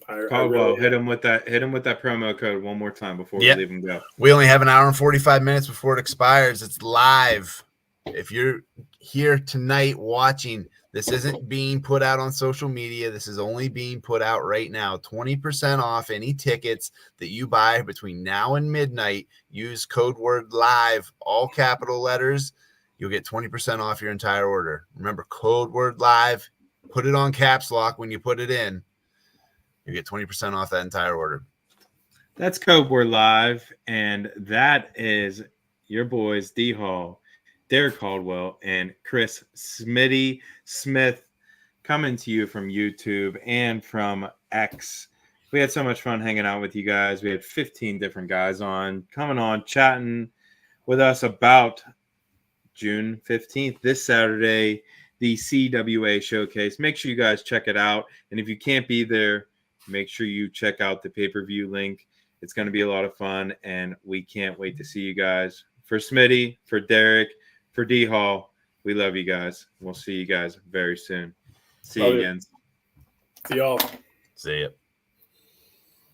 Caldwell, hit him with that promo code one more time before we leave him go. We only have an hour and 45 minutes before it expires. It's live. If you're here tonight watching, this isn't being put out on social media. This is only being put out right now. 20% off any tickets that you buy between now and midnight. Use code word live, all capital letters. You'll get 20% off your entire order. Remember, code word live. Put it on caps lock when you put it in. You get 20% off that entire order. That's Code Word Live, and that is your boys D Hall, Derek Caldwell, and Chris Smitty Smith coming to you from YouTube and from X. We had so much fun hanging out with you guys. We had 15 different guys coming on, chatting with us about June 15th, this Saturday, the CWA showcase. Make sure you guys check it out, and if you can't be there, make sure you check out the pay-per-view link. It's going to be a lot of fun, and we can't wait to see you guys. For Smitty, for Derek, for D Hall, we love you guys. We'll see you guys very soon. See you again. See y'all. See ya.